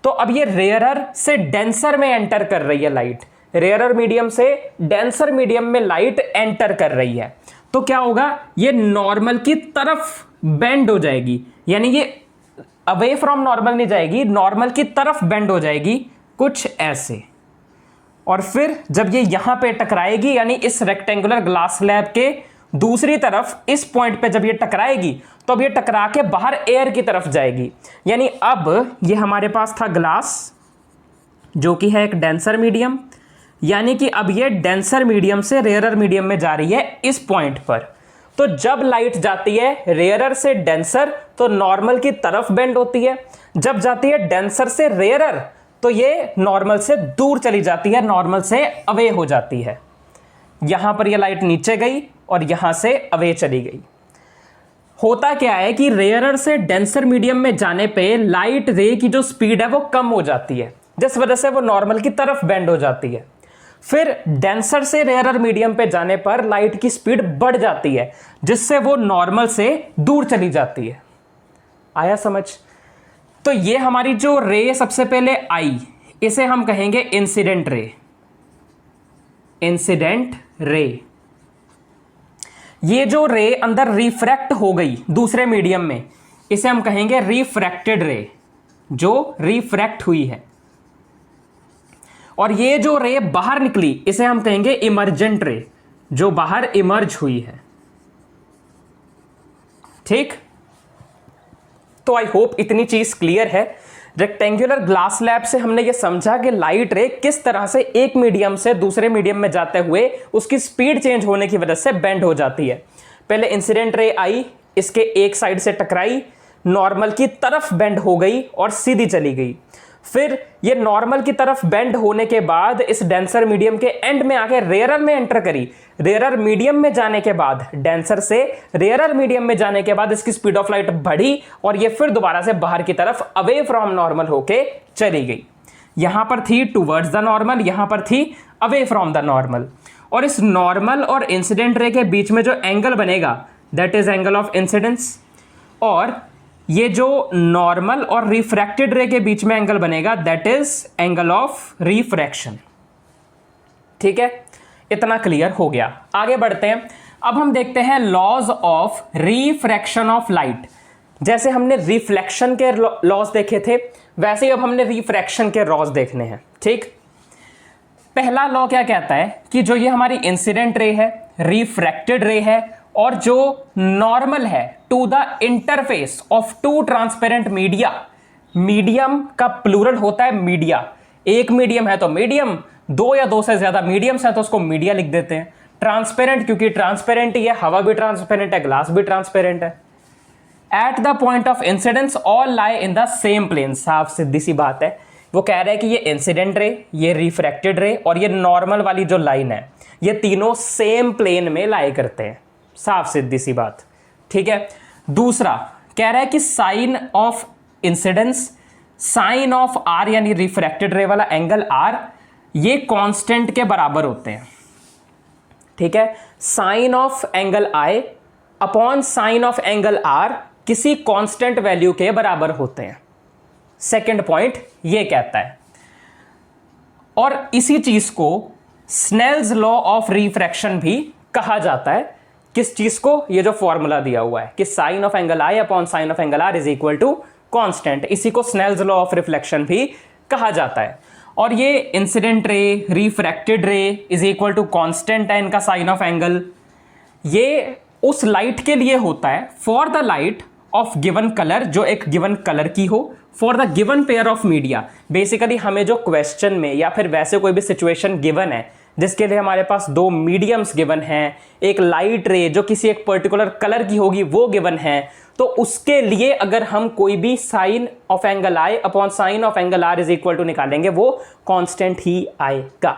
तो अब ये रेयरर से डेंसर में एंटर कर रही है लाइट, रेयरर मीडियम से डेंसर मीडियम में लाइट एंटर कर रही है, तो क्या होगा, ये नॉर्मल की तरफ बेंड हो जाएगी, यानी ये अवे फ्रॉम नॉर्मल नहीं जाएगी, नॉर्मल की तरफ बेंड हो जाएगी कुछ ऐसे। और फिर जब ये यहां पे टकराएगी, यानी इस रेक्टेंगुलर ग्लास स्लैब के दूसरी तरफ इस पॉइंट पे जब ये टकराएगी तो अब ये टकरा के बाहर एयर की तरफ जाएगी, यानी अब ये हमारे पास था ग्लास जो कि है एक डेंसर मीडियम, यानी कि अब ये डेंसर मीडियम से रेयरर मीडियम में जा रही है इस पॉइंट पर। तो जब लाइट जाती है रेयरर से डेंसर तो नॉर्मल की तरफ बेंड होती है, जब जाती है डेंसर से रेयरर तो ये नॉर्मल से दूर चली जाती है, नॉर्मल से अवे हो जाती है। यहां पर ये लाइट नीचे गई और यहां से अवे चली गई। होता क्या है कि रेयरर से डेंसर मीडियम में जाने पे लाइट रे की जो स्पीड है वो कम हो जाती है, जिस वजह से वो नॉर्मल की तरफ बेंड हो जाती है। फिर डेंसर से रेयरर मीडियम पे जाने पर लाइट की स्पीड बढ़ जाती है, जिससे वो नॉर्मल से दूर चली जाती है। आया समझ? तो ये हमारी जो रे सबसे पहले आई, इसे हम कहेंगे इंसिडेंट रे। इंसिडेंट रे, ये जो रे अंदर रिफ्रैक्ट हो गई दूसरे मीडियम में, इसे हम कहेंगे रिफ्रैक्टेड रे, जो रिफ्रैक्ट हुई है। और ये जो रे बाहर निकली, इसे हम कहेंगे इमर्जेंट रे, जो बाहर इमर्ज हुई है। ठीक, तो आई होप इतनी चीज क्लियर है। रेक्टेंगुलर ग्लास स्लैब से हमने ये समझा कि लाइट रे किस तरह से एक मीडियम से दूसरे मीडियम में जाते हुए उसकी स्पीड चेंज होने की वजह से बेंड हो जाती है। पहले इंसिडेंट रे आई, इसके एक साइड से टकराई, नॉर्मल की तरफ बेंड हो गई और सीधी चली गई। फिर ये नॉर्मल की तरफ बेंड होने के बाद इस डेंसर मीडियम के एंड में आके रेयरर में एंटर करी। रेयरर मीडियम में जाने के बाद, डेंसर से रेयरर मीडियम में जाने के बाद इसकी स्पीड ऑफ लाइट बढ़ी और ये फिर दोबारा से बाहर की तरफ अवे फ्रॉम नॉर्मल होके चली गई। यहां पर थी टूवर्ड्स द नॉर्मल, यहां पर थी अवे फ्रॉम द नॉर्मल। और इस नॉर्मल और इंसिडेंट रे के बीच में जो एंगल बनेगा that is angle of incidence, और ये जो नॉर्मल और रिफ्रैक्टेड रे के बीच में एंगल बनेगा that is angle of refraction. ठीक है, इतना क्लियर हो गया। आगे बढ़ते हैं। अब हम देखते हैं laws of refraction of light. जैसे हमने रिफ्लेक्शन के लॉज देखे थे, वैसे ही अब हमने रिफ्रैक्शन के लॉज देखने हैं। ठीक, पहला लॉ क्या कहता है कि जो ये हमारी इंसिडेंट रे है, रिफ्रैक्टेड रे है, और जो नॉर्मल है to the interface of two transparent media, medium का प्लूरल होता है मीडिया, एक मीडियम है तो मीडियम, दो या दो से ज्यादा मीडियम्स है तो उसको मीडिया लिख देते हैं। ट्रांसपेरेंट क्योंकि ट्रांसपेरेंट ही है, हवा भी ट्रांसपेरेंट है, ग्लास भी ट्रांसपेरेंट है। At the point of incidence all lie in the same plane. साफ सीधी सी बात है, वो कह रहा है कि ये इंसिडेंट रे, ये रिफ्रैक्टेड रे और ये नॉर्मल वाली जो लाइन है, ये तीनों सेम प्लेन में लाई करते हैं। साफ सीधी सी बात। ठीक है, दूसरा कह रहा है कि sine of incidence, sine of R यानी रिफ्रैक्टेड रे वाला एंगल आर, ये कांस्टेंट के बराबर होते हैं। ठीक है, sine of angle I upon sine of angle R किसी कांस्टेंट वैल्यू के बराबर होते हैं। सेकंड पॉइंट ये कहता है। और इसी चीज को स्नेल्स लॉ ऑफ रिफ्रैक्शन भी कहा जाता है। किस चीज को? ये जो फॉर्मूला दिया हुआ है कि sine of angle I upon sine of angle R is equal to constant, इसी को स्नेल्स लॉ ऑफ रिफ्लेक्शन भी कहा जाता है। और ये इंसिडेंट रे, रिफ्रैक्टेड रे इज इक्वल टू कांस्टेंट है इनका साइन ऑफ एंगल। ये उस लाइट के लिए होता है for the light of given colour, जो एक गिवन कलर की हो, for the given pair of media. Basically हमें जो क्वेश्चन में या फिर वैसे कोई भी सिचुएशन गिवन है जिसके लिए हमारे पास दो मीडियम्स गिवन हैं, एक लाइट रे जो किसी एक पर्टिकुलर कलर की होगी वो गिवन है, तो उसके लिए अगर हम कोई भी sine of angle I upon sine of angle R is equal to निकालेंगे वो कांस्टेंट ही आएगा।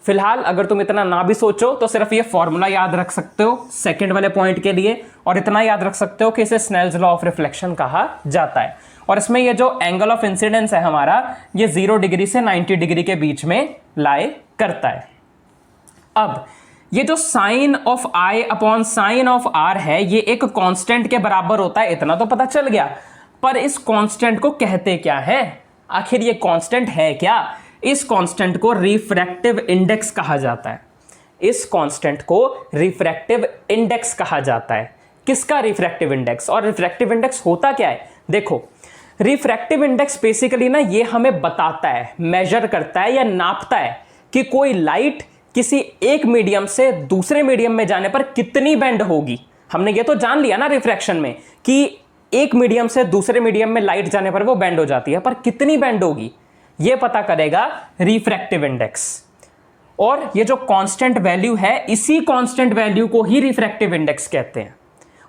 फिलहाल अगर तुम इतना ना भी सोचो तो सिर्फ ये फॉर्मूला याद रख सकते हो सेकंड वाले पॉइंट के लिए, और इतना याद रख सकते हो कि इसे स्नेल्स लॉ ऑफ रिफ्लेक्शन कहा जाता है। और इसमें ये जो एंगल ऑफ इंसिडेंस है हमारा, ये 0 डिग्री से 90 डिग्री के बीच में लाई करता है। अब ये जो sine of i upon sine of r है, ये एक कांस्टेंट के बराबर होता है, इतना तो पता चल गया। पर इस कांस्टेंट को कहते क्या है, आखिर ये कांस्टेंट है क्या? इस कांस्टेंट को रिफ्रैक्टिव इंडेक्स कहा जाता है। इस कांस्टेंट को रिफ्रैक्टिव इंडेक्स कहा जाता है। किसका रिफ्रैक्टिव इंडेक्स? और रिफ्रैक्टिव इंडेक्स होता क्या है? देखो, रिफ्रैक्टिव इंडेक्स बेसिकली ना ये हमें बताता है, मेजर करता है या नापता है कि कोई लाइट किसी एक मीडियम से दूसरे मीडियम में जाने पर कितनी बेंड होगी। हमने ये तो जान लिया ना रिफ्रैक्शन में कि एक मीडियम से दूसरे मीडियम में लाइट जाने पर वो बेंड हो जाती है, पर कितनी बेंड होगी ये पता करेगा रिफ्रैक्टिव इंडेक्स। और ये जो कांस्टेंट वैल्यू है, इसी कांस्टेंट वैल्यू को ही रिफ्रैक्टिव इंडेक्स कहते हैं।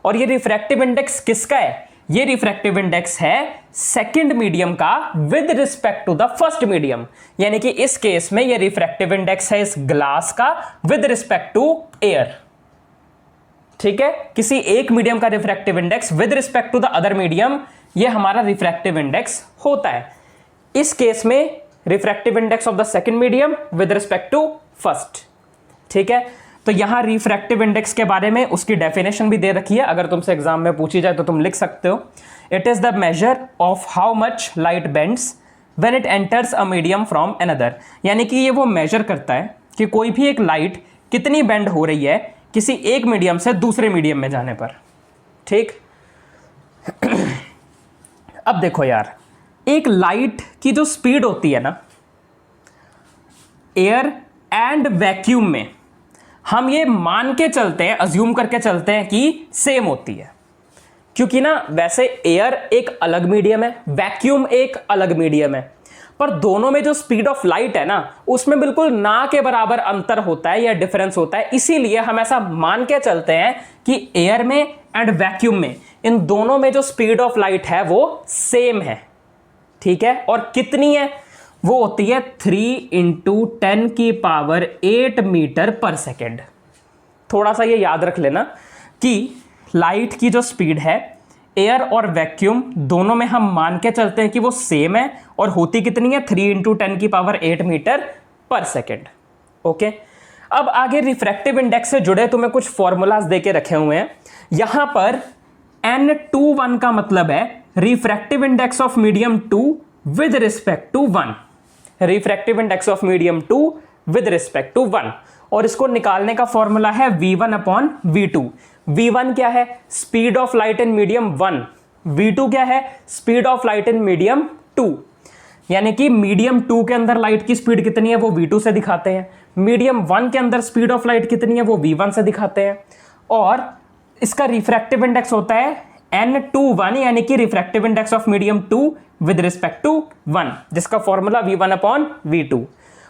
और ये रिफ्रैक्टिव इंडेक्स किसका है? ये रिफ्रैक्टिव इंडेक्स है सेकंड मीडियम का with respect to the first medium. यानी कि इस केस में ये रिफ्रैक्टिव इंडेक्स है इस ग्लास का विद रिस्पेक्ट टू एयर। ठीक है, किसी एक मीडियम का refractive index with respect to the other medium, ये हमारा रिफ्रैक्टिव इंडेक्स होता है। इस केस में refractive index of the second medium with respect to first. ठीक है, तो यहां रिफ्रैक्टिव इंडेक्स के बारे में उसकी डेफिनेशन भी दे रखी है, अगर तुमसे एग्जाम में पूछी जाए तो तुम लिख सकते हो। It is the measure of how much light bends when it enters a medium from another. यानी कि ये वो मेजर करता है कि कोई भी एक लाइट कितनी बेंड हो रही है किसी एक मीडियम से दूसरे मीडियम में जाने पर। ठीक अब देखो यार, एक लाइट की जो स्पीड होती है ना, एयर एंड वैक्यूम में हम ये मान के चलते हैं, अज्यूम करके चलते हैं कि सेम होती है, क्योंकि ना वैसे एयर एक अलग मीडियम है, वैक्यूम एक अलग मीडियम है, पर दोनों में जो स्पीड ऑफ लाइट है ना, उसमें बिल्कुल ना के बराबर अंतर होता है या डिफरेंस होता है। इसीलिए हम ऐसा मान के चलते हैं कि एयर में एंड वैक्यूम में, इन दोनों में जो स्पीड ऑफ लाइट है वो सेम है। ठीक है, और कितनी है? वो होती है 3 × 10⁸ मीटर पर सेकेंड। थोड़ा सा ये याद रख लेना कि लाइट की जो स्पीड है एयर और वैक्यूम दोनों में हम मान के चलते हैं कि वो सेम है, और होती कितनी है? 3 × 10⁸ मीटर पर सेकेंड। ओके, अब आगे रिफ्रैक्टिव इंडेक्स से जुड़े तुम्हें कुछ फॉर्मूलाज देके रखे हुए हैं। यहां पर N21 का मतलब है refractive index of medium 2 with respect to 1। Refractive index of medium 2 with respect to 1, और इसको निकालने का फॉर्मूला है V1/V2। V1 क्या है? Speed of light in medium 1। V2 क्या है? Speed of light in medium 2। यानी कि मीडियम 2 के अंदर लाइट की स्पीड कितनी है वो V2 से दिखाते हैं, मीडियम 1 के अंदर स्पीड ऑफ लाइट कितनी है वो V1 से दिखाते हैं, और इसका रिफ्रैक्टिव इंडेक्स होता है N21, यानी कि refractive index of medium 2 with respect to 1, जिसका फॉर्मूला V1/V2।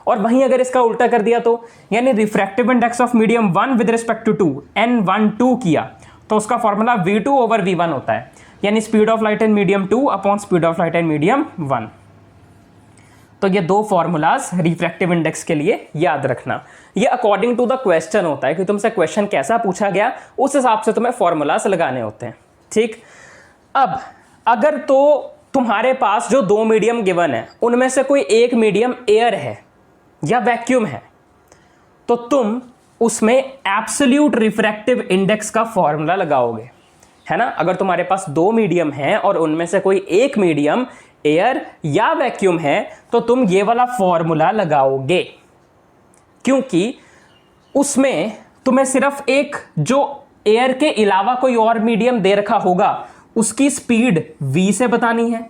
और वहीं अगर इसका उल्टा कर दिया तो, यानी refractive index of medium 1 with respect to 2 N12 किया, तो उसका फॉर्मूला V2/V1 होता है, यानी speed of light in medium 2 upon speed of light in medium 1। तो ये दो फॉर्मूलाज रिफ्रैक्टिव इंडेक्स के लिए याद रखना। ये अकॉर्डिंग टू द क्वेश्चन होता है कि तुमसे क्वेश्चन कैसा पूछा गया, उस हिसाब से तुम्हें फॉर्मूलाज लगाने होते हैं। ठीक, अब अगर तो तुम्हारे पास जो दो मीडियम गिवन है उनमें से कोई एक मीडियम एयर है या वैक्यूम है, तो तुम उसमें एब्सोल्यूट रिफ्रैक्टिव इंडेक्स का फॉर्मूला लगाओगे, है ना। अगर तुम्हारे पास दो मीडियम हैं और उनमें से कोई एक मीडियम एयर या वैक्यूम है, तो तुम ये वाला फॉर्मूला लगाओगे, क्योंकि उसमें तुम्हें सिर्फ एक जो एयर के अलावा कोई और मीडियम दे रखा होगा उसकी स्पीड v से बतानी है,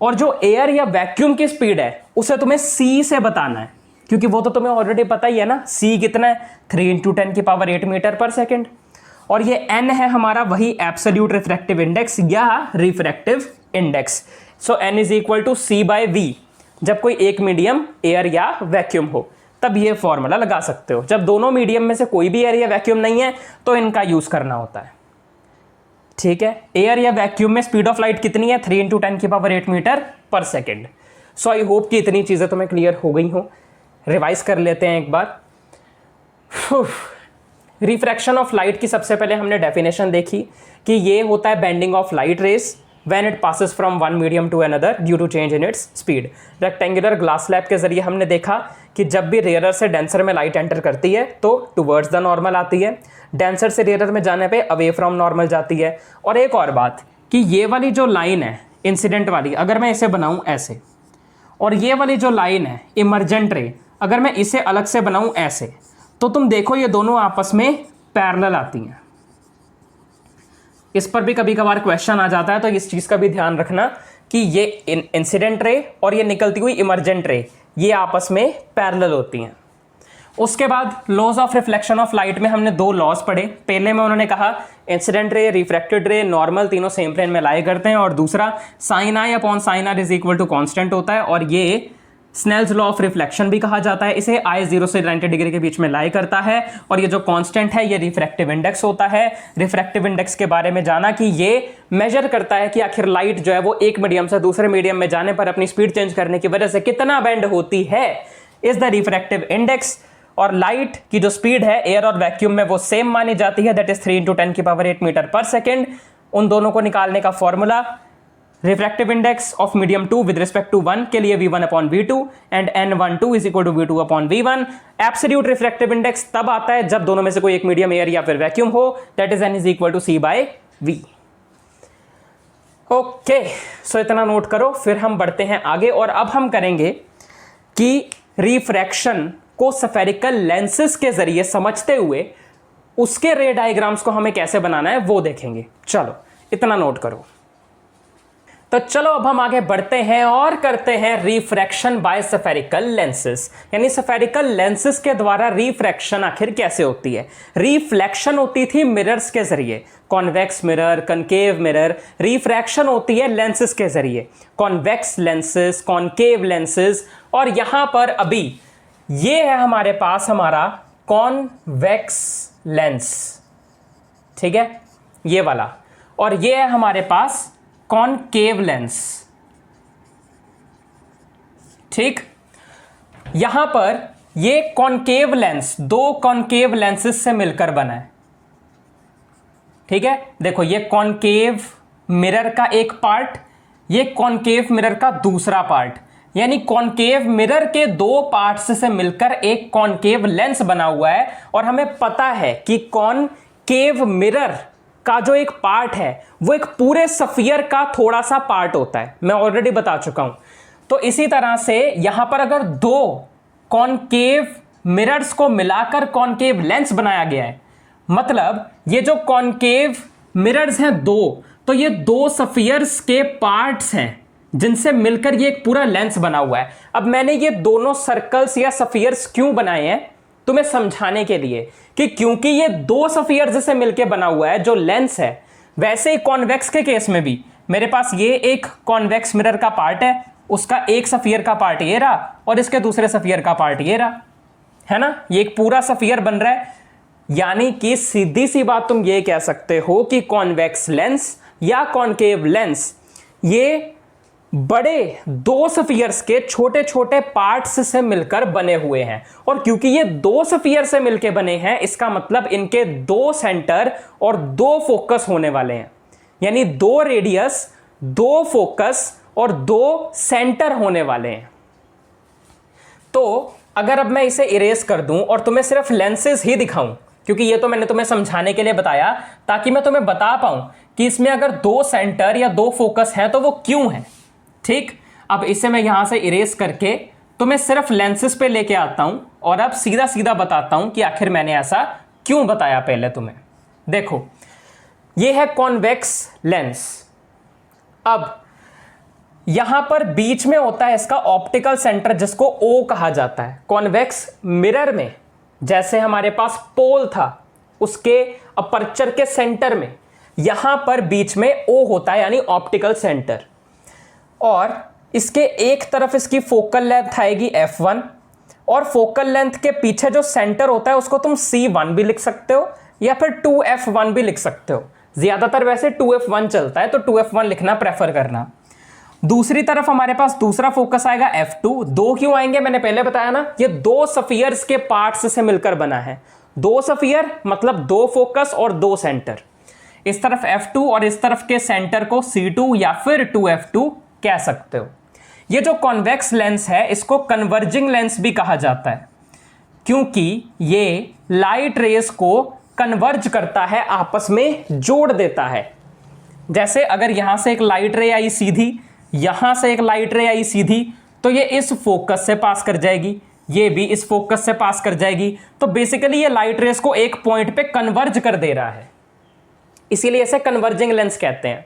और जो एयर या वैक्यूम की स्पीड है उसे तुम्हें c से बताना है, क्योंकि वो तो तुम्हें ऑलरेडी पता ही है ना, c कितना है? 3 × 10⁸ मीटर पर सेकेंड, और ये n है हमारा वही एब्सोल्यूट रिफ्रैक्टिव इंडेक्स या रिफ्रैक्टिव इंडेक्स। सो n = c/v। जब कोई एक मीडियम एयर या वैक्यूम हो तब ये फॉर्मूला लगा सकते हो। जब दोनों मीडियम में से कोई भी एयर या वैक्यूम नहीं है तो इनका यूज करना होता है। ठीक है, एयर या वैक्यूम में स्पीड ऑफ लाइट कितनी है? 3 × 10⁸ मीटर पर सेकेंड। सो आई होप कि इतनी चीजें तुम्हें क्लियर हो गई हो। रिवाइज कर लेते हैं एक बार। रिफ्रैक्शन ऑफ लाइट की सबसे पहले हमने डेफिनेशन देखी कि ये होता है bending of light rays when it passes from one medium to another due to change in its speed. Rectangular glass slab के जरिए हमने देखा कि जब भी रेयरर से डेंसर में लाइट एंटर करती है तो टुवर्ड्स द नॉर्मल आती है, डेंसर से रेयरर में जाने पे अवे फ्रॉम नॉर्मल जाती है। और एक और बात कि ये वाली जो लाइन है इंसिडेंट वाली, अगर मैं इसे बनाऊं ऐसे, और ये वाली जो लाइन है इमर्जेंट रे, अगर मैं इसे अलग से बनाऊं ऐसे, तो तुम देखो ये दोनों आपस में पैरेलल आती हैं। इस पर भी कभी कभार क्वेश्चन आ जाता है, तो इस चीज़ का भी ध्यान रखना कि ये इंसिडेंट रे और ये निकलती हुई इमर्जेंट रे ये आपस में पैरेलल होती हैं। उसके बाद laws of reflection of light में हमने दो लॉज पढ़े। पहले में उन्होंने कहा इंसिडेंट रे, रिफ्रैक्टेड रे, नॉर्मल तीनों सेम प्लेन में लाए करते हैं, और दूसरा sine i upon sine r is equal to constant होता है, और ये स्नेल्स लॉ ऑफ रिफ्लेक्शन भी कहा जाता है। इसे आई 0 से 90 डिग्री के बीच में लाई करता है, और ये जो कांस्टेंट है ये रिफ्रैक्टिव इंडेक्स होता है। रिफ्रैक्टिव इंडेक्स के बारे में जाना कि ये मेजर करता है कि आखिर लाइट जो है वो एक मीडियम से दूसरे मीडियम में जाने पर अपनी स्पीड चेंज करने की वजह से कितना बेंड होती है, इज द रिफ्रैक्टिव इंडेक्स। और लाइट की जो स्पीड है एयर और वैक्यूम में वो सेम मानी जाती है, दैट इज 3 × 10⁸ मीटर पर सेकेंड। उन दोनों को निकालने का formula, refractive index of medium 2 with respect to 1 के लिए v1/v2 and n12 is equal to v2/v1। Absolute refractive index तब आता है जब दोनों में से कोई एक मीडियम एयर या फिर वैक्यूम हो, that is n is equal to c/v। Okay, so इतना नोट करो, फिर हम बढ़ते हैं आगे और अब हम करेंगे कि रिफ्रैक्शन को स्फेरिकल लेंसेज के जरिए समझते हुए उसके रे डायग्राम्स को हमें कैसे बनाना है वो देखेंगे। चलो इतना नोट करो। तो चलो अब हम आगे बढ़ते हैं और करते हैं रिफ्रैक्शन बाय स्फेरिकल लेंसेज, यानी स्फेरिकल लेंसेज के द्वारा रिफ्रैक्शन आखिर कैसे होती है। रिफ्लेक्शन होती थी मिरर्स के जरिए, convex mirror, concave mirror. Refraction होती है लेंसेज के जरिए, कॉन्वेक्स लेंसेज, कॉनकेव लेंसेज। और यहां पर अभी ये है हमारे पास हमारा कॉन्वेक्स लेंस, ठीक है, ये वाला, और ये है हमारे पास कॉनकेव लेंस, ठीक। यहां पर ये कॉनकेव लेंस दो कॉनकेव लेंसेस से मिलकर बना है, ठीक है। देखो ये कॉनकेव मिरर का एक पार्ट, ये कॉनकेव मिरर का दूसरा पार्ट, यानी कॉनकेव मिरर के दो पार्ट्स से मिलकर एक कॉनकेव लेंस बना हुआ है। और हमें पता है कि कॉनकेव मिरर का जो एक पार्ट है वो एक पूरे सफियर का थोड़ा सा पार्ट होता है, मैं ऑलरेडी बता चुका हूं। तो इसी तरह से यहां पर अगर दो कॉनकेव मिरर्स को मिलाकर कॉनकेव लेंस बनाया गया है, मतलब ये जो कॉनकेव मिरर्स हैं दो, तो ये दो सफियर्स के पार्ट्स हैं जिनसे मिलकर ये एक पूरा लेंस बना हुआ है। अब मैंने ये दोनों सर्कल्स या सफियर्स क्यों बनाए हैं, तुम्हें समझाने के लिए कि क्योंकि ये दो सफियर्स से मिलकर बना हुआ है जो लेंस है। वैसे ही कॉन्वेक्स के केस में भी मेरे पास ये एक कॉन्वेक्स मिरर का पार्ट है, उसका एक सफियर का पार्ट ये रहा और इसके दूसरे सफियर का पार्ट ये रहा, है ना, ये एक पूरा सफियर बन रहा है। यानी कि सीधी सी बात तुम ये कह सकते हो कि कॉन्वेक्स लेंस या कॉनकेव लेंस ये बड़े दो सफियर्स के छोटे छोटे पार्ट्स से मिलकर बने हुए हैं। और क्योंकि ये दो सफियर से मिलकर बने हैं, इसका मतलब इनके दो सेंटर और दो फोकस होने वाले हैं, यानी दो रेडियस, दो फोकस और दो सेंटर होने वाले हैं। तो अगर अब मैं इसे इरेज कर दूं और तुम्हें सिर्फ लेंसेज ही दिखाऊं, क्योंकि ये तो मैंने तुम्हें समझाने के लिए बताया ताकि मैं तुम्हें बता पाऊं कि इसमें अगर दो सेंटर या दो फोकस हैं तो वो क्यों है, ठीक। अब इसे मैं यहां से इरेज करके तुम्हें सिर्फ लेंसेज पे लेके आता हूं और अब सीधा सीधा बताता हूं कि आखिर मैंने ऐसा क्यों बताया। पहले तुम्हें देखो, ये है कॉन्वेक्स लेंस। अब यहां पर बीच में होता है इसका ऑप्टिकल सेंटर जिसको ओ कहा जाता है। कॉन्वेक्स मिरर में जैसे हमारे पास पोल था, उसके अपर्चर के सेंटर में यहां पर बीच में ओ होता है, यानी ऑप्टिकल सेंटर। और इसके एक तरफ इसकी फोकल लेंथ आएगी f1, और फोकल लेंथ के पीछे जो सेंटर होता है उसको तुम c1 भी लिख सकते हो या फिर 2f1 भी लिख सकते हो। ज्यादातर वैसे 2f1 चलता है, तो 2f1 लिखना प्रेफर करना। दूसरी तरफ हमारे पास दूसरा फोकस आएगा f2। दो क्यों आएंगे, मैंने पहले बताया ना, ये दो सफियर्स के पार्ट्स से मिलकर बना है। दो सफियर मतलब दो फोकस और दो सेंटर। इस तरफ F2 और इस तरफ के सेंटर को C2 या फिर 2F2 कह सकते हो। ये जो कॉन्वेक्स लेंस है इसको कन्वर्जिंग लेंस भी कहा जाता है, क्योंकि ये लाइट रेस को कन्वर्ज करता है, आपस में जोड़ देता है। जैसे अगर यहां से एक लाइट रे आई सीधी, यहां से एक लाइट रे आई सीधी, तो ये इस फोकस से पास कर जाएगी, ये भी इस फोकस से पास कर जाएगी। तो बेसिकली ये लाइट रेस को एक पॉइंट पे कन्वर्ज कर दे रहा है, इसीलिए इसे कन्वर्जिंग लेंस कहते हैं।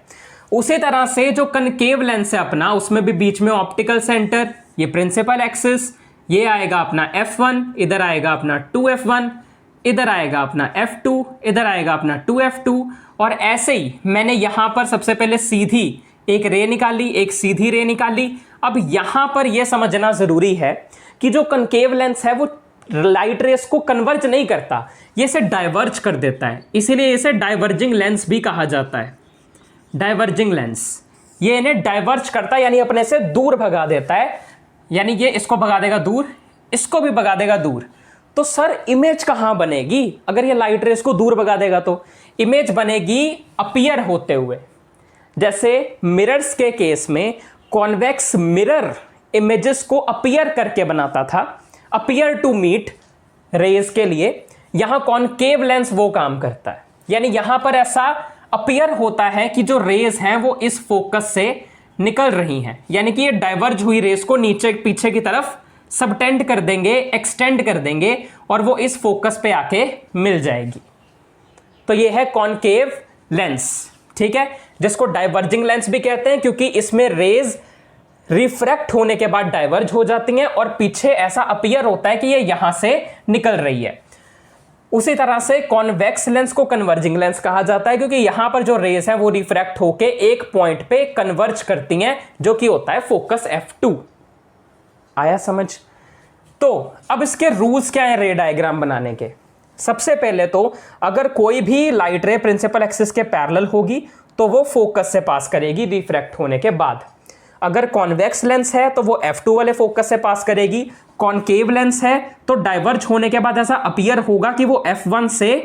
उसी तरह से जो कनकेव लेंस है अपना, उसमें भी बीच में ऑप्टिकल सेंटर, ये प्रिंसिपल एक्सिस, ये आएगा अपना F1, इधर आएगा अपना 2F1, इधर आएगा अपना F2, इधर आएगा अपना 2F2। और ऐसे ही मैंने यहां पर सबसे पहले सीधी एक रे निकाली, एक सीधी रे निकाली। अब यहां पर यह समझना जरूरी है कि जो कनकेव लेंस है वो लाइट रेस को कन्वर्ज नहीं करता, ये इसे डाइवर्ज कर देता है, इसीलिए इसे डाइवर्जिंग लेंस भी कहा जाता है। डाइवर्जिंग लेंस ये इन्हें डाइवर्ज करता है, यानी अपने से दूर भगा देता है, यानी ये इसको भगा देगा दूर, इसको भी भगा देगा दूर। तो सर इमेज कहां बनेगी अगर ये लाइट रेस को दूर भगा देगा? तो इमेज बनेगी अपीयर होते हुए। जैसे मिरर्स के केस में कॉन्वेक्स मिरर इमेजेस को अपीयर करके बनाता था, अपीयर टू मीट रेज के लिए। यहां कॉनकेव लेंस वो काम करता है, यानी यहां पर ऐसा अपीयर होता है कि जो रेज हैं वो इस फोकस से निकल रही हैं, यानी कि ये डाइवर्ज हुई रेस को नीचे पीछे की तरफ सबटेंड कर देंगे, एक्सटेंड कर देंगे, और वो इस फोकस पे आके मिल जाएगी। तो ये है कॉनकेव लेंस, ठीक है, जिसको डाइवर्जिंग लेंस भी कहते हैं, क्योंकि इसमें रेज रिफ्रैक्ट होने के बाद डाइवर्ज हो जाती हैं और पीछे ऐसा अपीयर होता है कि ये यहां से निकल रही है। उसी तरह से कॉन्वेक्स लेंस को कन्वर्जिंग लेंस कहा जाता है, क्योंकि यहां पर जो रेज है वो रिफ्रैक्ट होके एक पॉइंट पे कन्वर्ज करती हैं, जो कि होता है फोकस F2। आया समझ? तो अब इसके रूल्स क्या है रे डायग्राम बनाने के? सबसे पहले तो अगर कोई भी लाइट रे प्रिंसिपल एक्सिस के पैरेलल होगी तो वो फोकस से पास करेगी रिफ्रैक्ट होने के बाद। अगर कॉन्वेक्स लेंस है तो वो F2 वाले फोकस से पास करेगी, कॉनकेव लेंस है तो डाइवर्ज होने के बाद ऐसा अपीयर होगा कि वो F1 से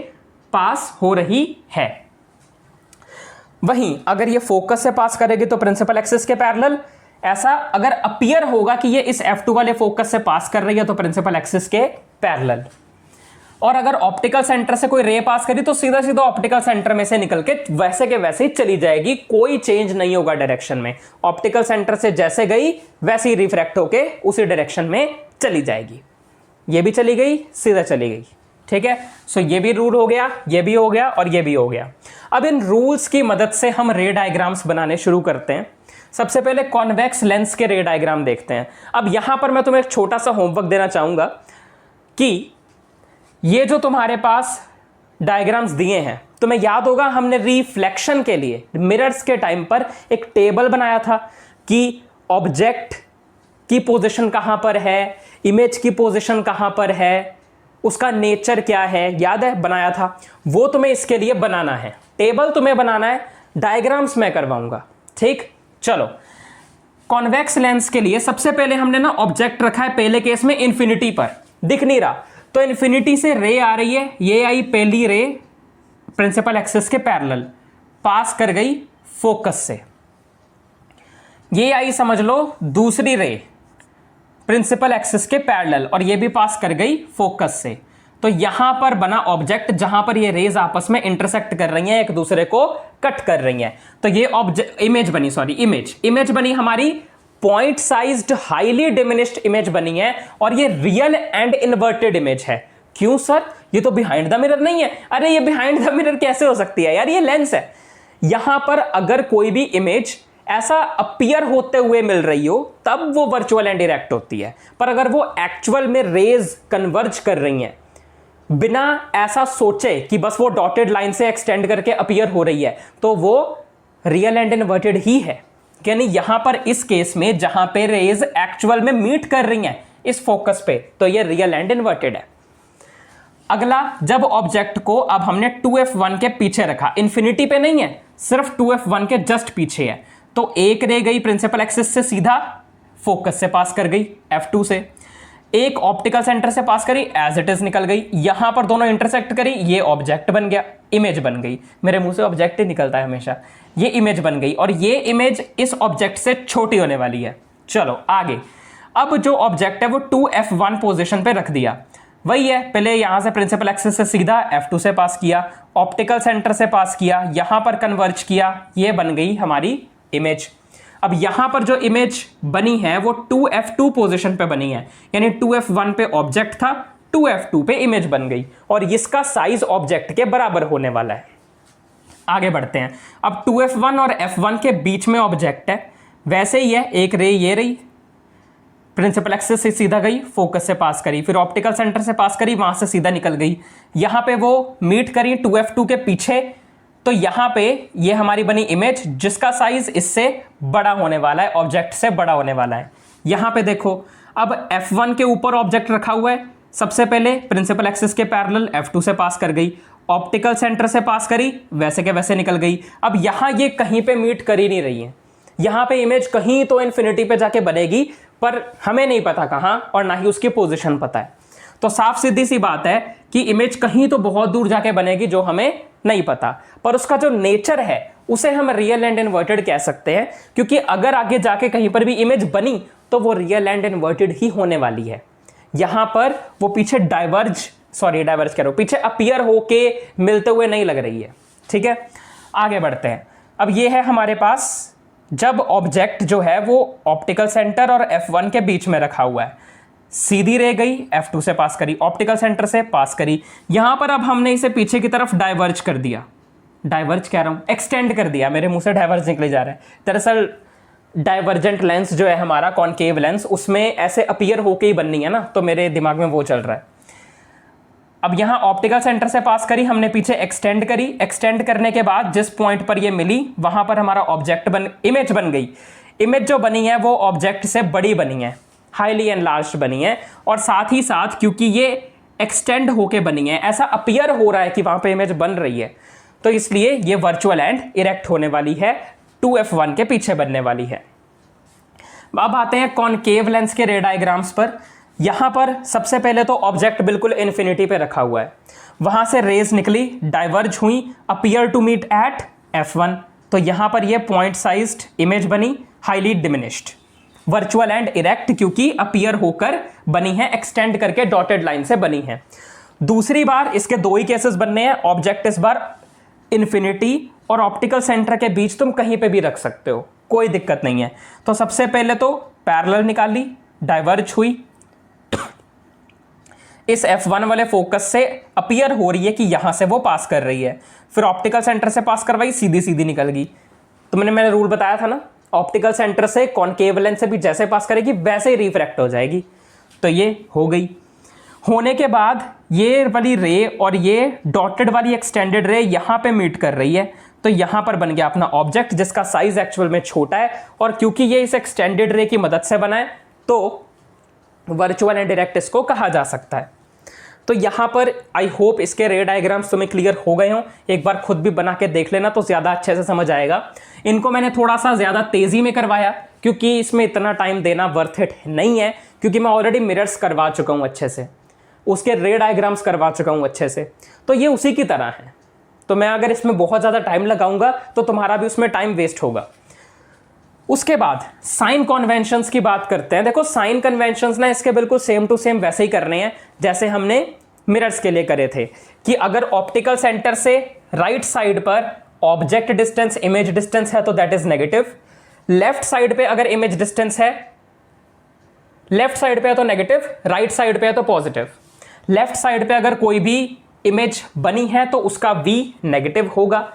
पास हो रही है। वहीं अगर ये फोकस से पास करेगी तो प्रिंसिपल एक्सिस के पैरेलल, ऐसा अगर अपीयर होगा कि ये इस F2 वाले फोकस से पास कर रही है तो प्रिंसिपल एक्सिस के पैरेलल। और अगर ऑप्टिकल सेंटर से कोई रे पास करी तो सीधा सीधा ऑप्टिकल सेंटर में से निकल के वैसे के वैसे ही चली जाएगी, कोई चेंज नहीं होगा डायरेक्शन में। ऑप्टिकल सेंटर से जैसे गई वैसे ही रिफ्रैक्ट होके उसी डायरेक्शन में चली जाएगी। ये भी चली गई, सीधा चली गई, ठीक है। सो ये भी रूल हो गया, ये भी हो गया और ये भी हो गया। अब इन रूल्स की मदद से हम रे डायग्राम्स बनाने शुरू करते हैं। सबसे पहले कॉन्वेक्स लेंस के रे डायग्राम देखते हैं। अब यहां पर मैं तुम्हें एक छोटा सा होमवर्क देना चाहूंगा कि ये जो तुम्हारे पास डायग्राम्स दिए हैं, तुम्हें याद होगा हमने रिफ्लेक्शन के लिए मिरर्स के टाइम पर एक टेबल बनाया था कि ऑब्जेक्ट की पोजीशन कहां पर है, इमेज की पोजीशन कहां पर है, उसका नेचर क्या है, याद है बनाया था। वो तुम्हें इसके लिए बनाना है, टेबल तुम्हें बनाना है, डायग्राम्स मैं करवाऊंगा, ठीक। चलो, कॉन्वेक्स लेंस के लिए सबसे पहले हमने ना ऑब्जेक्ट रखा है पहले केस में इन्फिनिटी पर, दिख नहीं रहा, तो इन्फिनिटी से रे आ रही है, ये आई पहली रे प्रिंसिपल एक्सिस के पैरेलल, पास कर गई फोकस से। ये आई समझ लो दूसरी रे प्रिंसिपल एक्सिस के पैरेलल और ये भी पास कर गई फोकस से। तो यहां पर बना ऑब्जेक्ट जहां पर ये रेज आपस में इंटरसेक्ट कर रही हैं, एक दूसरे को कट कर रही हैं। तो ये ऑब्जेक्ट इमेज बनी, सॉरी इमेज बनी हमारी point sized highly diminished image बनी है, और ये रियल एंड इन्वर्टेड इमेज है। क्यों सर, ये तो बिहाइंड द मिरर नहीं है। अरे ये बिहाइंड द मिरर कैसे हो सकती है यार, ये लेंस है। यहां पर अगर कोई भी इमेज ऐसा अपीयर होते हुए मिल रही हो तब वो वर्चुअल एंड डायरेक्ट होती है, पर अगर वो एक्चुअल में रेज कन्वर्ज कर रही हैं बिना ऐसा सोचे कि बस वो डॉटेड लाइन से एक्सटेंड करके अपीयर हो रही है, तो वो रियल एंड इन्वर्टेड ही है। यानी यहां पर इस केस में जहां पे रेज एक्चुअल में मीट कर रही हैं इस फोकस पे, तो ये रियल एंड इन्वर्टेड है। अगला, जब ऑब्जेक्ट को अब हमने 2F1 के पीछे रखा, इंफिनिटी पे नहीं है, सिर्फ 2F1 के जस्ट पीछे है, तो एक रे गई प्रिंसिपल एक्सिस से सीधा फोकस से पास कर गई F2 से, एक ऑप्टिकल सेंटर से पास करी, एज इट इज निकल गई। यहां पर दोनों इंटरसेक्ट करी, ये ऑब्जेक्ट बन गया, इमेज बन गई। मेरे मुंह से ऑब्जेक्ट ही निकलता है हमेशा। ये इमेज बन गई और ये इमेज इस ऑब्जेक्ट से छोटी होने वाली है। चलो आगे, अब जो ऑब्जेक्ट है वो 2f1 पोजीशन पे रख दिया। वही है, पहले यहां से प्रिंसिपल एक्सिस से सीधा f2 से पास किया, ऑप्टिकल सेंटर से पास किया, यहां पर कन्वर्ज किया, ये बन गई हमारी इमेज। अब यहां पर जो इमेज बनी है वो 2f2 पोजीशन पे बनी है, यानी 2f1 पे ऑब्जेक्ट था, 2f2 पे इमेज बन गई और इसका साइज ऑब्जेक्ट के बराबर होने वाला है। आगे बढ़ते हैं। अब 2f1 और f1 के बीच में ऑब्जेक्ट है, वैसे ही है, एक रे ये रही, प्रिंसिपल एक्सिस से सीधा गई, फोकस से पास करी, फिर ऑप्टिकल सेंटर से पास करी, वहां से सीधा निकल गई, यहां पे वो मीट करी 2f2 के पीछे, तो यहां पे ये हमारी बनी इमेज जिसका साइज इससे बड़ा होने वाला है, ऑब्जेक्ट से बड़ा होने वाला है। यहां पे देखो, अब f1 के ऊपर ऑब्जेक्ट रखा हुआ है, सबसे पहले प्रिंसिपल एक्सिस के पैरेलल f2 से पास कर गई, ऑप्टिकल सेंटर से पास करी, वैसे के वैसे निकल गई। अब यहां ये कहीं पे मीट कर ही नहीं रही है, यहां पे इमेज कहीं तो इन्फिनिटी पे जाके बनेगी, पर हमें नहीं पता कहां और ना ही उसकी पोजीशन पता है। तो साफ सीधी सी बात है कि इमेज कहीं तो बहुत दूर जाके बनेगी जो हमें नहीं पता, पर उसका जो नेचर है उसे हम रियल एंड इन्वर्टेड कह सकते हैं, क्योंकि अगर आगे जाके कहीं पर भी इमेज बनी तो वो रियल एंड इन्वर्टेड ही होने वाली है। यहां पर वो पीछे डाइवर्ज कह रहा हूं, पीछे अपीयर होके मिलते हुए नहीं लग रही है। ठीक है, आगे बढ़ते हैं। अब ये है हमारे पास जब ऑब्जेक्ट जो है वो ऑप्टिकल सेंटर और f1 के बीच में रखा हुआ है, सीधी रे गई, f2 से पास करी, ऑप्टिकल सेंटर से पास करी, यहां पर अब हमने इसे पीछे की तरफ डाइवर्ज कर दिया, डाइवर्ज कह रहा हूं, एक्सटेंड कर दिया, मेरे मुंह से डाइवर्ज निकले जा रहा है। दरअसल डाइवर्जेंट लेंस जो है हमारा, कॉनकेव लेंस, उसमें ऐसे अपीयर होके ही बननी है ना, तो मेरे दिमाग में वो चल रहा है। अब यहां ऑप्टिकल सेंटर से पास करी, हमने पीछे एक्सटेंड करी, एक्सटेंड करने के बाद जिस पॉइंट पर ये मिली वहां पर हमारा इमेज बन गई। इमेज जो बनी है वो ऑब्जेक्ट से बड़ी बनी है, हाईली एनलार्ज्ड बनी है, और साथ ही साथ क्योंकि ये एक्सटेंड होके बनी है, ऐसा अपीयर हो रहा है कि वहां पे इमेज बन रही है, तो इसलिए ये वर्चुअल एंड इरेक्ट होने वाली है, 2f1 के पीछे बनने वाली है। अब आते हैं कॉनकेव लेंस के रे डायग्राम्स पर। यहां पर सबसे पहले तो ऑब्जेक्ट बिल्कुल इन्फिनिटी पे रखा हुआ है, वहां से रेज निकली, डाइवर्ज हुई, appear to meet at f1, तो यहां पर ये पॉइंट साइज्ड इमेज बनी, highly diminished, virtual and erect, क्योंकि अपीयर होकर बनी है, एक्सटेंड करके डॉटेड लाइन से बनी है। दूसरी बार इसके दो ही केसेस बनने हैं, ऑब्जेक्ट इस बार इन्फिनिटी और ऑप्टिकल सेंटर के बीच तुम कहीं पे भी रख सकते हो, कोई दिक्कत नहीं है। तो सबसे पहले तो पैरेलल निकाली, डाइवर्ज हुई, इस f1 वाले फोकस से अपीयर हो रही है कि यहां से वो पास कर रही है, फिर ऑप्टिकल सेंटर से पास करवाई, सीधी सीधी निकल गई। तो मैंने रूल बताया था ना, ऑप्टिकल सेंटर से कॉनकेव लेंस से भी जैसे पास करेगी वैसे ही रिफ्रैक्ट हो जाएगी, तो ये हो गई। होने के बाद ये वाली रे और ये डॉटेड वाली एक्सटेंडेड रे यहां पे मीट कर रही है, तो यहां पर बन गया अपना ऑब्जेक्ट जिसका साइज एक्चुअल में छोटा है, और क्योंकि ये इस एक्सटेंडेड रे की मदद से बना है तो वर्चुअल एंड डायरेक्ट इसको कहा जा सकता है। तो यहां पर आई होप इसके रे डायग्राम्स तुम्हें क्लियर हो गए हों, एक बार खुद भी बना के देख लेना तो ज़्यादा अच्छे से समझ आएगा। इनको मैंने थोड़ा सा ज़्यादा तेज़ी में करवाया क्योंकि इसमें इतना टाइम देना वर्थ इट नहीं है, क्योंकि मैं ऑलरेडी मिरर्स करवा चुका हूँ अच्छे से, उसके रे डायग्राम्स करवा चुका हूँ अच्छे से, तो ये उसी की तरह है। तो मैं अगर इसमें बहुत ज़्यादा टाइम लगाऊंगा तो तुम्हारा भी उसमें टाइम वेस्ट होगा। उसके बाद साइन कन्वेंशंस की बात करते हैं। देखो साइन कन्वेंशंस ना इसके बिल्कुल सेम टू सेम वैसे ही करने हैं जैसे हमने मिरर्स के लिए करे थे, कि अगर ऑप्टिकल सेंटर से राइट साइड पर ऑब्जेक्ट डिस्टेंस इमेज डिस्टेंस है तो that is negative, left side पे अगर इमेज डिस्टेंस है, लेफ्ट साइड पे है तो नेगेटिव, राइट साइड पे है तो पॉजिटिव। लेफ्ट साइड पे अगर कोई भी इमेज बनी है तो उसका v नेगेटिव होगा,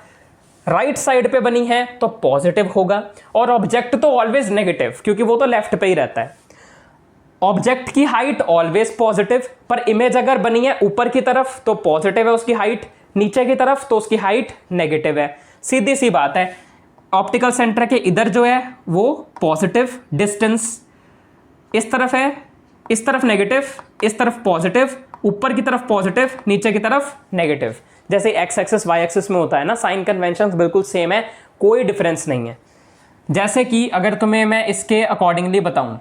राइट साइड पे बनी है तो पॉजिटिव होगा, और ऑब्जेक्ट तो ऑलवेज नेगेटिव क्योंकि वो तो लेफ्ट पे ही रहता है। ऑब्जेक्ट की हाइट ऑलवेज पॉजिटिव, पर इमेज अगर बनी है ऊपर की तरफ तो पॉजिटिव है उसकी हाइट, नीचे की तरफ तो उसकी हाइट नेगेटिव है। सीधी सी बात है, ऑप्टिकल सेंटर के इधर जो है वो पॉजिटिव डिस्टेंस इस तरफ है, इस तरफ नेगेटिव, इस तरफ पॉजिटिव, ऊपर की तरफ पॉजिटिव, नीचे की तरफ नेगेटिव, जैसे एक्स एक्सिस वाई एक्सिस में होता है ना। साइन कन्वेंशंस बिल्कुल सेम है, कोई डिफरेंस नहीं है। जैसे कि अगर तुम्हें मैं इसके अकॉर्डिंगली बताऊं,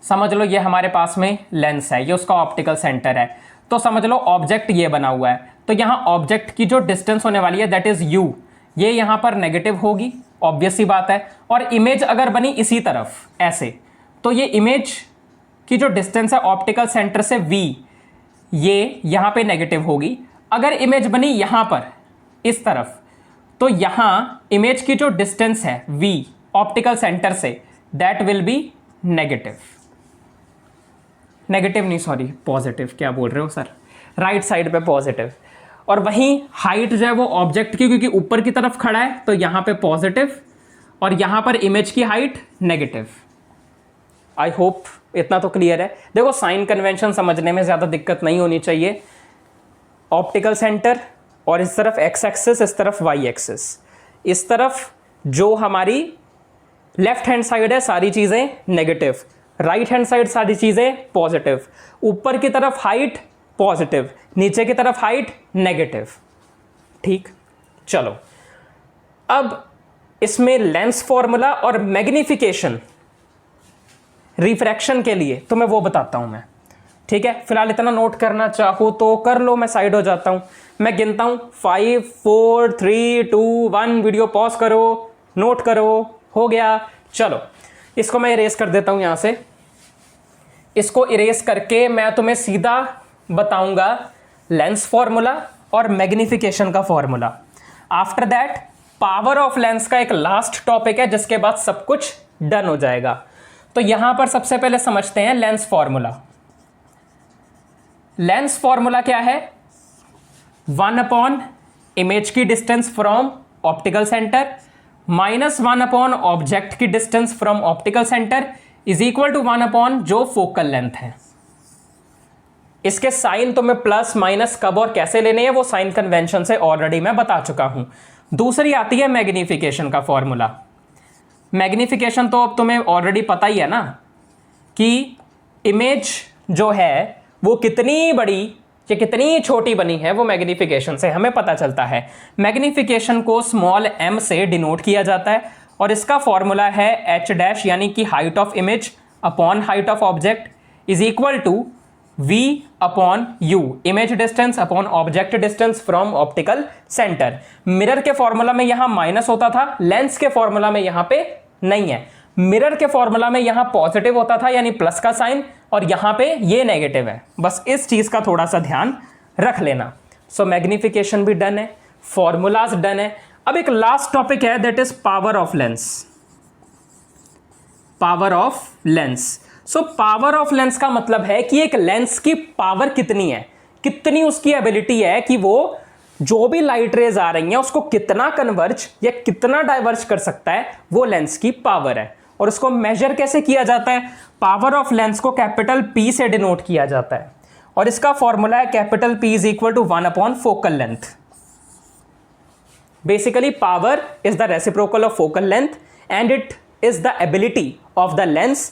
समझ लो ये हमारे पास में लेंस है, ये उसका ऑप्टिकल सेंटर है, तो समझ लो ऑब्जेक्ट ये बना हुआ है, तो यहाँ ऑब्जेक्ट की जो डिस्टेंस होने वाली है दैट इज यू, ये यहाँ पर नेगेटिव होगी, ऑब्वियस सी बात है। और इमेज अगर बनी इसी तरफ ऐसे, तो ये इमेज की जो डिस्टेंस है ऑप्टिकल सेंटर से v, ये यहाँ पे नेगेटिव होगी। अगर इमेज बनी यहाँ पर इस तरफ, तो यहाँ इमेज की जो डिस्टेंस है v optical centre say that will B negative, negative नहीं सॉरी पॉजिटिव, क्या बोल रहे हो सर, राइट साइड पे पॉजिटिव। और वहीं हाइट जो है वो ऑब्जेक्ट की, क्योंकि ऊपर की तरफ खड़ा है तो यहाँ पे पॉजिटिव, और यहाँ पर इमेज की हाइट नेगेटिव। आई होप इतना तो क्लियर है। देखो साइन कन्वेंशन समझने में ज़्यादा दिक्कत नहीं होनी चाहिए। ऑप्टिकल सेंटर और इस तरफ एक्स एक्सिस, इस तरफ वाई एक्सिस, इस तरफ जो हमारी लेफ्ट हैंड साइड है सारी चीज़ें नेगेटिव, राइट हैंड साइड सारी चीज़ें पॉजिटिव, ऊपर की तरफ हाइट पॉजिटिव, नीचे की तरफ हाइट नेगेटिव। ठीक, चलो अब इसमें लेंस फॉर्मूला और मैग्निफिकेशन रिफ्रैक्शन के लिए तो मैं वो बताता हूं मैं। ठीक है, फिलहाल इतना नोट करना चाहो तो कर लो, मैं साइड हो जाता हूं। मैं गिनता हूं 5 4 3 2 1, वीडियो पॉज करो, नोट करो, हो गया। चलो इसको मैं इरेज कर देता हूं यहां से। इसको इरेज करके मैं तुम्हें सीधा बताऊंगा लेंस फॉर्मूला और मैग्निफिकेशन का formula. After that power of lens का एक लास्ट टॉपिक है, जिसके बाद सब कुछ डन हो जाएगा। तो यहां पर सबसे पहले समझते हैं लेंस फॉर्मूला। लेंस फॉर्मूला क्या है? 1 अपॉन इमेज की distance from optical centre minus 1 upon object की distance from optical centre is equal to 1 upon जो फोकल लेंथ है। इसके साइन तो मैं प्लस माइनस कब और कैसे लेने हैं वो साइन कन्वेंशन से ऑलरेडी मैं बता चुका हूं। दूसरी आती है मैग्निफिकेशन का फॉर्मूला। मैग्निफिकेशन तो अब तुम्हें ऑलरेडी पता ही है ना कि इमेज जो है वो कितनी बड़ी या कितनी छोटी बनी है वो मैग्निफिकेशन से हमें पता चलता है। मैग्निफिकेशन को स्मॉल m से डिनोट किया जाता है और इसका फॉर्मूला है h डैश यानी कि height of image upon height of object is equal to v upon u, image distance upon object distance from optical centre. Mirror के फॉर्मूला में यहां माइनस होता था, लेंस के फॉर्मूला में यहां पे नहीं है। मिरर के फॉर्मूला में यहां पॉजिटिव होता था यानी प्लस का साइन, और यहां पे ये नेगेटिव है। बस इस चीज का थोड़ा सा ध्यान रख लेना। सो मैग्निफिकेशन भी डन है, फॉर्मूलाज डन है। अब एक लास्ट टॉपिक है that is power of lens. Power of lens. So power of lens का मतलब है कि एक लेंस की पावर कितनी है, कितनी उसकी एबिलिटी है कि वो जो भी लाइट रेज आ रही हैं उसको कितना कन्वर्ज या कितना डाइवर्ज कर सकता है, वो लेंस की पावर है। और उसको मेजर कैसे किया जाता है? पावर ऑफ लेंस को कैपिटल P से डिनोट किया जाता है और इसका फॉर्मूला है capital P is equal to 1 upon focal length. Basically power is the reciprocal of focal length and it is the ability of the lens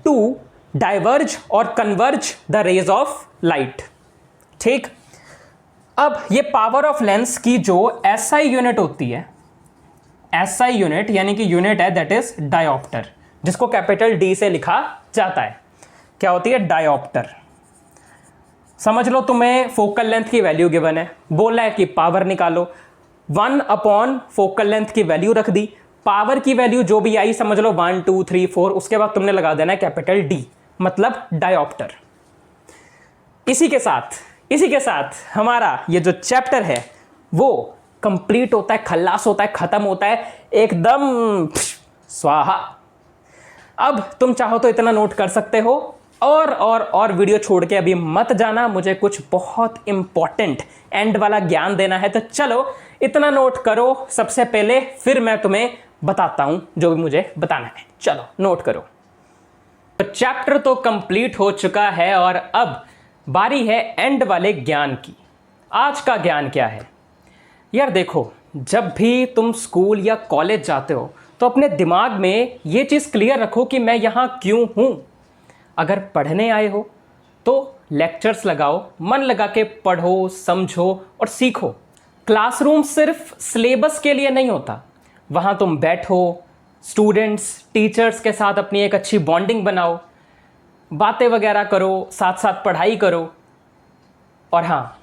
to diverge और converge the rays of light. ठीक, अब ये power of lens की जो SI unit होती है, SI unit यानी कि यूनिट है दैट इज डायोप्टर, जिसको कैपिटल D से लिखा जाता है। क्या होती है? डायोप्टर। समझ लो तुम्हें फोकल लेंथ की वैल्यू गिवन है, बोला है कि पावर निकालो, 1 अपॉन फोकल लेंथ की वैल्यू रख दी, पावर की वैल्यू जो भी आई समझ लो 1 2 3 4, उसके बाद तुमने लगा देना है कैपिटल D, मतलब डायोप्टर। इसी के साथ हमारा ये जो चैप्टर है वो कंप्लीट होता है, खल्लास होता है, खत्म होता है, एकदम स्वाहा। अब तुम चाहो तो इतना नोट कर सकते हो और वीडियो छोड़ के अभी मत जाना, मुझे कुछ बहुत इंपॉर्टेंट एंड वाला ज्ञान देना है। तो चलो इतना नोट करो सबसे पहले, फिर मैं तुम्हें बताता हूं जो भी मुझे बताना है। चलो नोट करो। तो चैप्टर तो कंप्लीट हो चुका है और अब बारी है एंड वाले ज्ञान की। आज का ज्ञान क्या है यार? देखो, जब भी तुम स्कूल या कॉलेज जाते हो तो अपने दिमाग में ये चीज़ क्लियर रखो कि मैं यहाँ क्यों हूँ। अगर पढ़ने आए हो तो लेक्चर्स लगाओ, मन लगा के पढ़ो, समझो और सीखो। क्लासरूम सिर्फ सिलेबस के लिए नहीं होता, वहाँ तुम बैठो, स्टूडेंट्स टीचर्स के साथ अपनी एक अच्छी बॉन्डिंग बनाओ, बातें वगैरह करो, साथ साथ पढ़ाई करो, और हाँ,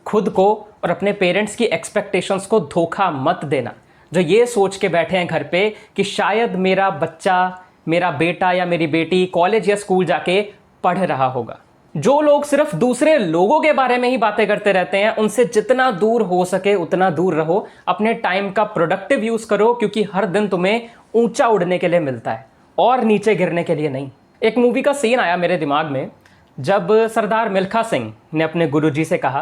खुद को और अपने पेरेंट्स की एक्सपेक्टेशंस को धोखा मत देना, जो ये सोच के बैठे हैं घर पे कि शायद मेरा बच्चा, मेरा बेटा या मेरी बेटी कॉलेज या स्कूल जाके पढ़ रहा होगा। जो लोग सिर्फ दूसरे लोगों के बारे में ही बातें करते रहते हैं, उनसे जितना दूर हो सके उतना दूर रहो। अपने टाइम का प्रोडक्टिव यूज करो, क्योंकि हर दिन तुम्हें ऊंचा उड़ने के लिए मिलता है और नीचे गिरने के लिए नहीं। एक मूवी का सीन आया मेरे दिमाग में, जब सरदार मिल्खा सिंह ने अपने गुरुजी से कहा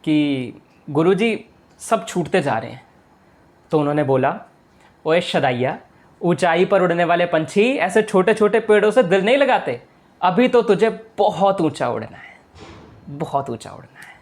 कि गुरुजी सब छूटते जा रहे हैं, तो उन्होंने बोला, ओए शदाइया, ऊंचाई पर उड़ने वाले पंछी ऐसे छोटे छोटे पेड़ों से दिल नहीं लगाते। अभी तो तुझे बहुत ऊंचा उड़ना है, बहुत ऊंचा उड़ना है।